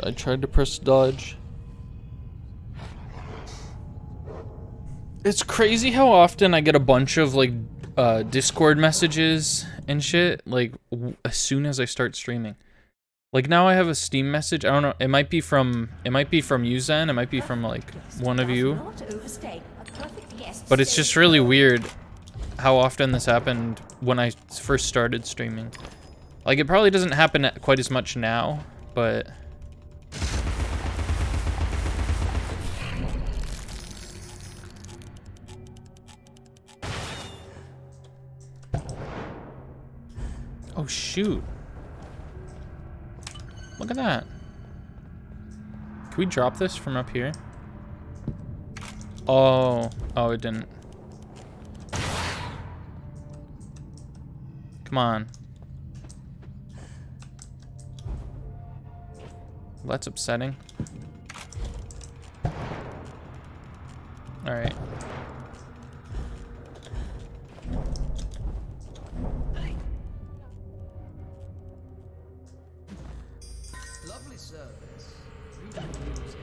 I tried to press dodge. It's crazy how often I get a bunch of like Discord messages and shit like as soon as I start streaming. Like now I have a Steam message. I don't know. It might be from you, Zen. It might be from like one of you. But it's just really weird how often this happened when I first started streaming. Like it probably doesn't happen quite as much now, but oh shoot. Look at that. Can we drop this from up here? Oh, it didn't. Come on. That's upsetting. All right. Lovely service. Beautiful music.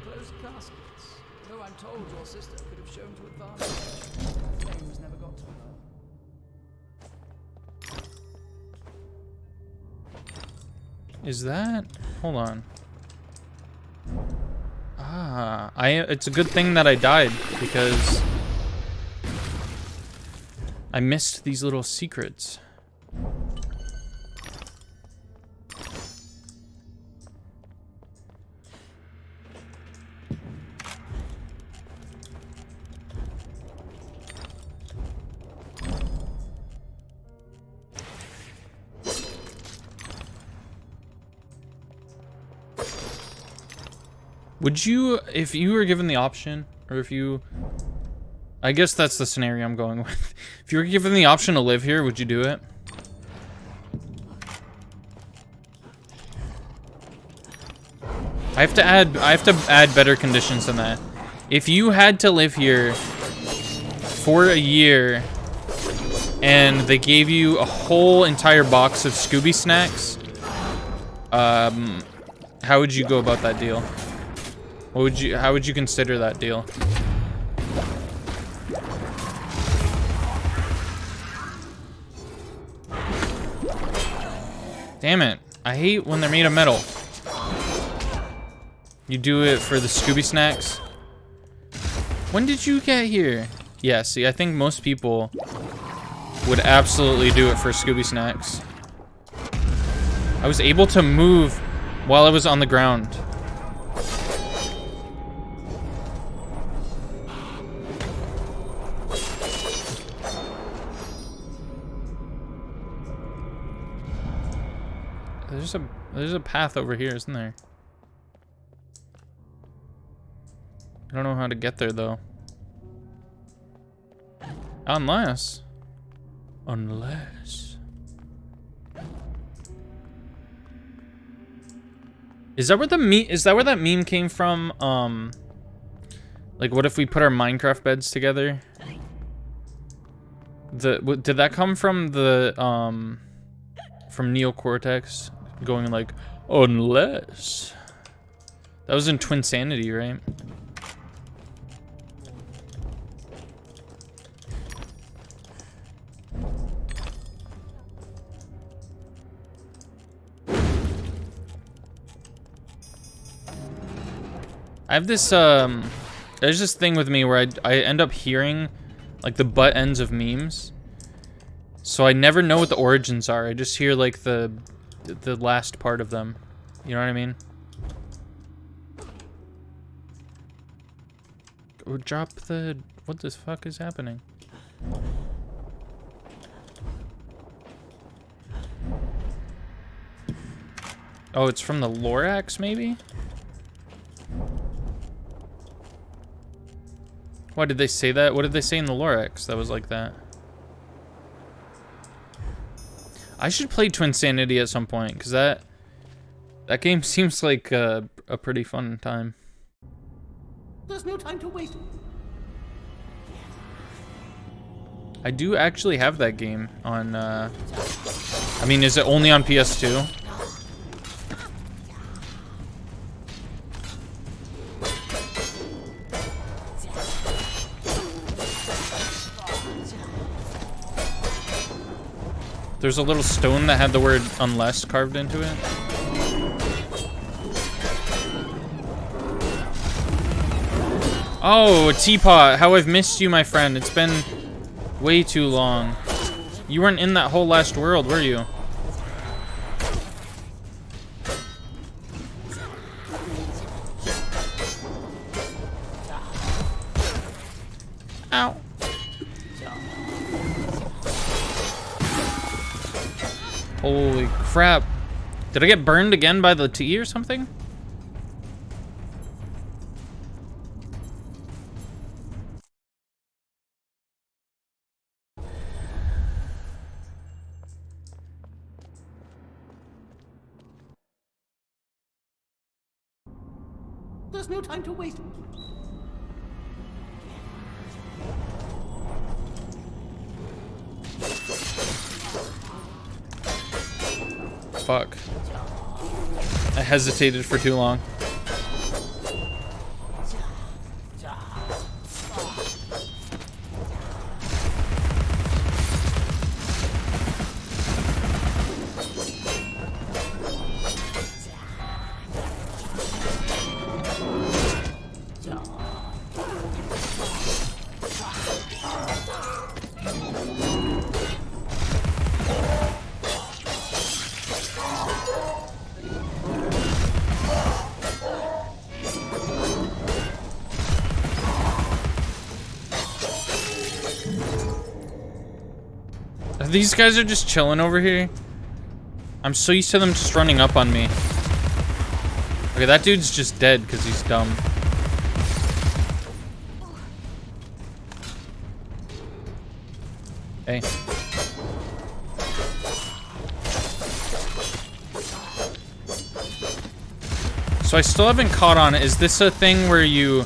Closed caskets. Though I'm told your sister could have shown to advantage. The flames never got to her. Is that? Hold on. It's a good thing that I died because I missed these little secrets. Would you, if you were given the option, or if you, I guess that's the scenario I'm going with. If you were given the option to live here, would you do it? I have to add better conditions than that. If you had to live here for a year and they gave you a whole entire box of Scooby snacks, how would you go about that deal? How would you consider that deal? Damn it. I hate when they're made of metal. You do it for the Scooby snacks? When did you get here? Yeah, see, I think most people would absolutely do it for Scooby snacks. I was able to move while I was on the ground. There's a path over here, isn't there? I don't know how to get there though. Unless. Is that where that meme came from? Like what if we put our Minecraft beds together? Did that come from the from Neocortex going like unless? That was in Twinsanity, right? I have this There's this thing with me where I end up hearing like the butt ends of memes. So I never know what the origins are. I just hear like the last part of them. You know what I mean? Go drop the... What the fuck is happening? Oh, it's from the Lorax, maybe? Why did they say that? What did they say in the Lorax that was like that? I should play Twinsanity at some point, because that game seems like a pretty fun time. There's no time to waste. I do actually have that game on, I mean, is it only on PS2? There's a little stone that had the word unless carved into it. Oh, a teapot. How I've missed you, my friend. It's been way too long. You weren't in that whole last world, were you? Ow. Holy crap. Did I get burned again by the tea or something? There's no time to waste. Fuck. I hesitated for too long. These guys are just chilling over here. I'm so used to them just running up on me. Okay, that dude's just dead because he's dumb. Hey. So I still haven't caught on. Is this a thing where you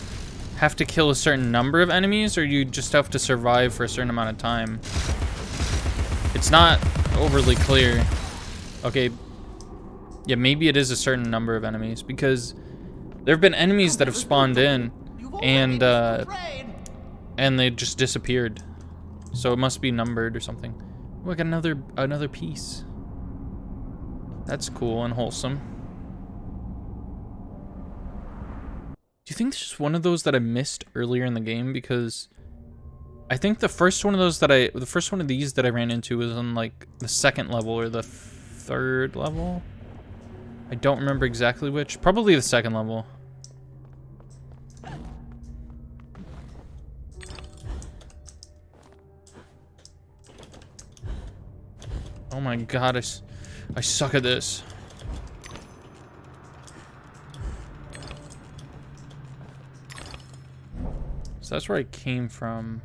have to kill a certain number of enemies, or you just have to survive for a certain amount of time? It's not overly clear. Okay. Yeah, maybe it is a certain number of enemies, because there have been enemies that have spawned in and they just disappeared. So it must be numbered or something. Oh, I got another piece. That's cool and wholesome. Do you think this is one of those that I missed earlier in the game? Because I think the first one of these that I ran into was on like the second level or the third level. I don't remember exactly which. Probably the second level. Oh my god, I suck at this. So that's where I came from.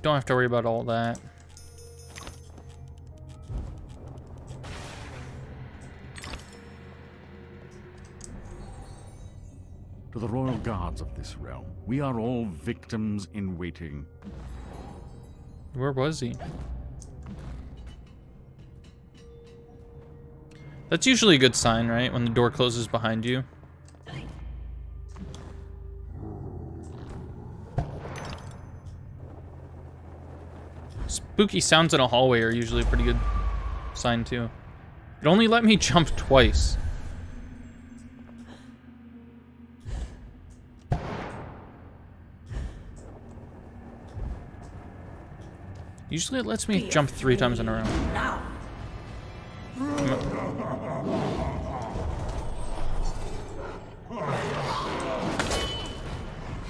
Don't have to worry about all that. To the royal guards of this realm, we are all victims in waiting. Where was he? That's usually a good sign, right? When the door closes behind you. Spooky sounds in a hallway are usually a pretty good sign too. It only let me jump twice. Usually it lets me jump 3 times in a row. Now.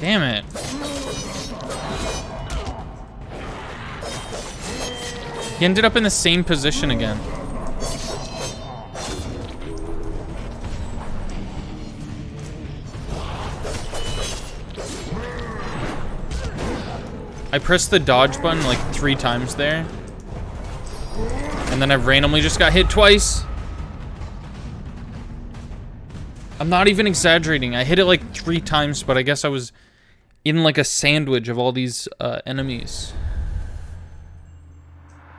Damn it. He ended up in the same position again. I pressed the dodge button like 3 times there. And then I randomly just got hit twice. I'm not even exaggerating. I hit it like 3 times, but I guess I was in like a sandwich of all these enemies.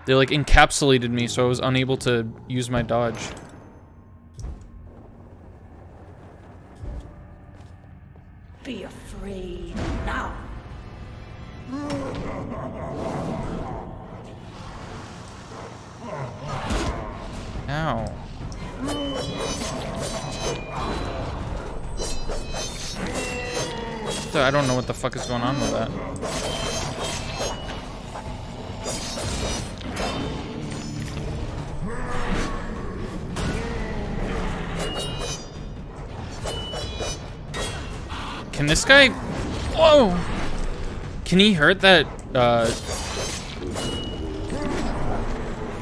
They like encapsulated me, so I was unable to use my dodge. Be afraid now. Ow. I don't know what the fuck is going on with that. Can this guy... Whoa! Can he hurt that,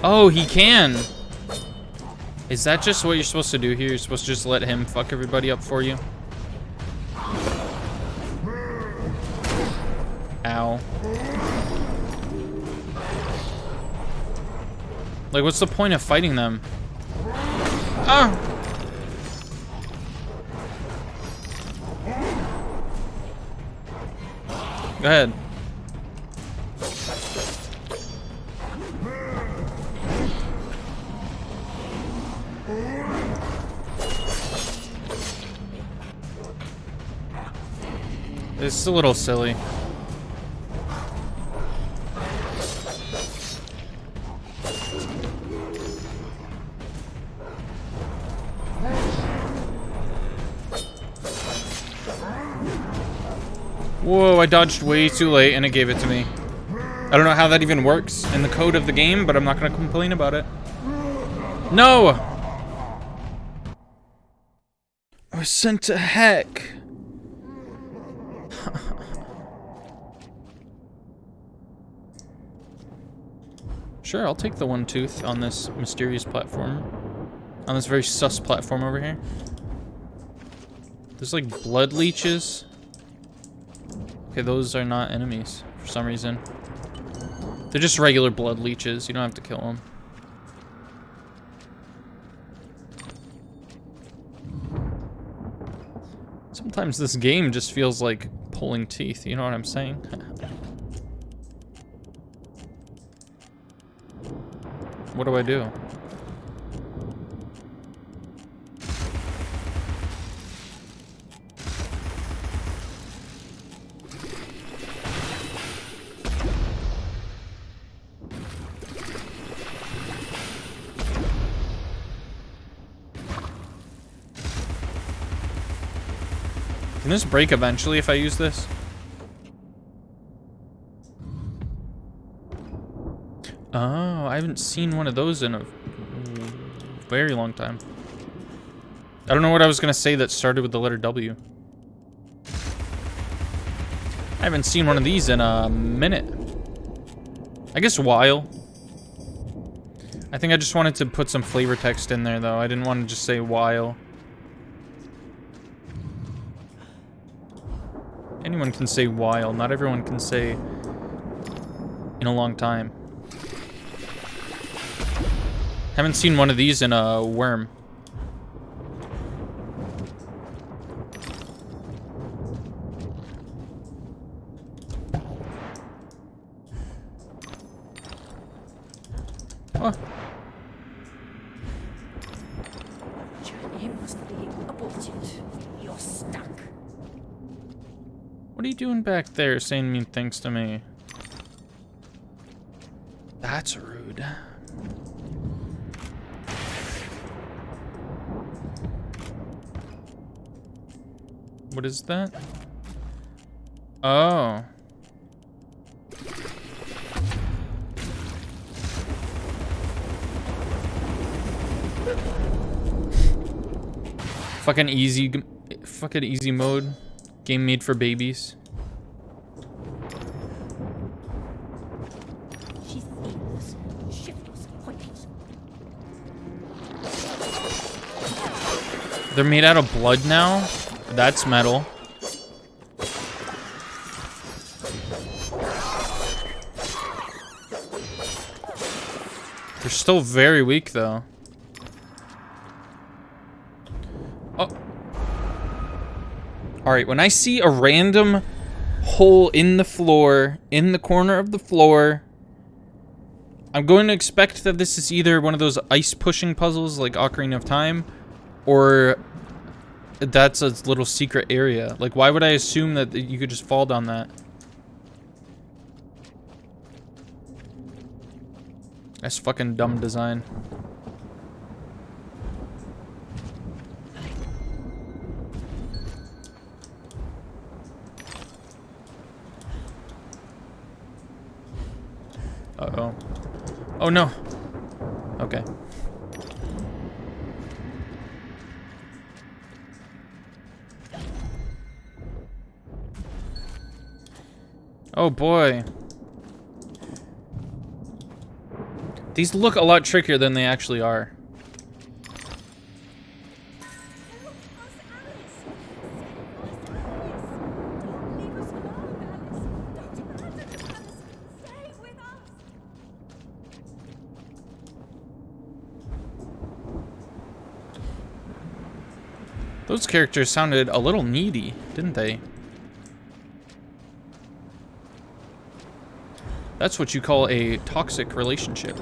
Oh, he can! Is that just what you're supposed to do here? You're supposed to just let him fuck everybody up for you? Ow. Like, what's the point of fighting them? Ah! Go ahead. It's a little silly. Whoa, I dodged way too late and it gave it to me. I don't know how that even works in the code of the game, but I'm not gonna complain about it. No! I was sent to heck. Sure, I'll take the 1 tooth on this mysterious platform. On this very sus platform over here. There's like blood leeches. Okay, those are not enemies for some reason. They're just regular blood leeches. You don't have to kill them. Sometimes this game just feels like pulling teeth. You know what I'm saying? What do I do? Can this break eventually if I use this? Oh, I haven't seen one of those in a very long time. I don't know what I was gonna say that started with the letter W. I haven't seen one of these in a minute. I guess while. I think I just wanted to put some flavor text in there though. I didn't want to just say while. Anyone can say while, not everyone can say in a long time. Haven't seen one of these in a worm. Oh. Journey must be aborted. You're stuck. What are you doing back there saying mean things to me? That's rude. What is that? Oh. Fucking easy mode. Game made for babies. She's aimless, shiftless, pointless. They're made out of blood now? That's metal. They're still very weak though. Oh. Alright, when I see a random hole in the floor, in the corner of the floor, I'm going to expect that this is either one of those ice pushing puzzles like Ocarina of Time, or that's a little secret area. Like, why would I assume that you could just fall down that? That's fucking dumb design. Uh-oh. Oh no. Okay. Oh boy. These look a lot trickier than they actually are. Those characters sounded a little needy, didn't they? That's what you call a toxic relationship.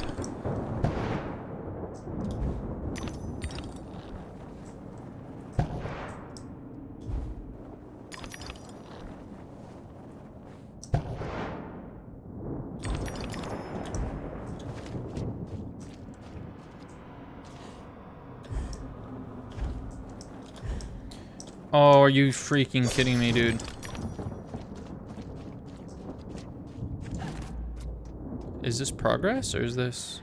Oh, are you freaking kidding me, dude? Is this progress, or is this...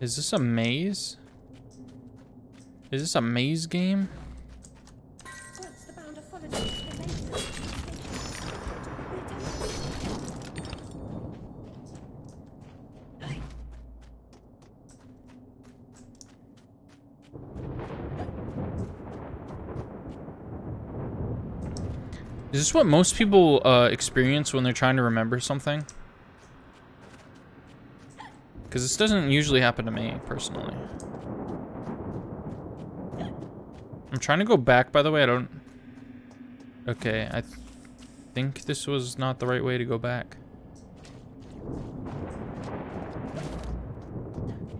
Is this a maze? Is this a maze game? Once the bounder followed me to the maze, Is this what most people experience when they're trying to remember something? Because this doesn't usually happen to me, personally. I'm trying to go back, by the way. I don't... Okay, I think this was not the right way to go back.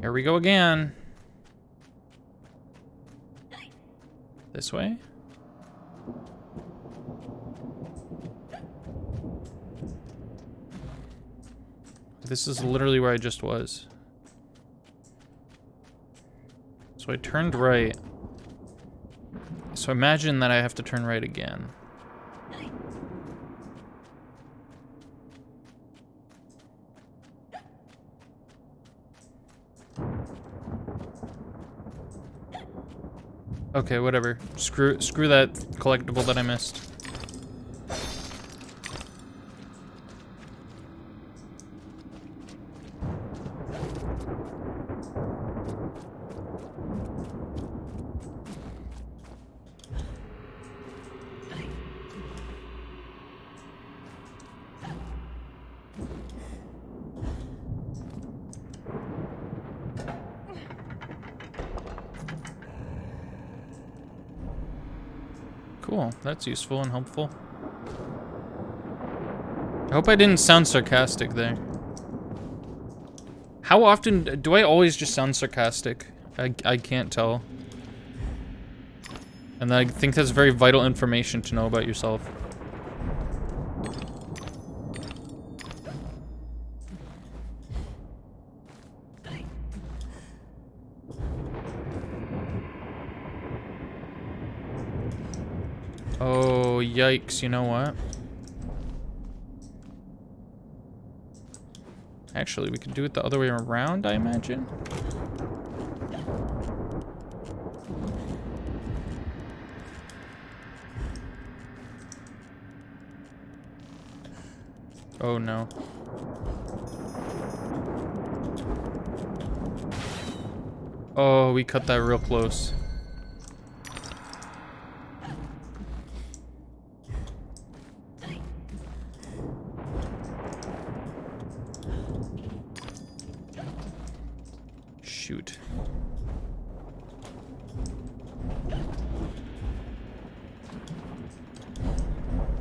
Here we go again. This way? This is literally where I just was. So I turned right. So imagine that I have to turn right again. Okay, whatever. Screw that collectible that I missed. Cool, that's useful and helpful. I hope I didn't sound sarcastic there. How often do I always just sound sarcastic? I can't tell. And I think that's very vital information to know about yourself. Oh, yikes, you know what? Actually, we could do it the other way around, I imagine. Oh no. Oh, we cut that real close. Shoot.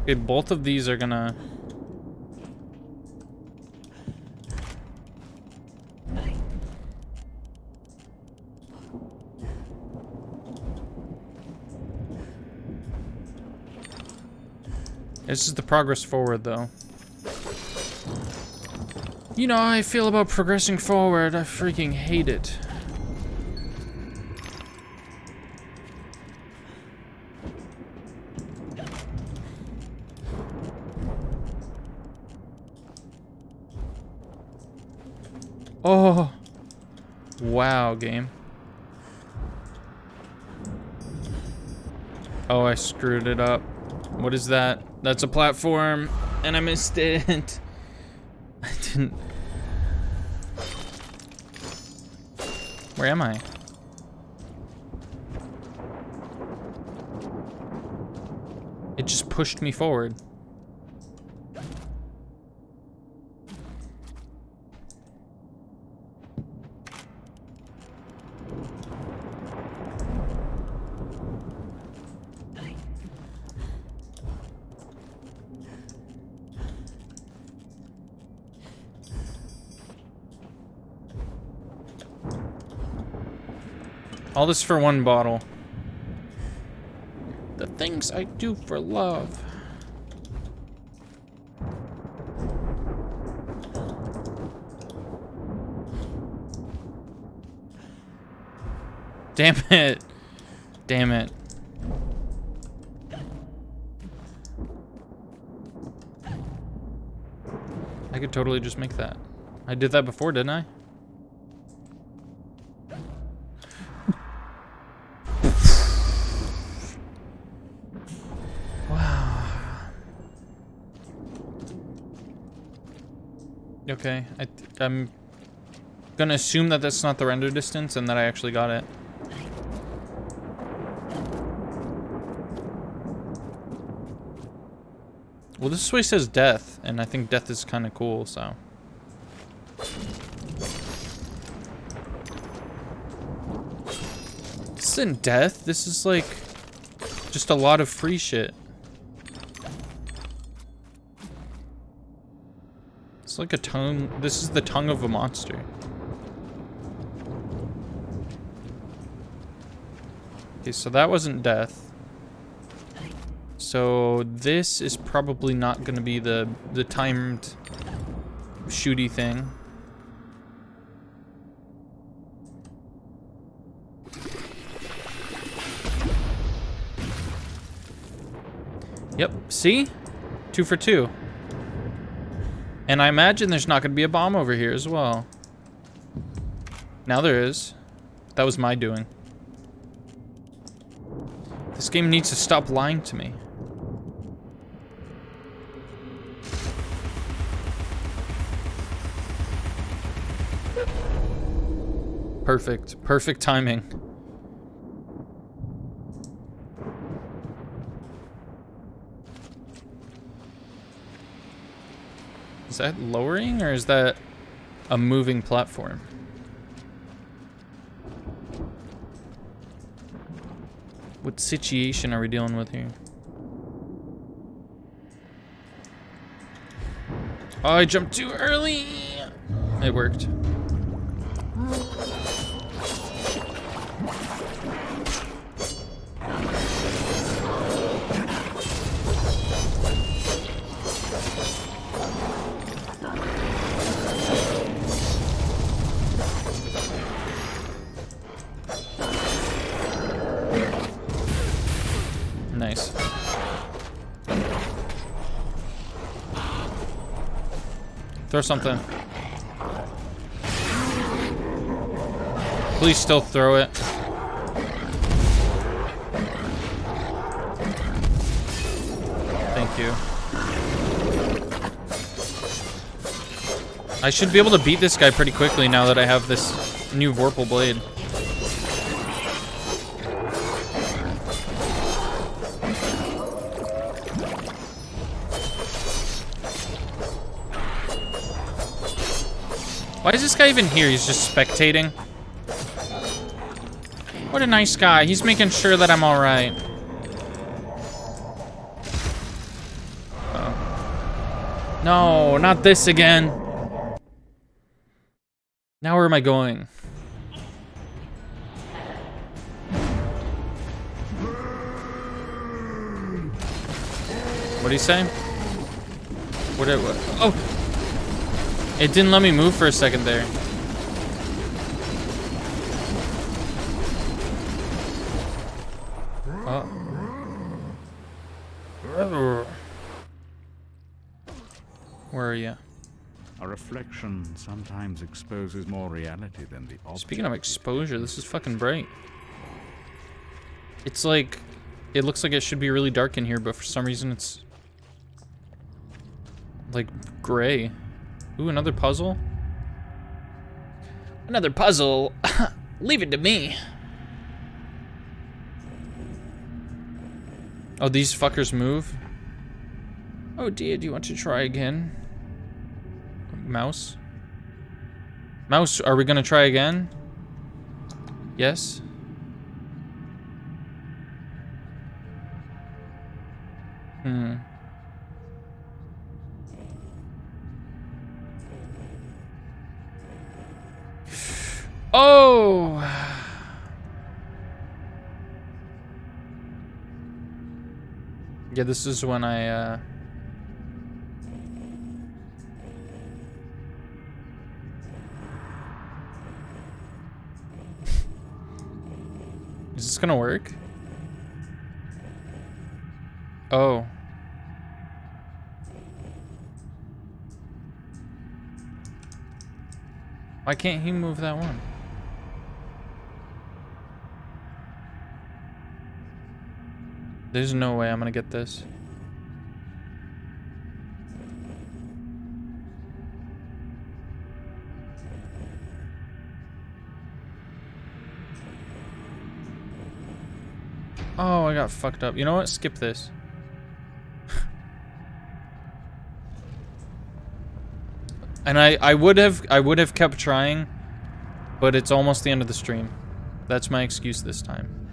Okay, both of these are gonna... This is the progress forward, though. You know how I feel about progressing forward. I freaking hate it. Oh. Wow, game. Oh, I screwed it up. What is that? That's a platform, and I missed it. I didn't... Where am I? It just pushed me forward. All this for one bottle. The things I do for love. Damn it. Damn it. I could totally just make that. I did that before, didn't I? Okay, I'm gonna assume that that's not the render distance and that I actually got it. Well, this way says death, and I think death is kind of cool, so. This isn't death, this is like just a lot of free shit. It's like a tongue. This is the tongue of a monster. Okay, so that wasn't death. So this is probably not going to be the timed shooty thing. Yep, see? 2 for 2. And I imagine there's not going to be a bomb over here as well. Now there is. That was my doing. This game needs to stop lying to me. Perfect. Perfect timing. Is that lowering, or is that a moving platform? What situation are we dealing with here? Oh, I jumped too early! It worked. Nice. Throw something. Please still throw it. Thank you. I should be able to beat this guy pretty quickly now that I have this new Vorpal blade. Why is this guy even here? He's just spectating. What a nice guy. He's making sure that I'm alright. Oh. No, not this again. Now where am I going? What did he say? What? Oh! It didn't let me move for a second there. Where are you? A reflection sometimes exposes more reality than the object. Speaking of exposure, this is fucking bright. It's like, it looks like it should be really dark in here, but for some reason it's like gray. Ooh, another puzzle? Another puzzle? Leave it to me. Oh, these fuckers move? Oh dear, do you want to try again? Mouse? Mouse, are we gonna try again? Yes? Oh! Yeah, this is when I, Is this gonna work? Oh. Why can't he move that one? There's no way I'm gonna get this. Oh, I got fucked up. You know what? Skip this. And I would have kept trying, but it's almost the end of the stream. That's my excuse this time.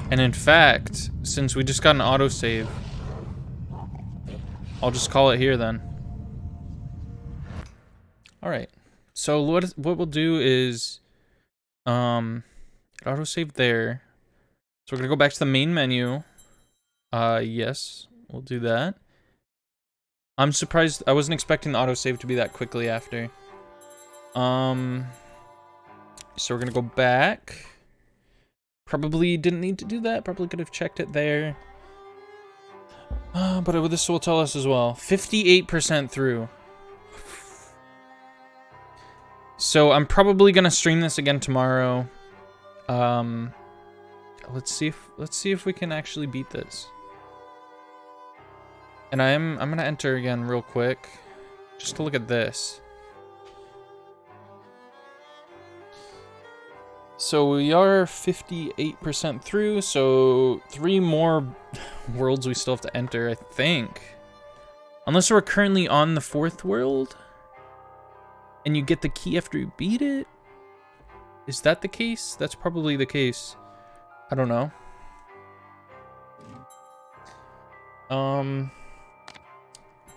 And in fact, since we just got an autosave, I'll just call it here then. Alright. So what we'll do is autosave there. So we're gonna go back to the main menu. Yes, we'll do that. I'm surprised, I wasn't expecting the autosave to be that quickly after. So we're gonna go back. Probably didn't need to do that. Probably could have checked it there. But this will tell us as well. 58% through. So I'm probably gonna stream this again tomorrow. Let's see if we can actually beat this. And I'm gonna enter again real quick, just to look at this. So we are 58% through, so 3 more worlds we still have to enter, I think. Unless we're currently on the 4th world, and you get the key after you beat it? Is that the case? That's probably the case. I don't know.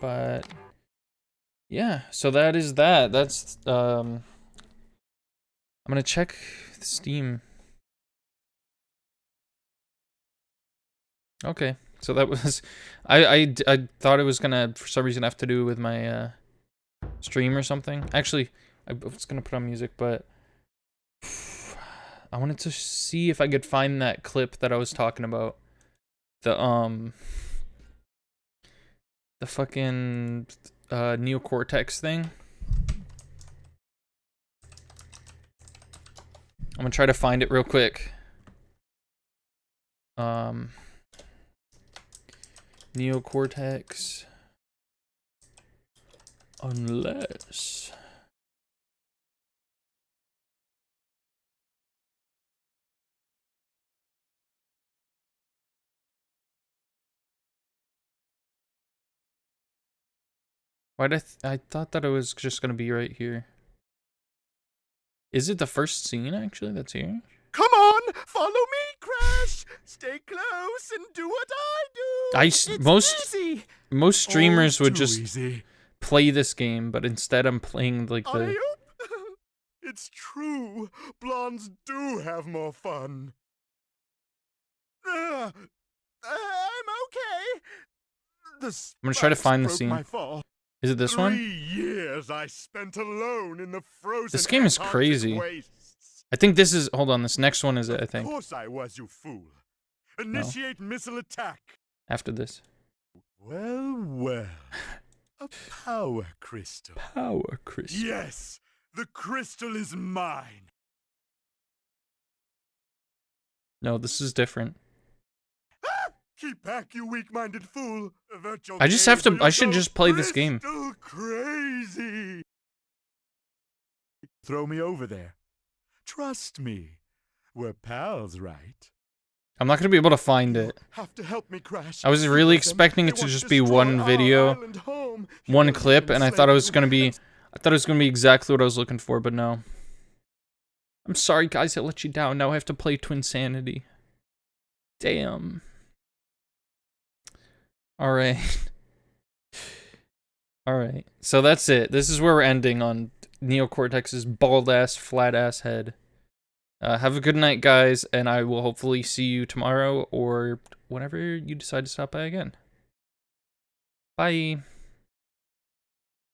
But yeah, so that is that. That's I'm gonna check Steam. Okay, so that was I thought it was gonna for some reason have to do with my stream or something. Actually, I was gonna put on music, but I wanted to see if I could find that clip that I was talking about. The fucking neocortex thing. I'm gonna try to find it real quick. Neocortex. Unless... Why'd I thought that it was just gonna be right here. Is it the first scene, actually, that's here? Come on, follow me, Crash. Stay close and do what I do. Most streamers would too just easy. play this game, but instead I'm playing like the... Alley-oop? It's true. Blondes do have more fun. I'm okay. I'm gonna try to find the scene. My fall. Is it this 3 one? years I spent alone in the frozen. This game is Antarctic crazy. wastes. I think this is... Hold on, this next one is it, I Of think. course I was, you fool. Initiate missile attack. After this. Well. A power crystal. Power crystal. Yes, the crystal is mine. No, this is different. Keep back, you weak-minded fool. Avert your I just have gaze to... or I you'll should go just play this game. crystal crazy. Throw me over there. Trust me. We're pals, right? I'm not gonna be able to find it. Have to help me, Crash. I was really Because expecting they it to want just be destroy one our video, island home. one Humiliate clip, and I thought it was enslaved gonna be... humans. I thought it was gonna be exactly what I was looking for, but no. I'm sorry, guys, I let you down. Now I have to play Twinsanity. Damn. Alright. Alright. So that's it. This is where we're ending on Neocortex's bald-ass, flat-ass head. Have a good night, guys, and I will hopefully see you tomorrow or whenever you decide to stop by again. Bye.